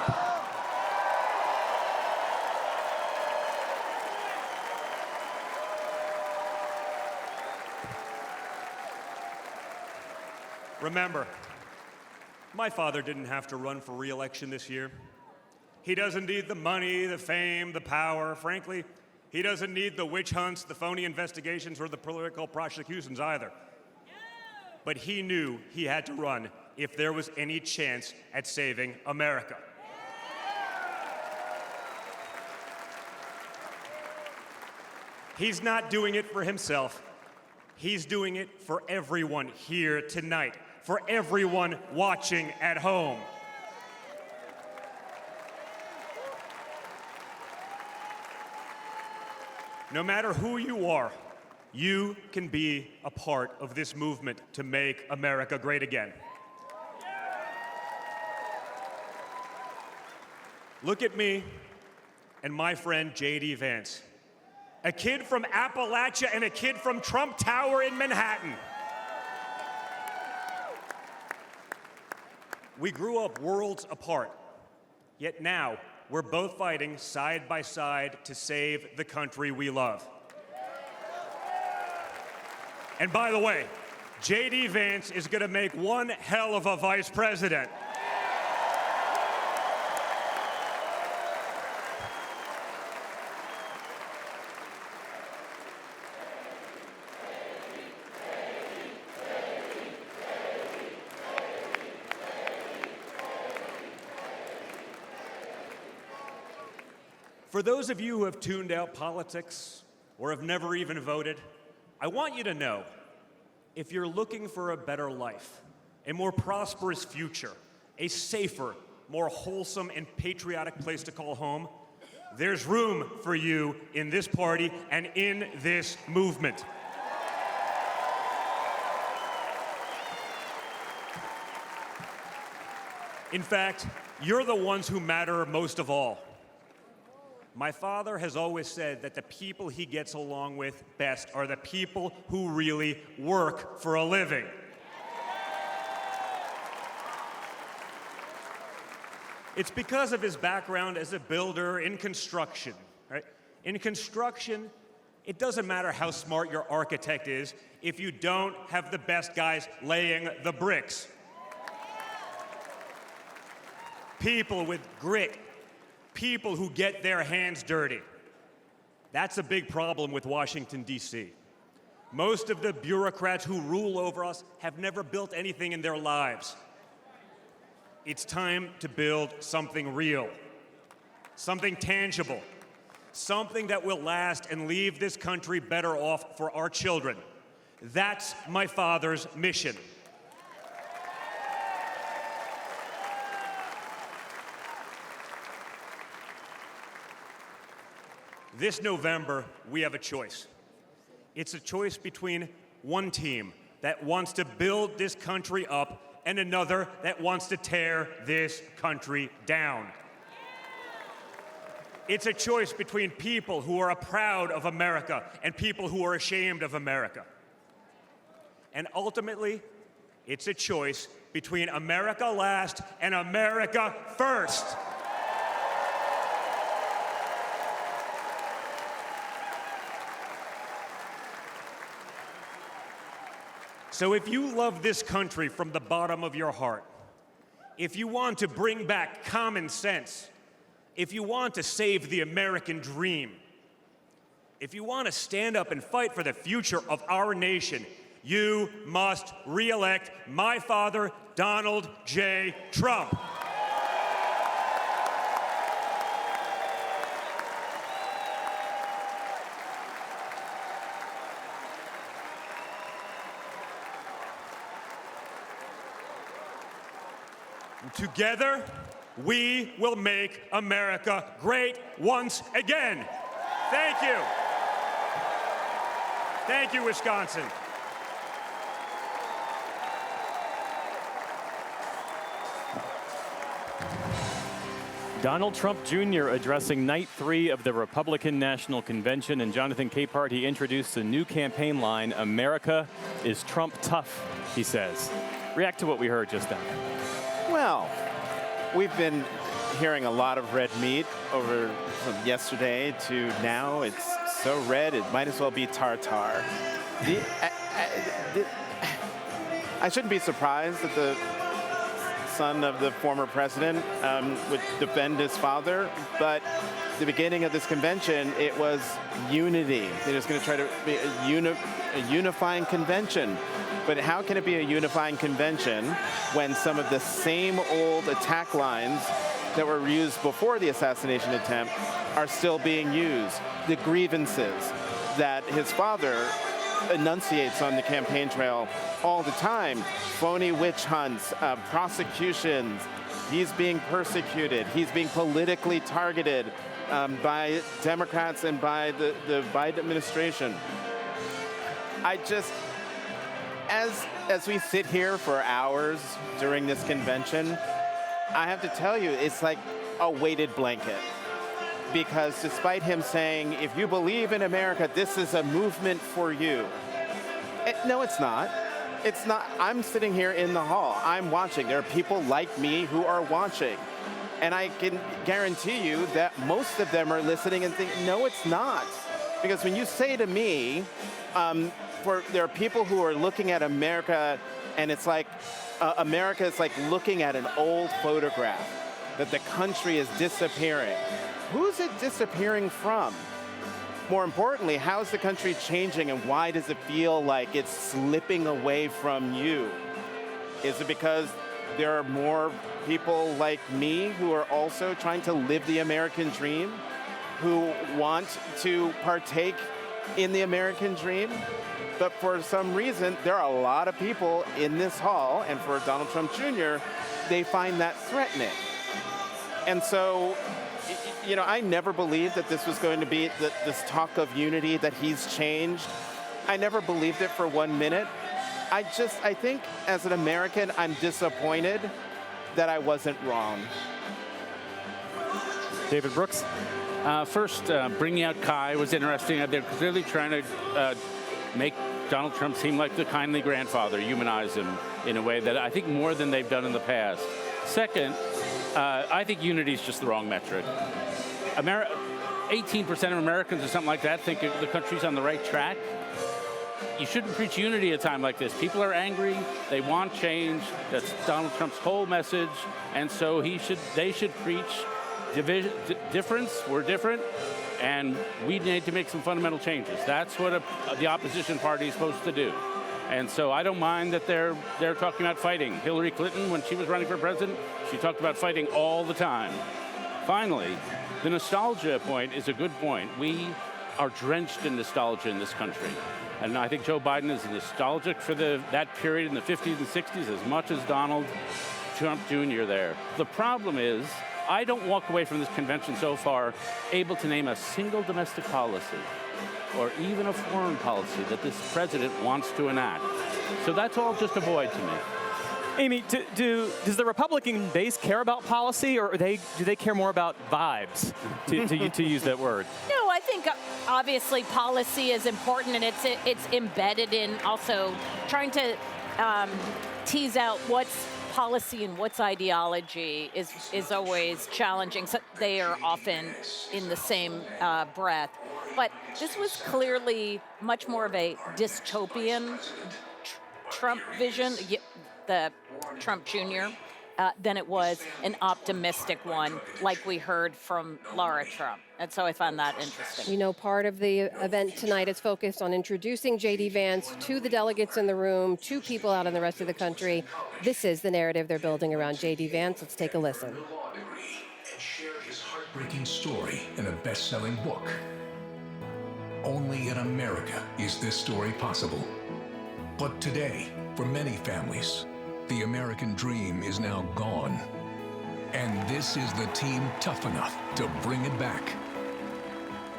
[SPEAKER 19] Remember, my father didn't have to run for re-election this year. He doesn't need the money, the fame, the power. Frankly, he doesn't need the witch hunts, the phony investigations, or the political prosecutions either. But he knew he had to run if there was any chance at saving America. He's not doing it for himself. He's doing it for everyone here tonight, for everyone watching at home. No matter who you are, you can be a part of this movement to make America great again. Look at me and my friend J.D. Vance, a kid from Appalachia and a kid from Trump Tower in Manhattan. We grew up worlds apart, yet now we're both fighting side by side to save the country we love. And by the way, J.D. Vance is going to make one hell of a vice president. For those of you who have tuned out politics or have never even voted, I want you to know, if you're looking for a better life, a more prosperous future, a safer, more wholesome and patriotic place to call home, there's room for you in this party and in this movement. In fact, you're the ones who matter most of all. My father has always said that the people he gets along with best are the people who really work for a living. It's because of his background as a builder in construction, right? In construction, it doesn't matter how smart your architect is if you don't have the best guys laying the bricks. People with grit, people who get their hands dirty. That's a big problem with Washington, D.C. Most of the bureaucrats who rule over us have never built anything in their lives. It's time to build something real, something tangible, something that will last and leave this country better off for our children. That's my father's mission. This November, we have a choice. It's a choice between one team that wants to build this country up and another that wants to tear this country down. It's a choice between people who are proud of America and people who are ashamed of America. And ultimately, it's a choice between America last and America first. So if you love this country from the bottom of your heart, if you want to bring back common sense, if you want to save the American dream, if you want to stand up and fight for the future of our nation, you must re-elect my father, Donald J. Trump. Together, we will make America great once again. Thank you. Thank you, Wisconsin.
[SPEAKER 12] Donald Trump Jr. addressing night 3 of the Republican National Convention. And Jonathan Capehart, he introduced the new campaign line, "America is Trump tough," he says. React to what we heard just then.
[SPEAKER 1] Well, we've been hearing a lot of red meat over from yesterday to now. It's so red, it might as well be tartar. I shouldn't be surprised that the son of the former president would defend his father, but the beginning of this convention, it was unity. They're just going to try to be a unifying convention. But how can it be a unifying convention when some of the same old attack lines that were used before the assassination attempt are still being used? The grievances that his father enunciates on the campaign trail all the time. Phony witch hunts, prosecutions. He's being persecuted. He's being politically targeted by Democrats and by the Biden administration. I just, as we sit here for hours during this convention, I have to tell you, it's like a weighted blanket. Because despite him saying, if you believe in America, this is a movement for you. No, it's not. It's not. I'm sitting here in the hall. I'm watching. There are people like me who are watching. And I can guarantee you that most of them are listening and think, no, it's not. Because when you say to me, there are people who are looking at America and it's like, America is like looking at an old photograph, that the country is disappearing. Who's it disappearing from? More importantly, how is the country changing and why does it feel like it's slipping away from you? Is it because there are more people like me who are also trying to live the American dream, who want to partake in the American dream? But for some reason, there are a lot of people in this hall, and for Donald Trump Jr., they find that threatening. And so, you know, I never believed that this was going to be this talk of unity, that he's changed. I never believed it for 1 minute. I think as an American, I'm disappointed that I wasn't wrong.
[SPEAKER 12] David Brooks?
[SPEAKER 18] First, bringing out Kai was interesting. They're clearly trying to make Donald Trump seem like the kindly grandfather, humanize him in a way that I think more than they've done in the past. Second, I think unity is just the wrong metric. 18% of Americans or something like that think the country's on the right track. You shouldn't preach unity at a time like this. People are angry. They want change. That's Donald Trump's whole message. And so they should preach difference. We're different. And we need to make some fundamental changes. That's what the opposition party is supposed to do. And so I don't mind that they're talking about fighting. Hillary Clinton, when she was running for president, she talked about fighting all the time. Finally, the nostalgia point is a good point. We are drenched in nostalgia in this country. And I think Joe Biden is nostalgic for that period in the 50s and 60s as much as Donald Trump Jr. there. The problem is, I don't walk away from this convention so far able to name a single domestic policy or even a foreign policy that this president wants to enact. So that's all just a void to me.
[SPEAKER 12] Amy, does the Republican base care about policy, or do they care more about vibes, to use that word?
[SPEAKER 3] No, I think obviously policy is important, and it's embedded in also trying to tease out what's policy and what's ideology is always challenging. So they are often in the same breath. But this was clearly much more of a dystopian Trump vision, the Trump Jr., than it was an optimistic one, like we heard from Lara Trump. And so I found that interesting.
[SPEAKER 6] You know, part of the event tonight is focused on introducing J.D. Vance to the delegates in the room, to people out in the rest of the country. This is the narrative they're building around J.D. Vance. Let's take a listen.
[SPEAKER 11] Shared his heartbreaking story in a best-selling book. Only in America is this story possible. But today, for many families, The American dream is now gone. And this is the team tough enough to bring it back.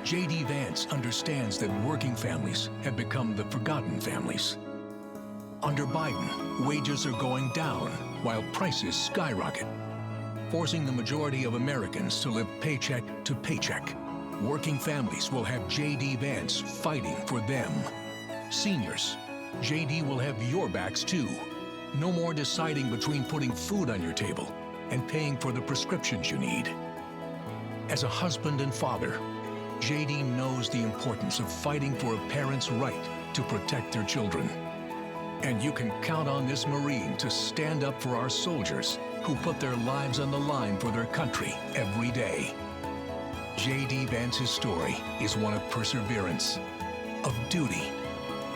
[SPEAKER 11] J.D. Vance understands that working families have become the forgotten families. Under Biden, wages are going down while prices skyrocket, forcing the majority of Americans to live paycheck to paycheck. Working families will have J.D. Vance fighting for them. Seniors, J.D. will have your backs too. No more deciding between putting food on your table and paying for the prescriptions you need. As a husband and father, J.D. knows the importance of fighting for a parent's right to protect their children. And you can count on this Marine to stand up for our soldiers who put their lives on the line for their country every day. J.D. Vance's story is one of perseverance, of duty,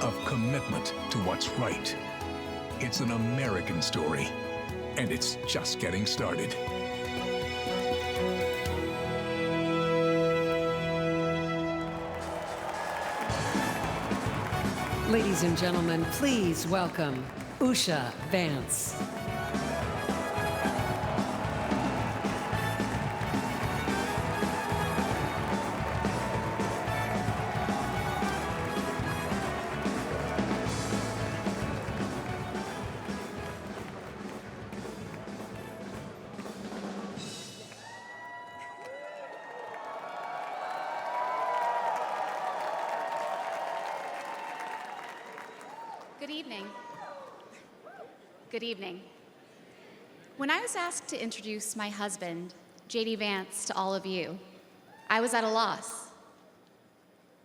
[SPEAKER 11] of commitment to what's right. It's an American story, and it's just getting started.
[SPEAKER 15] Ladies and gentlemen, please welcome Usha Vance.
[SPEAKER 2] Good evening. Good evening. When I was asked to introduce my husband, J.D. Vance, to all of you, I was at a loss.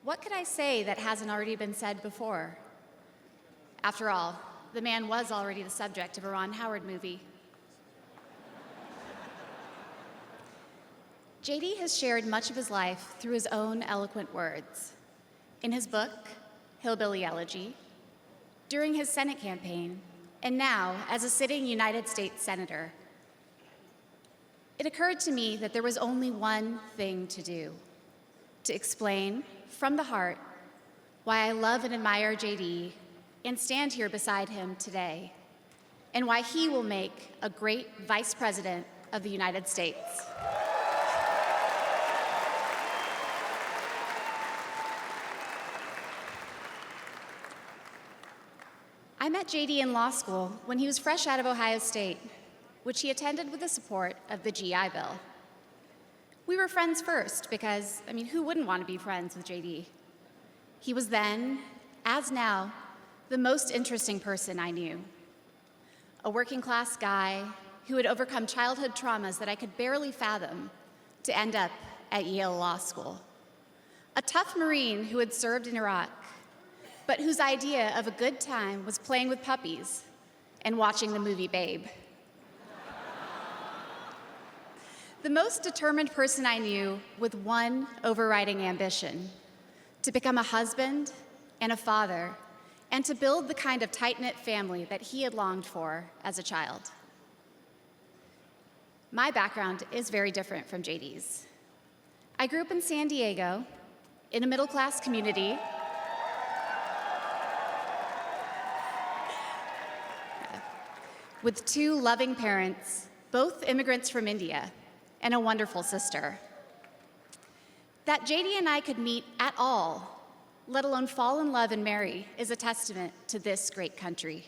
[SPEAKER 2] What could I say that hasn't already been said before? After all, the man was already the subject of a Ron Howard movie. J.D. has shared much of his life through his own eloquent words. In his book, Hillbilly Elegy, during his Senate campaign, and now as a sitting United States Senator. It occurred to me that there was only one thing to do: to explain from the heart why I love and admire J.D. and stand here beside him today, and why he will make a great Vice President of the United States. I met J.D. in law school when he was fresh out of Ohio State, which he attended with the support of the GI Bill. We were friends first because, who wouldn't want to be friends with J.D.? He was then, as now, the most interesting person I knew. A working class guy who had overcome childhood traumas that I could barely fathom to end up at Yale Law School. A tough Marine who had served in Iraq, but whose idea of a good time was playing with puppies and watching the movie Babe. The most determined person I knew with one overriding ambition: to become a husband and a father, and to build the kind of tight-knit family that he had longed for as a child. My background is very different from JD's. I grew up in San Diego, in a middle-class community with two loving parents, both immigrants from India, and a wonderful sister. That JD and I could meet at all, let alone fall in love and marry, is a testament to this great country.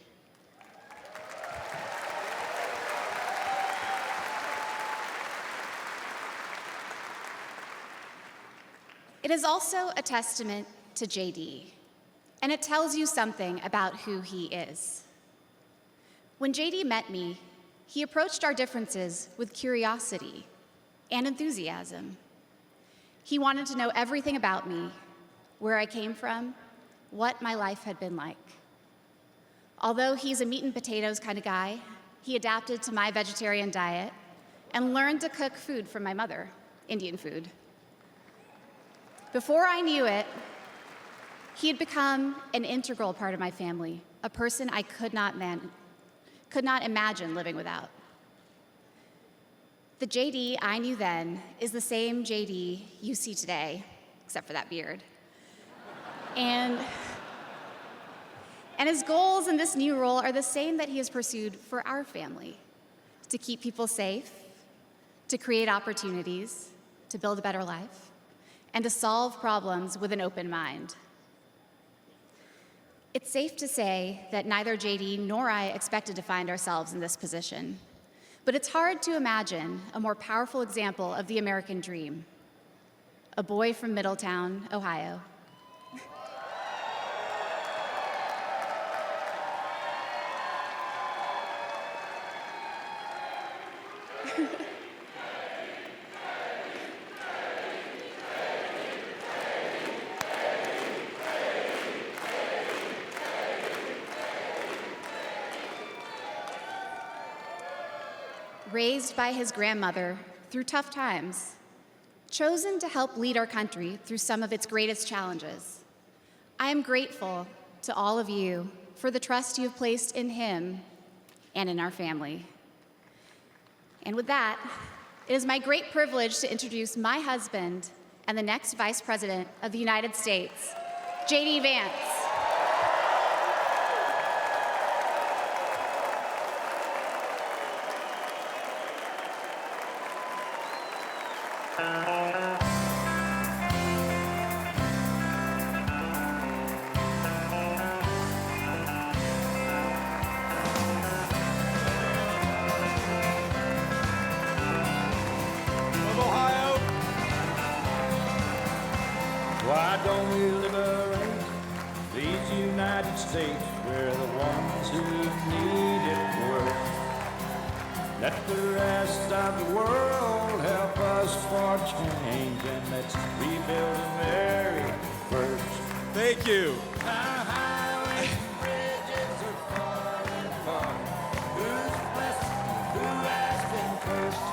[SPEAKER 2] It is also a testament to JD, and it tells you something about who he is. When JD met me, he approached our differences with curiosity and enthusiasm. He wanted to know everything about me, where I came from, what my life had been like. Although he's a meat and potatoes kind of guy, he adapted to my vegetarian diet and learned to cook food from my mother, Indian food. Before I knew it, he had become an integral part of my family, a person I could not imagine living without. The JD I knew then is the same JD you see today, except for that beard. And And his goals in this new role are the same that he has pursued for our family: to keep people safe, to create opportunities, to build a better life, and to solve problems with an open mind. It's safe to say that neither JD nor I expected to find ourselves in this position, but it's hard to imagine a more powerful example of the American dream. A boy from Middletown, Ohio. Raised by his grandmother through tough times, chosen to help lead our country through some of its greatest challenges. I am grateful to all of you for the trust you have placed in him and in our family. And with that, it is my great privilege to introduce my husband and the next Vice President of the United States, J.D. Vance.
[SPEAKER 4] Why don't we liberate these United States? We're the ones who need it worst. Let the rest of the world help us for change, and let's rebuild America first.
[SPEAKER 20] Thank you.
[SPEAKER 4] Our highways and bridges are falling apart. Who's blessed? Who has been cursed?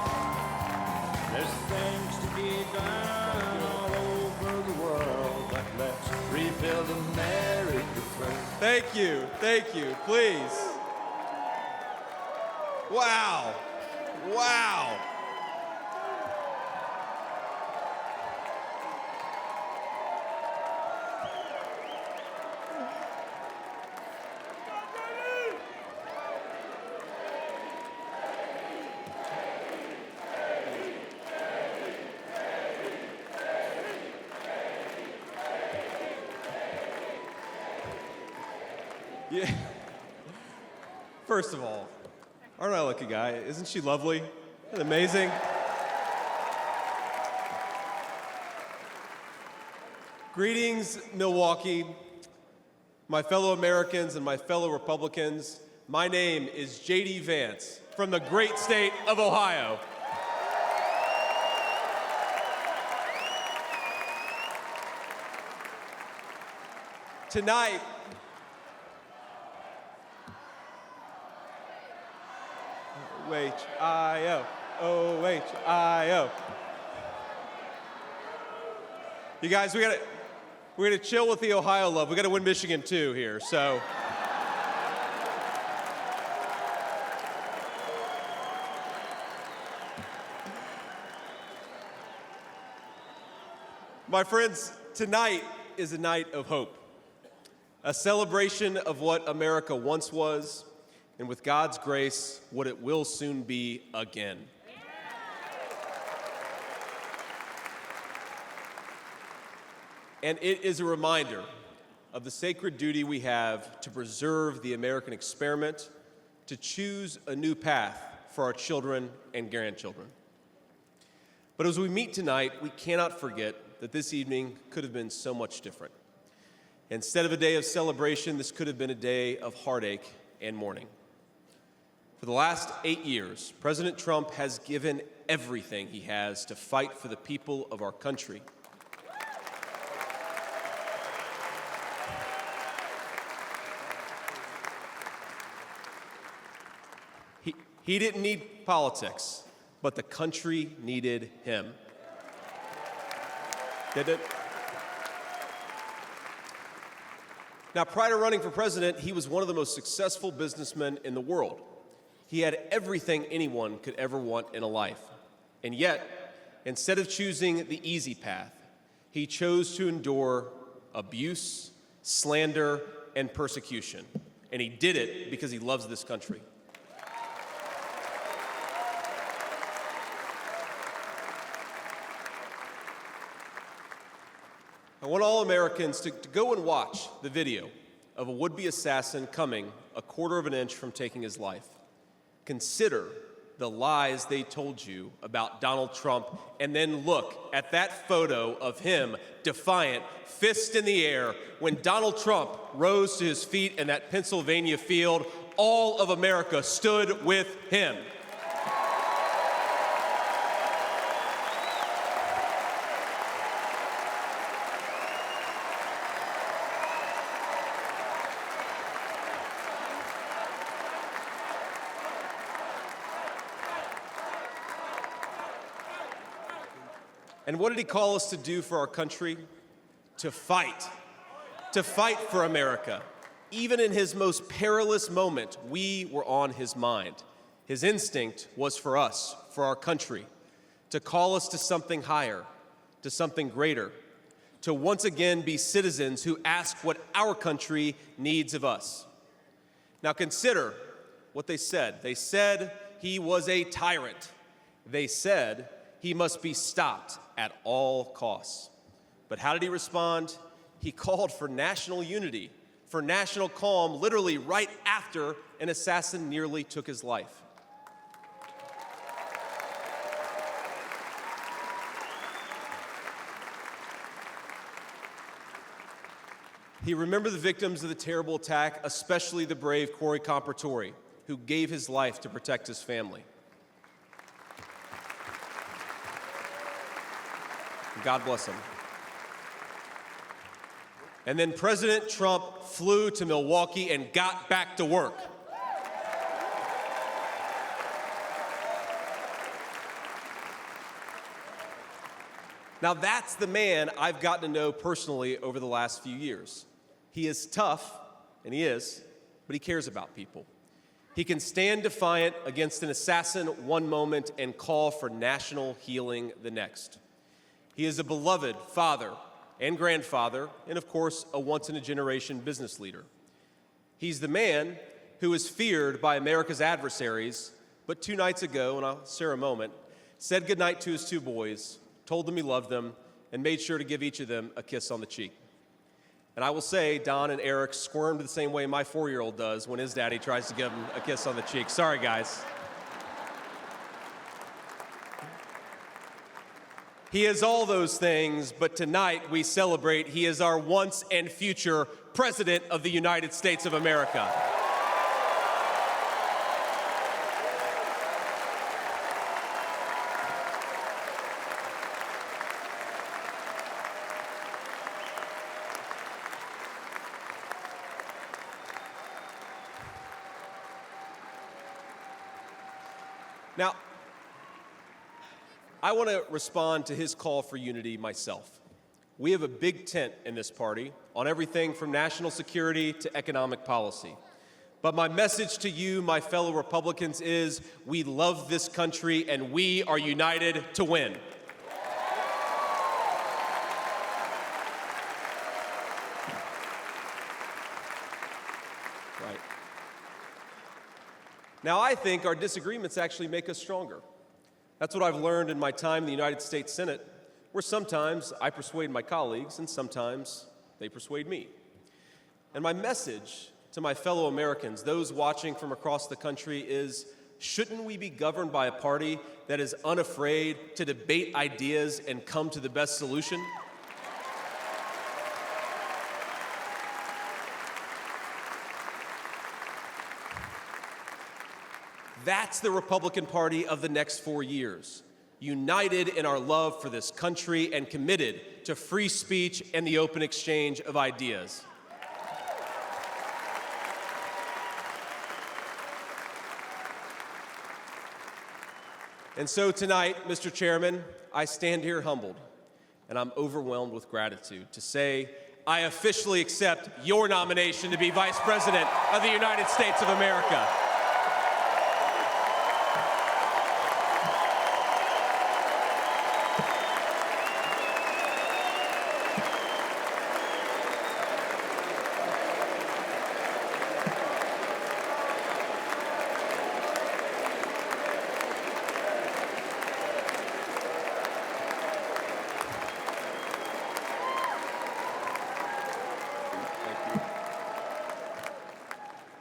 [SPEAKER 4] There's things to be done all over the world, but let's rebuild America first.
[SPEAKER 20] Thank you. Thank you. Please. Wow. Wow. Yeah. First of all, aren't I a lucky guy? Isn't she lovely? Isn't it amazing? Greetings, Milwaukee, my fellow Americans and my fellow Republicans. My name is J.D. Vance from the great state of Ohio. Tonight, O-H-I-O, O-H-I-O. You guys, we're gonna chill with the Ohio love. We gotta win Michigan too here, so. My friends, tonight is a night of hope, a celebration of what America once was, and with God's grace, what it will soon be again. And it is a reminder of the sacred duty we have to preserve the American experiment, to choose a new path for our children and grandchildren. But as we meet tonight, we cannot forget that this evening could have been so much different. Instead of a day of celebration, this could have been a day of heartache and mourning. For the last 8 years, President Trump has given everything he has to fight for the people of our country. He didn't need politics, but the country needed him. Did it? Now, prior to running for president, he was one of the most successful businessmen in the world. He had everything anyone could ever want in a life. And yet, instead of choosing the easy path, he chose to endure abuse, slander, and persecution. And he did it because he loves this country. I want all Americans to go and watch the video of a would-be assassin coming a quarter of an inch from taking his life. Consider the lies they told you about Donald Trump, and then look at that photo of him, defiant, fist in the air, when Donald Trump rose to his feet in that Pennsylvania field. All of America stood with him. And what did he call us to do for our country? To fight for America. Even in his most perilous moment, we were on his mind. His instinct was for us, for our country, to call us to something higher, to something greater, to once again be citizens who ask what our country needs of us. Now consider what they said. They said he was a tyrant. They said he must be stopped at all costs. But how did he respond? He called for national unity, for national calm, literally right after an assassin nearly took his life. He remembered the victims of the terrible attack, especially the brave Corey Compertori, who gave his life to protect his family. God bless him. And then President Trump flew to Milwaukee and got back to work. Now that's the man I've gotten to know personally over the last few years. He is tough, and he is, but he cares about people. He can stand defiant against an assassin one moment and call for national healing the next. He is a beloved father and grandfather, and of course, a once-in-a-generation business leader. He's the man who is feared by America's adversaries, but 2 nights ago, and I'll share a moment, said goodnight to his 2 boys, told them he loved them, and made sure to give each of them a kiss on the cheek. And I will say, Don and Eric squirmed the same way my 4-year-old does when his daddy tries to give him a kiss on the cheek. Sorry, guys. He is all those things, but tonight we celebrate he is our once and future President of the United States of America. Now, I want to respond to his call for unity myself. We have a big tent in this party on everything from national security to economic policy. But my message to you, my fellow Republicans, is we love this country and we are united to win. Right. Now, I think our disagreements actually make us stronger. That's what I've learned in my time in the United States Senate, where sometimes I persuade my colleagues and sometimes they persuade me. And my message to my fellow Americans, those watching from across the country, is shouldn't we be governed by a party that is unafraid to debate ideas and come to the best solution? That's the Republican Party of the next 4 years, united in our love for this country and committed to free speech and the open exchange of ideas. And so tonight, Mr. Chairman, I stand here humbled, and I'm overwhelmed with gratitude to say I officially accept your nomination to be Vice President of the United States of America.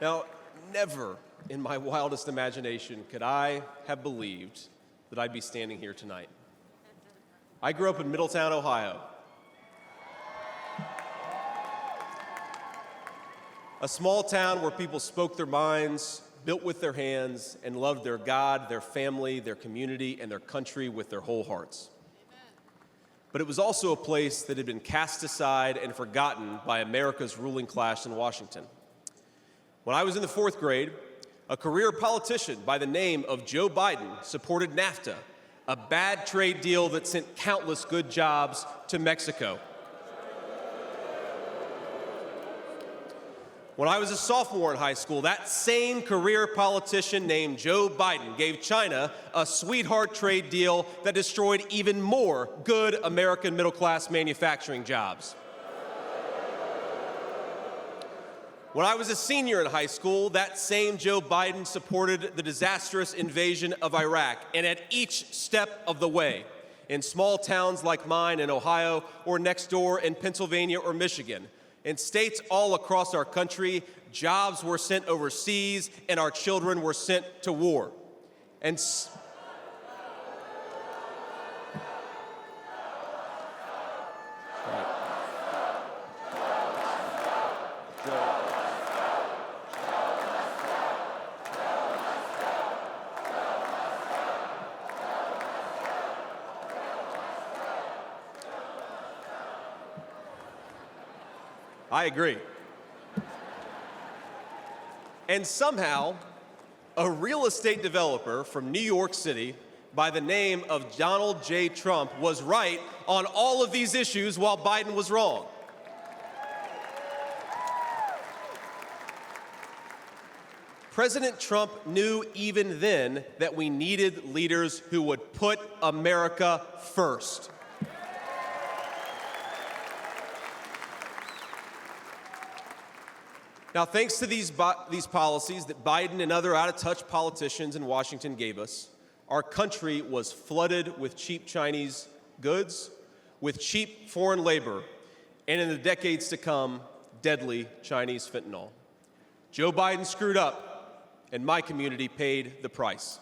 [SPEAKER 20] Now, never in my wildest imagination could I have believed that I'd be standing here tonight. I grew up in Middletown, Ohio. A small town where people spoke their minds, built with their hands, and loved their God, their family, their community, and their country with their whole hearts. But it was also a place that had been cast aside and forgotten by America's ruling class in Washington. When I was in the 4th grade, a career politician by the name of Joe Biden supported NAFTA, a bad trade deal that sent countless good jobs to Mexico. When I was a sophomore in high school, that same career politician named Joe Biden gave China a sweetheart trade deal that destroyed even more good American middle-class manufacturing jobs. When I was a senior in high school, that same Joe Biden supported the disastrous invasion of Iraq, and at each step of the way, in small towns like mine in Ohio or next door in Pennsylvania or Michigan, in states all across our country, jobs were sent overseas and our children were sent to war. And I agree. And somehow, a real estate developer from New York City by the name of Donald J. Trump was right on all of these issues while Biden was wrong. President Trump knew even then that we needed leaders who would put America first. Now, thanks to these policies that Biden and other out-of-touch politicians in Washington gave us, our country was flooded with cheap Chinese goods, with cheap foreign labor, and in the decades to come, deadly Chinese fentanyl. Joe Biden screwed up, and my community paid the price.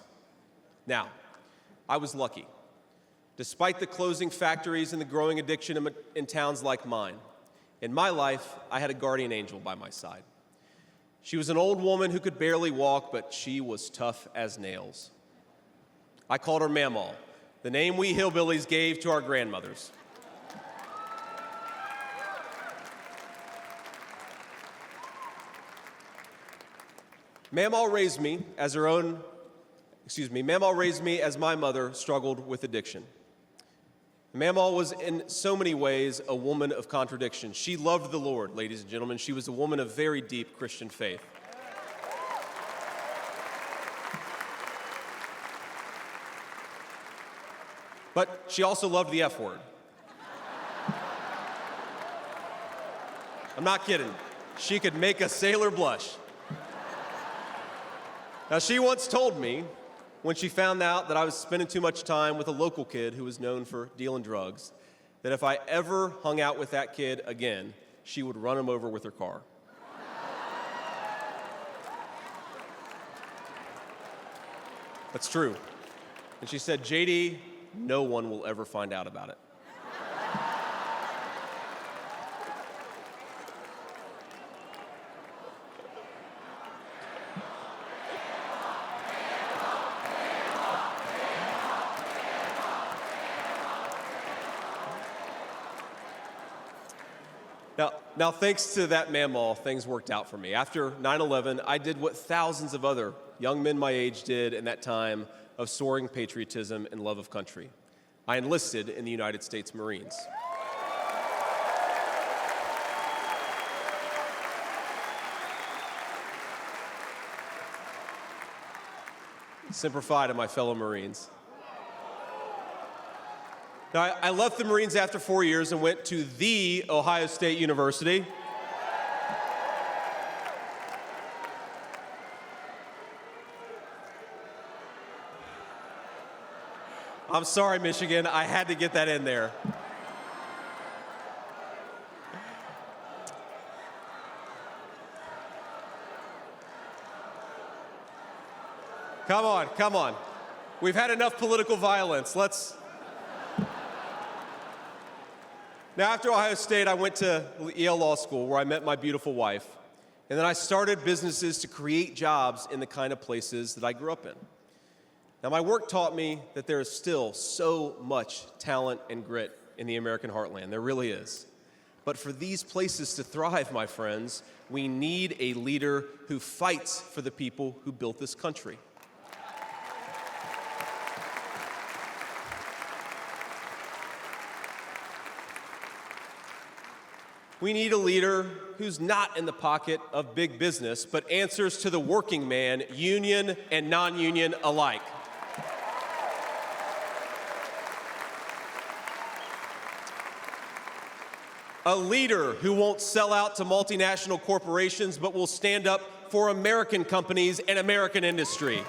[SPEAKER 20] Now, I was lucky. Despite the closing factories and the growing addiction in towns like mine, in my life, I had a guardian angel by my side. She was an old woman who could barely walk, but she was tough as nails. I called her Mamaw, the name we hillbillies gave to our grandmothers. Mamaw raised me as my mother struggled with addiction. Mamaw was in so many ways a woman of contradiction. She loved the Lord, ladies and gentlemen. She was a woman of very deep Christian faith. But she also loved the F word. I'm not kidding. She could make a sailor blush. Now, she once told me, when she found out that I was spending too much time with a local kid who was known for dealing drugs, that if I ever hung out with that kid again, she would run him over with her car. That's true. And she said, JD, no one will ever find out about it. Now, thanks to that Mamaw, things worked out for me. After 9/11, I did what thousands of other young men my age did in that time of soaring patriotism and love of country. I enlisted in the United States Marines. Semper Fi to my fellow Marines. Now, I left the Marines after 4 years and went to The Ohio State University. I'm sorry, Michigan, I had to get that in there. Come on, come on. We've had enough political violence. Let's. Now, after Ohio State, I went to Yale Law School, where I met my beautiful wife. And then I started businesses to create jobs in the kind of places that I grew up in. Now, my work taught me that there is still so much talent and grit in the American heartland. There really is. But for these places to thrive, my friends, we need a leader who fights for the people who built this country. We need a leader who's not in the pocket of big business, but answers to the working man, union and non-union alike. A leader who won't sell out to multinational corporations, but will stand up for American companies and American industry.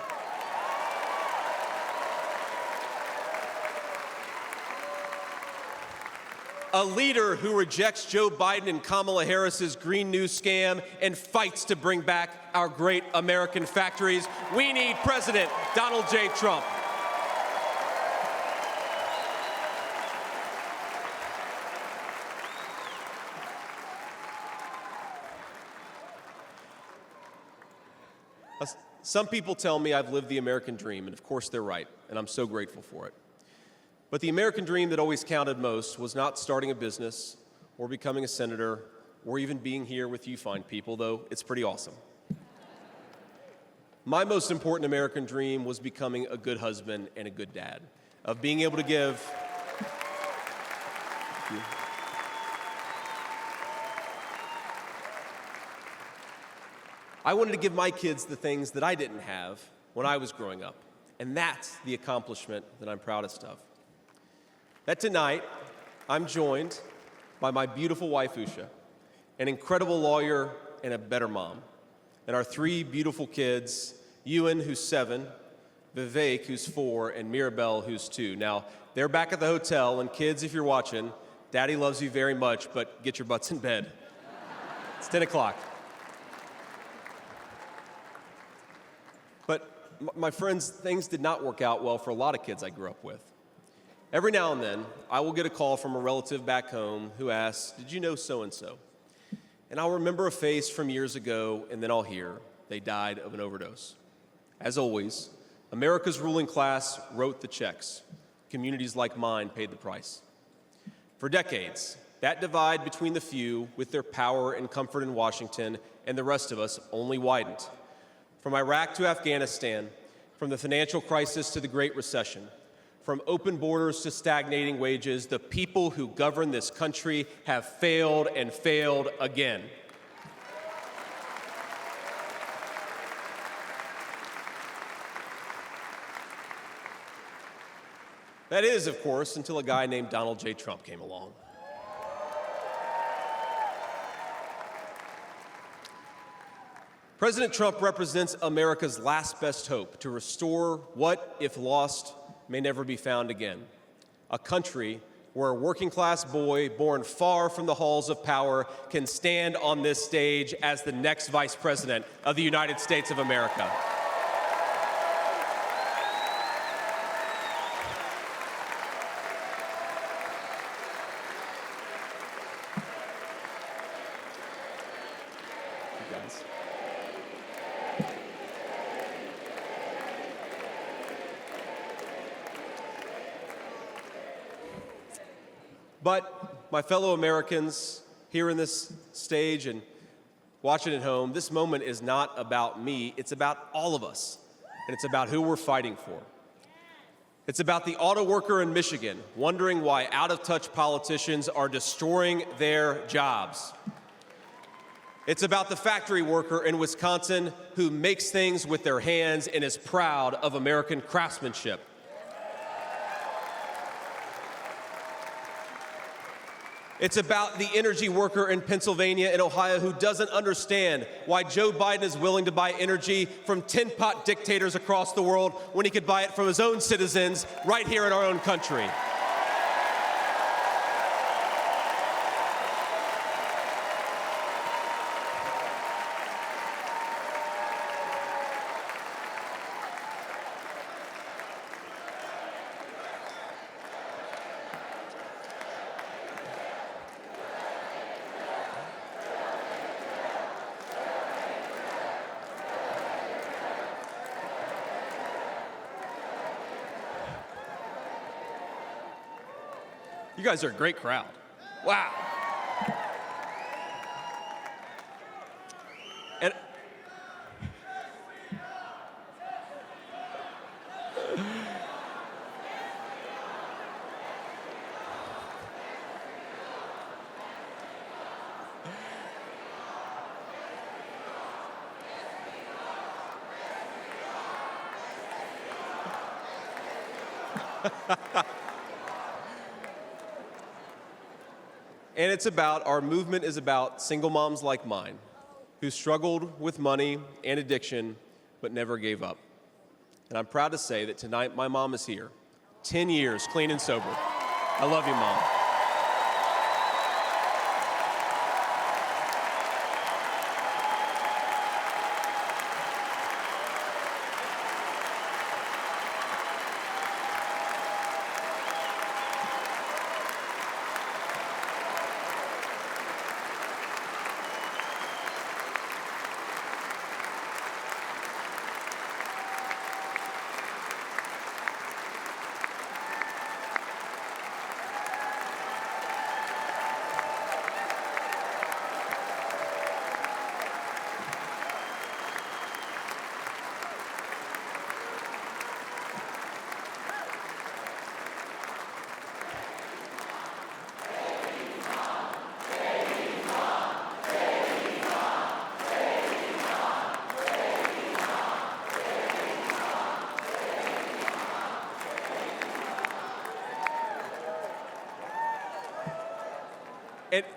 [SPEAKER 20] A leader who rejects Joe Biden and Kamala Harris's Green New scam and fights to bring back our great American factories. We need President Donald J. Trump. Some people tell me I've lived the American dream, and of course they're right, and I'm so grateful for it. But the American dream that always counted most was not starting a business or becoming a senator or even being here with you fine people, though it's pretty awesome. My most important American dream was becoming a good husband and a good dad, of being able to give. I wanted to give my kids the things that I didn't have when I was growing up, and that's the accomplishment that I'm proudest of. That tonight, I'm joined by my beautiful wife, Usha, an incredible lawyer and a better mom, and our three beautiful kids, Ewan, who's 7, Vivek, who's 4, and Mirabelle, who's 2. Now, they're back at the hotel, and kids, if you're watching, Daddy loves you very much, but get your butts in bed. It's 10 o'clock. But my friends, things did not work out well for a lot of kids I grew up with. Every now and then, I will get a call from a relative back home who asks, "Did you know so-and-so?" And I'll remember a face from years ago, and then I'll hear, "They died of an overdose." As always, America's ruling class wrote the checks. Communities like mine paid the price. For decades, that divide between the few with their power and comfort in Washington and the rest of us only widened. From Iraq to Afghanistan, from the financial crisis to the Great Recession, from open borders to stagnating wages, the people who govern this country have failed and failed again. That is, of course, until a guy named Donald J. Trump came along. President Trump represents America's last best hope to restore what, if lost, may never be found again. A country where a working-class boy born far from the halls of power can stand on this stage as the next Vice President of the United States of America. You guys. But my fellow Americans here in this stage and watching at home, this moment is not about me, it's about all of us, and it's about who we're fighting for. It's about the auto worker in Michigan wondering why out-of-touch politicians are destroying their jobs. It's about the factory worker in Wisconsin who makes things with their hands and is proud of American craftsmanship. It's about the energy worker in Pennsylvania and Ohio who doesn't understand why Joe Biden is willing to buy energy from tin-pot dictators across the world when he could buy it from his own citizens right here in our own country. You guys are a great crowd. Wow. And And it's about, our movement is about single moms like mine who struggled with money and addiction but never gave up. And I'm proud to say that tonight my mom is here, 10 years clean and sober. I love you, Mom.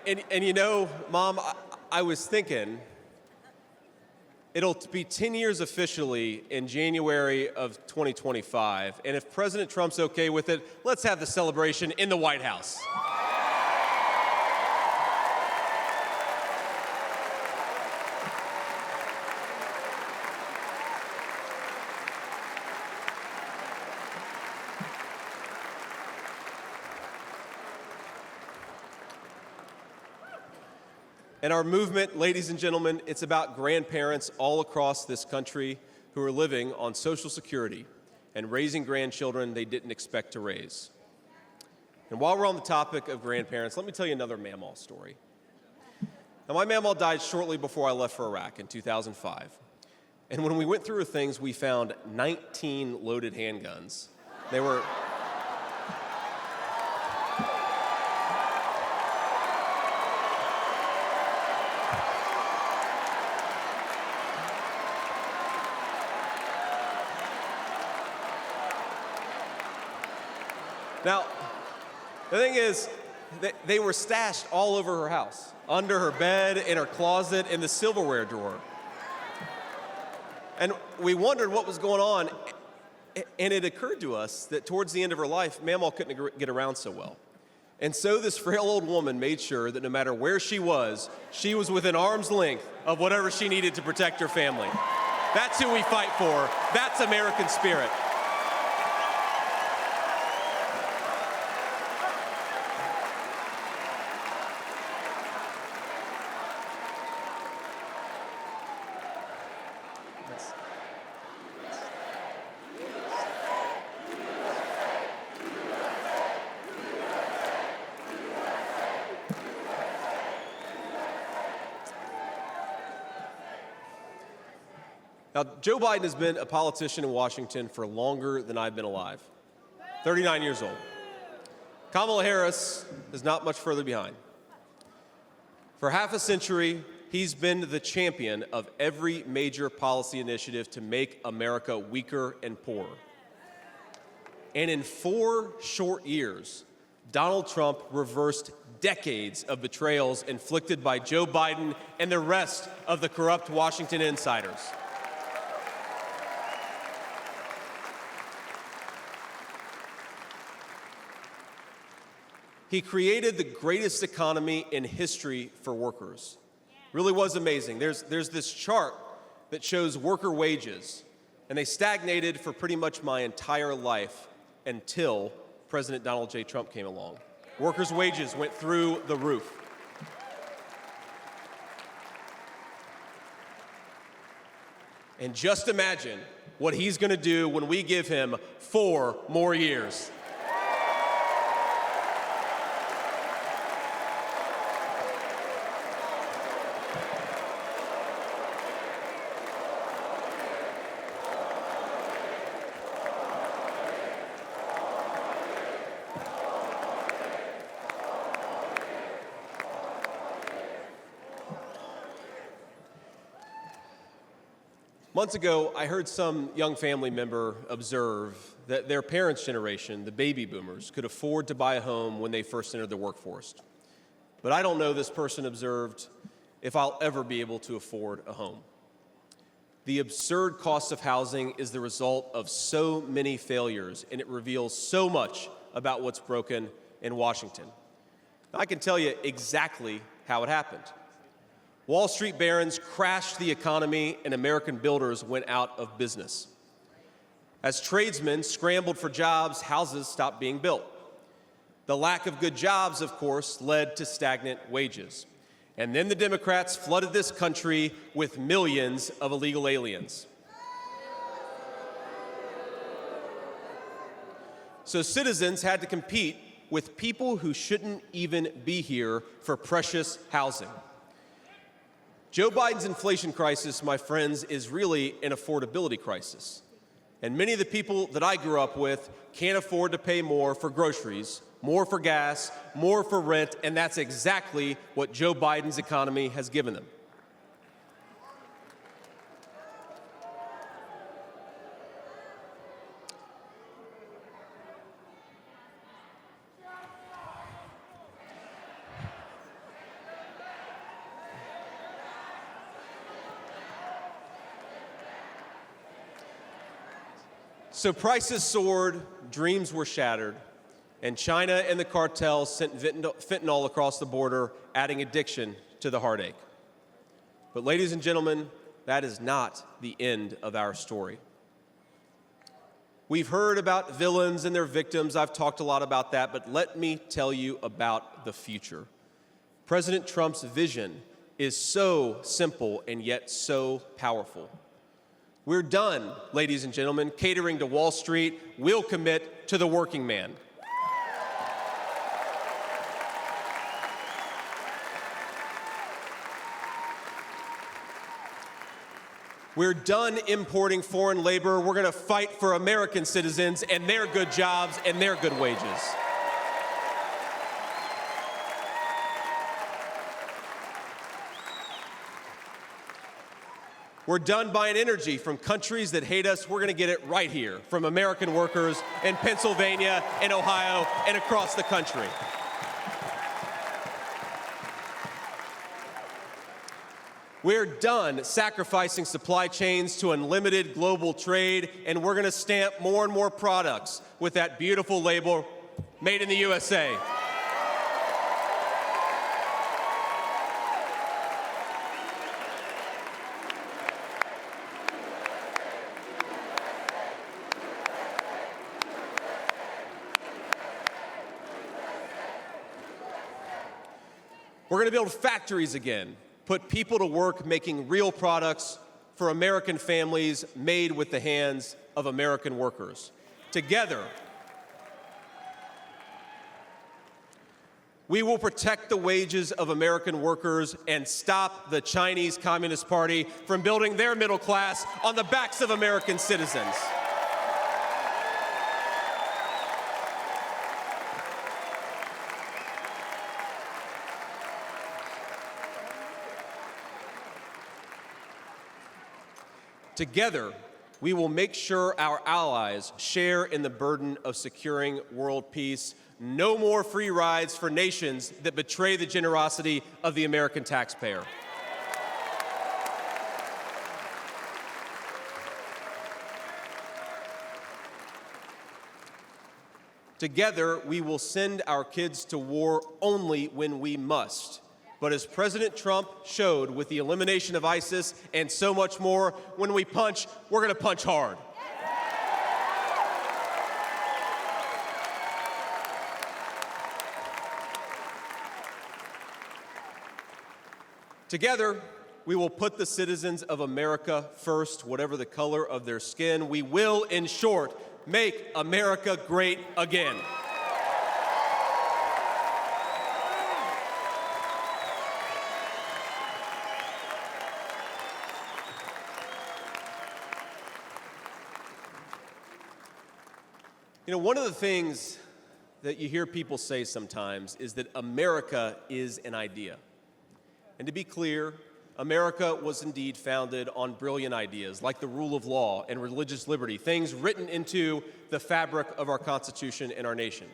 [SPEAKER 20] And you know, Mom, I was thinking, it'll be 10 years officially in January of 2025. And if President Trump's okay with it, let's have the celebration in the White House. And our movement, ladies and gentlemen, it's about grandparents all across this country who are living on Social Security and raising grandchildren they didn't expect to raise. And while we're on the topic of grandparents, let me tell you another Mamaw story. Now, my Mamaw died shortly before I left for Iraq in 2005. And when we went through her things, we found 19 loaded handguns. They were... Now, the thing is, they were stashed all over her house, under her bed, in her closet, in the silverware drawer. And we wondered what was going on, and it occurred to us that towards the end of her life, Mamaw couldn't get around so well. And so this frail old woman made sure that no matter where she was within arm's length of whatever she needed to protect her family. That's who we fight for. That's American spirit. Now, Joe Biden has been a politician in Washington for longer than I've been alive, 39 years old. Kamala Harris is not much further behind. For half a century, he's been the champion of every major policy initiative to make America weaker and poorer. And in 4 short years, Donald Trump reversed decades of betrayals inflicted by Joe Biden and the rest of the corrupt Washington insiders. He created the greatest economy in history for workers. Really was amazing. There's this chart that shows worker wages, and they stagnated for pretty much my entire life until President Donald J. Trump came along. Workers' wages went through the roof. And just imagine what he's going to do when we give him 4 more years. Months ago, I heard some young family member observe that their parents' generation, the baby boomers, could afford to buy a home when they first entered the workforce. But I don't know, this person observed, if I'll ever be able to afford a home. The absurd cost of housing is the result of so many failures, and it reveals so much about what's broken in Washington. I can tell you exactly how it happened. Wall Street barons crashed the economy, and American builders went out of business. As tradesmen scrambled for jobs, houses stopped being built. The lack of good jobs, of course, led to stagnant wages. And then the Democrats flooded this country with millions of illegal aliens. So citizens had to compete with people who shouldn't even be here for precious housing. Joe Biden's inflation crisis, my friends, is really an affordability crisis. And many of the people that I grew up with can't afford to pay more for groceries, more for gas, more for rent, and that's exactly what Joe Biden's economy has given them. So prices soared, dreams were shattered, and China and the cartels sent fentanyl across the border, adding addiction to the heartache. But ladies and gentlemen, that is not the end of our story. We've heard about villains and their victims. I've talked a lot about that, but let me tell you about the future. President Trump's vision is so simple and yet so powerful. We're done, ladies and gentlemen, catering to Wall Street. We'll commit to the working man. We're done importing foreign labor. We're going to fight for American citizens and their good jobs and their good wages. We're done buying energy from countries that hate us. We're going to get it right here from American workers in Pennsylvania and Ohio and across the country. We're done sacrificing supply chains to unlimited global trade, and we're going to stamp more and more products with that beautiful label, Made in the USA. We're going to build factories again, put people to work making real products for American families made with the hands of American workers. Together, we will protect the wages of American workers and stop the Chinese Communist Party from building their middle class on the backs of American citizens. Together, we will make sure our allies share in the burden of securing world peace. No more free rides for nations that betray the generosity of the American taxpayer. Together, we will send our kids to war only when we must. But as President Trump showed with the elimination of ISIS and so much more, when we punch, we're going to punch hard. Together, we will put the citizens of America first, whatever the color of their skin. We will, in short, make America great again. You know, one of the things that you hear people say sometimes is that America is an idea. And to be clear, America was indeed founded on brilliant ideas like the rule of law and religious liberty, things written into the fabric of our Constitution and our nation.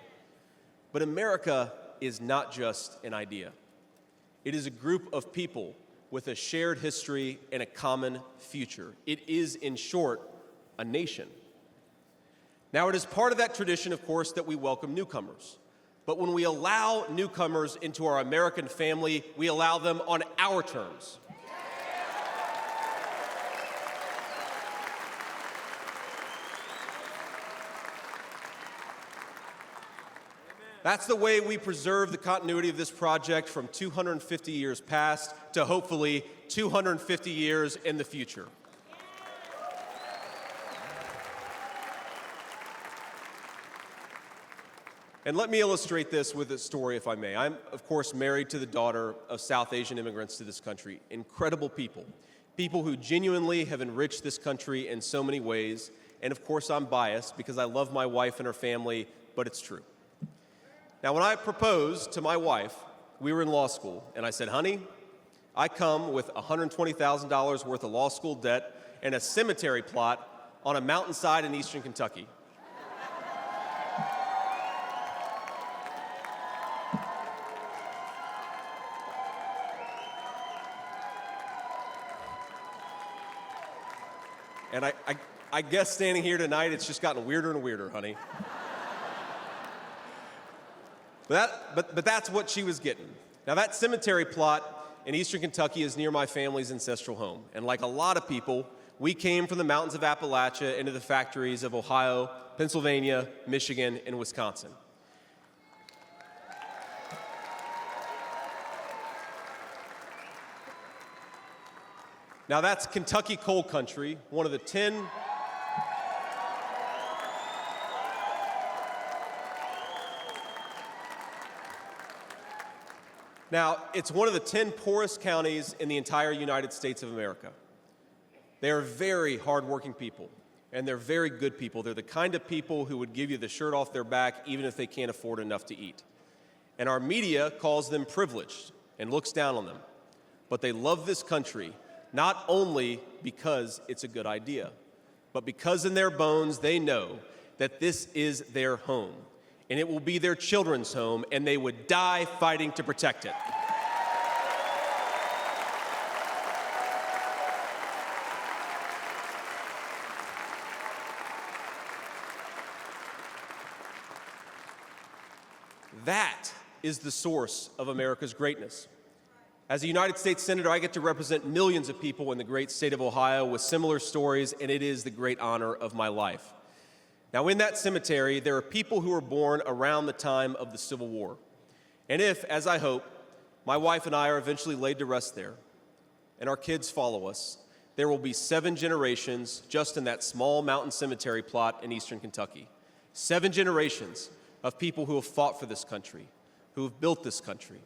[SPEAKER 20] But America is not just an idea. It is a group of people with a shared history and a common future. It is, in short, a nation. Now, it is part of that tradition, of course, that we welcome newcomers. But when we allow newcomers into our American family, we allow them on our terms. That's the way we preserve the continuity of this project from 250 years past to hopefully 250 years in the future. And let me illustrate this with a story, if I may. I'm, of course, married to the daughter of South Asian immigrants to this country. Incredible people. People who genuinely have enriched this country in so many ways. And of course, I'm biased because I love my wife and her family, but it's true. Now, when I proposed to my wife, we were in law school, and I said, honey, I come with $120,000 worth of law school debt and a cemetery plot on a mountainside in eastern Kentucky. And I guess standing here tonight, it's just gotten weirder and weirder, honey. But that's what she was getting. Now, that cemetery plot in eastern Kentucky is near my family's ancestral home. And like a lot of people, we came from the mountains of Appalachia into the factories of Ohio, Pennsylvania, Michigan, and Wisconsin. Now, that's Kentucky coal country, one of the 10 Now, it's one of the 10 poorest counties in the entire United States of America. They are very hardworking people, and they're very good people. They're the kind of people who would give you the shirt off their back even if they can't afford enough to eat. And our media calls them privileged and looks down on them. But they love this country, not only because it's a good idea, but because in their bones they know that this is their home. And it will be their children's home, and they would die fighting to protect it. That is the source of America's greatness. As a United States Senator, I get to represent millions of people in the great state of Ohio with similar stories, and it is the great honor of my life. Now, in that cemetery, there are people who were born around the time of the Civil War. And if, as I hope, my wife and I are eventually laid to rest there, and our kids follow us, there will be 7 generations just in that small mountain cemetery plot in eastern Kentucky. 7 generations of people who have fought for this country, who have built this country,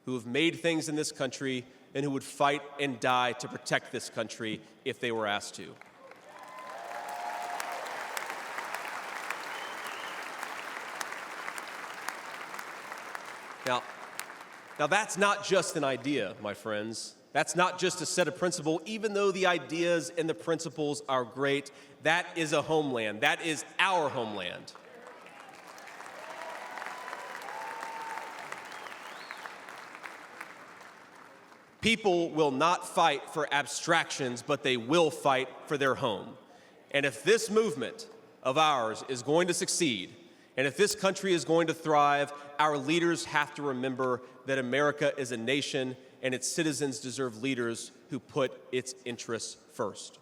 [SPEAKER 20] who have made things in this country, and who would fight and die to protect this country if they were asked to. Now, that's not just an idea, my friends. That's not just a set of principles. Even though the ideas and the principles are great, that is a homeland. That is our homeland. People will not fight for abstractions, but they will fight for their home. And if this movement of ours is going to succeed, and if this country is going to thrive, our leaders have to remember that America is a nation and its citizens deserve leaders who put its interests first.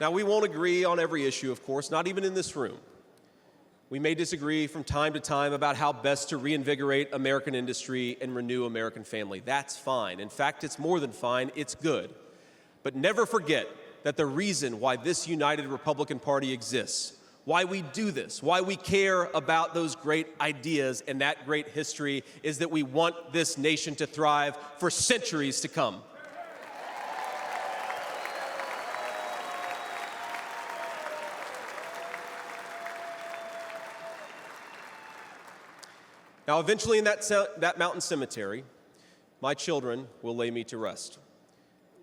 [SPEAKER 20] Now, we won't agree on every issue, of course, not even in this room. We may disagree from time to time about how best to reinvigorate American industry and renew American family. That's fine. In fact, it's more than fine. It's good. But never forget that the reason why this United Republican Party exists, why we do this, why we care about those great ideas and that great history, is that we want this nation to thrive for centuries to come. Now, eventually in that mountain cemetery, my children will lay me to rest.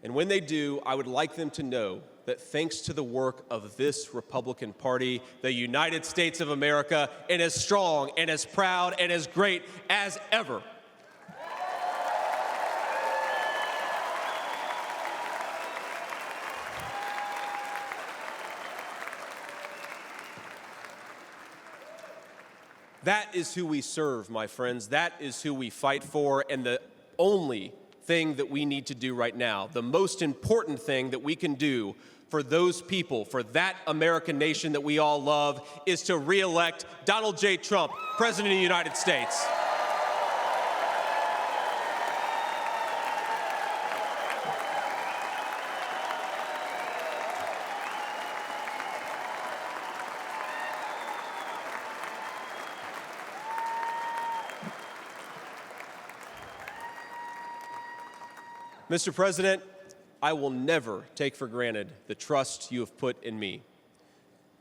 [SPEAKER 20] And when they do, I would like them to know that thanks to the work of this Republican Party, the United States of America is as strong and as proud and as great as ever. That is who we serve, my friends. That is who we fight for. And the only thing that we need to do right now, the most important thing that we can do for those people, for that American nation that we all love, is to re-elect Donald J. Trump, President of the United States. Mr. President, I will never take for granted the trust you have put in me.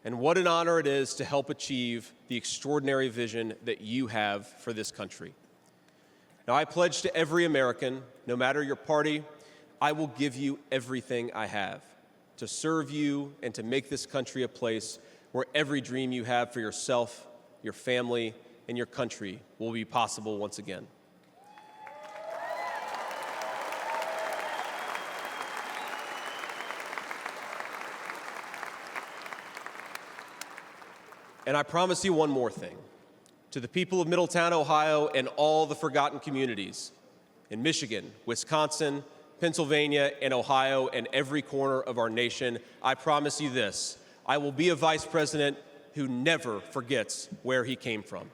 [SPEAKER 20] And what an honor it is to help achieve the extraordinary vision that you have for this country. Now, I pledge to every American, no matter your party, I will give you everything I have to serve you and to make this country a place where every dream you have for yourself, your family, and your country will be possible once again. And I promise you one more thing. To the people of Middletown, Ohio, and all the forgotten communities in Michigan, Wisconsin, Pennsylvania, and Ohio, and every corner of our nation, I promise you this: I will be a vice president who never forgets where he came from.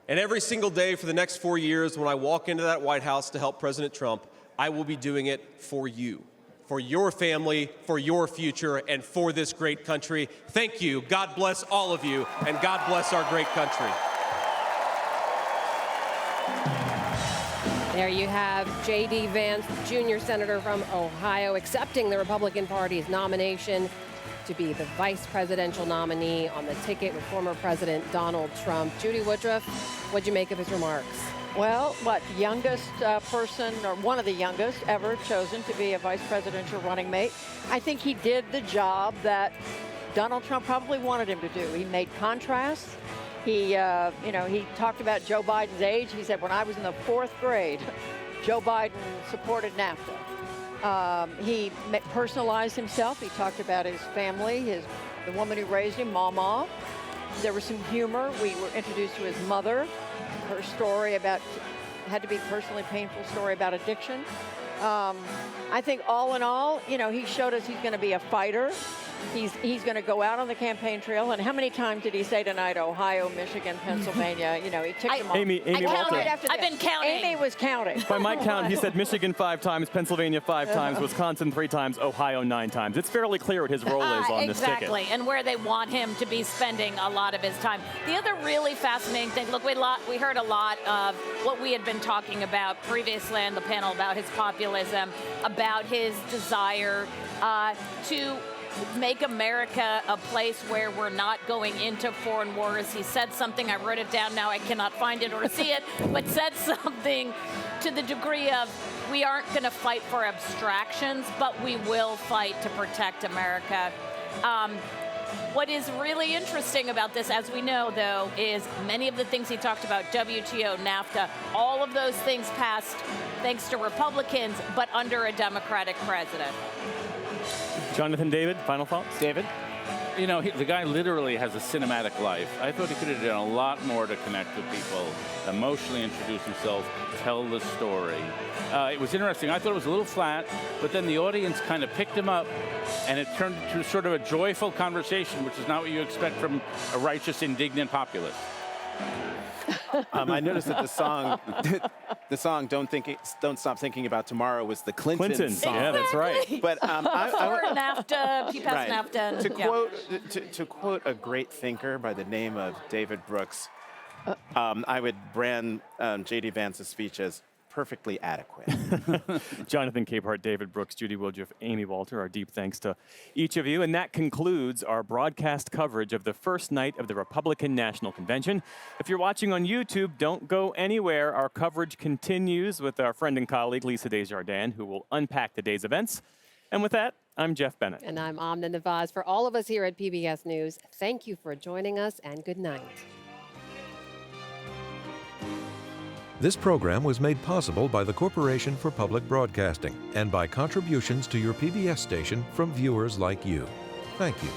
[SPEAKER 20] And every single day for the next 4 years, when I walk into that White House to help President Trump, I will be doing it for you, for your family, for your future, and for this great country. Thank you. God bless all of you, and God bless our great country.
[SPEAKER 6] There you have J.D. Vance, junior senator from Ohio, accepting the Republican Party's nomination to be the vice presidential nominee on the ticket with former President Donald Trump. Judy Woodruff, what'd you make of his remarks?
[SPEAKER 17] Well, youngest person, or one of the youngest ever chosen to be a vice presidential running mate. I think he did the job that Donald Trump probably wanted him to do. He made contrasts. He talked about Joe Biden's age. He said, when I was in the 4th grade, Joe Biden supported NAFTA. He personalized himself. He talked about his family, the woman who raised him, Mama. There was some humor. We were introduced to his mother, her story had to be a personally painful story about addiction. I think all in all, he showed us he's going to be a fighter. He's going to go out on the campaign trail. And how many times did he say tonight, Ohio, Michigan, Pennsylvania? He ticked them off.
[SPEAKER 12] Amy Walter.
[SPEAKER 17] I've been counting. Amy was counting.
[SPEAKER 12] By my count, he said Michigan 5 times, Pennsylvania 5 times, Wisconsin 3 times, Ohio 9 times. It's fairly clear what his role is on this ticket.
[SPEAKER 3] Exactly, and where they want him to be spending a lot of his time. The other really fascinating thing, look, we heard a lot of what we had been talking about previously on the panel about his populism, about his desire to make America a place where we're not going into foreign wars. He said something, I wrote it down, now I cannot find it or see it, but said something to the degree of, we aren't going to fight for abstractions, but we will fight to protect America. What is really interesting about this, as we know, though, is many of the things he talked about, WTO, NAFTA, all of those things passed thanks to Republicans, but under a Democratic president.
[SPEAKER 12] Jonathan David, final thoughts?
[SPEAKER 1] David?
[SPEAKER 18] The guy literally has a cinematic life. I thought he could have done a lot more to connect with people, emotionally introduce himself, tell the story. It was interesting. I thought it was a little flat, but then the audience kind of picked him up, and it turned into sort of a joyful conversation, which is not what you expect from a righteous, indignant populist.
[SPEAKER 1] I noticed that the song "Don't Stop Thinking About Tomorrow" was the Clinton song.
[SPEAKER 12] Yeah, that's right.
[SPEAKER 1] But
[SPEAKER 3] Before NAFTA, he passed
[SPEAKER 1] right.
[SPEAKER 3] NAFTA. And,
[SPEAKER 1] To quote a great thinker by the name of David Brooks, I would brand J.D. Vance's speech as perfectly adequate.
[SPEAKER 12] Jonathan Capehart, David Brooks, Judy Woodruff, Amy Walter, our deep thanks to each of you. And that concludes our broadcast coverage of the first night of the Republican National Convention. If you're watching on YouTube, don't go anywhere. Our coverage continues with our friend and colleague, Lisa Desjardins, who will unpack the day's events. And with that, I'm Jeff Bennett.
[SPEAKER 6] And I'm Amna Nawaz. For all of us here at PBS News, thank you for joining us and good night.
[SPEAKER 5] This program was made possible by the Corporation for Public Broadcasting and by contributions to your PBS station from viewers like you. Thank you.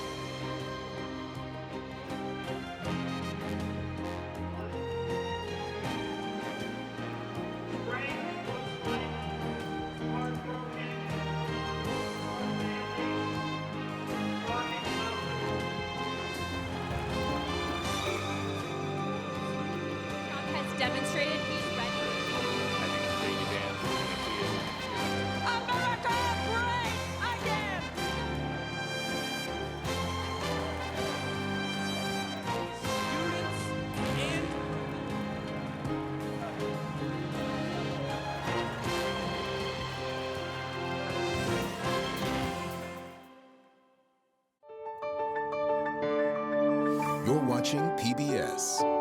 [SPEAKER 13] Has demonstrated he's ready. America, great again!
[SPEAKER 23] You're watching PBS.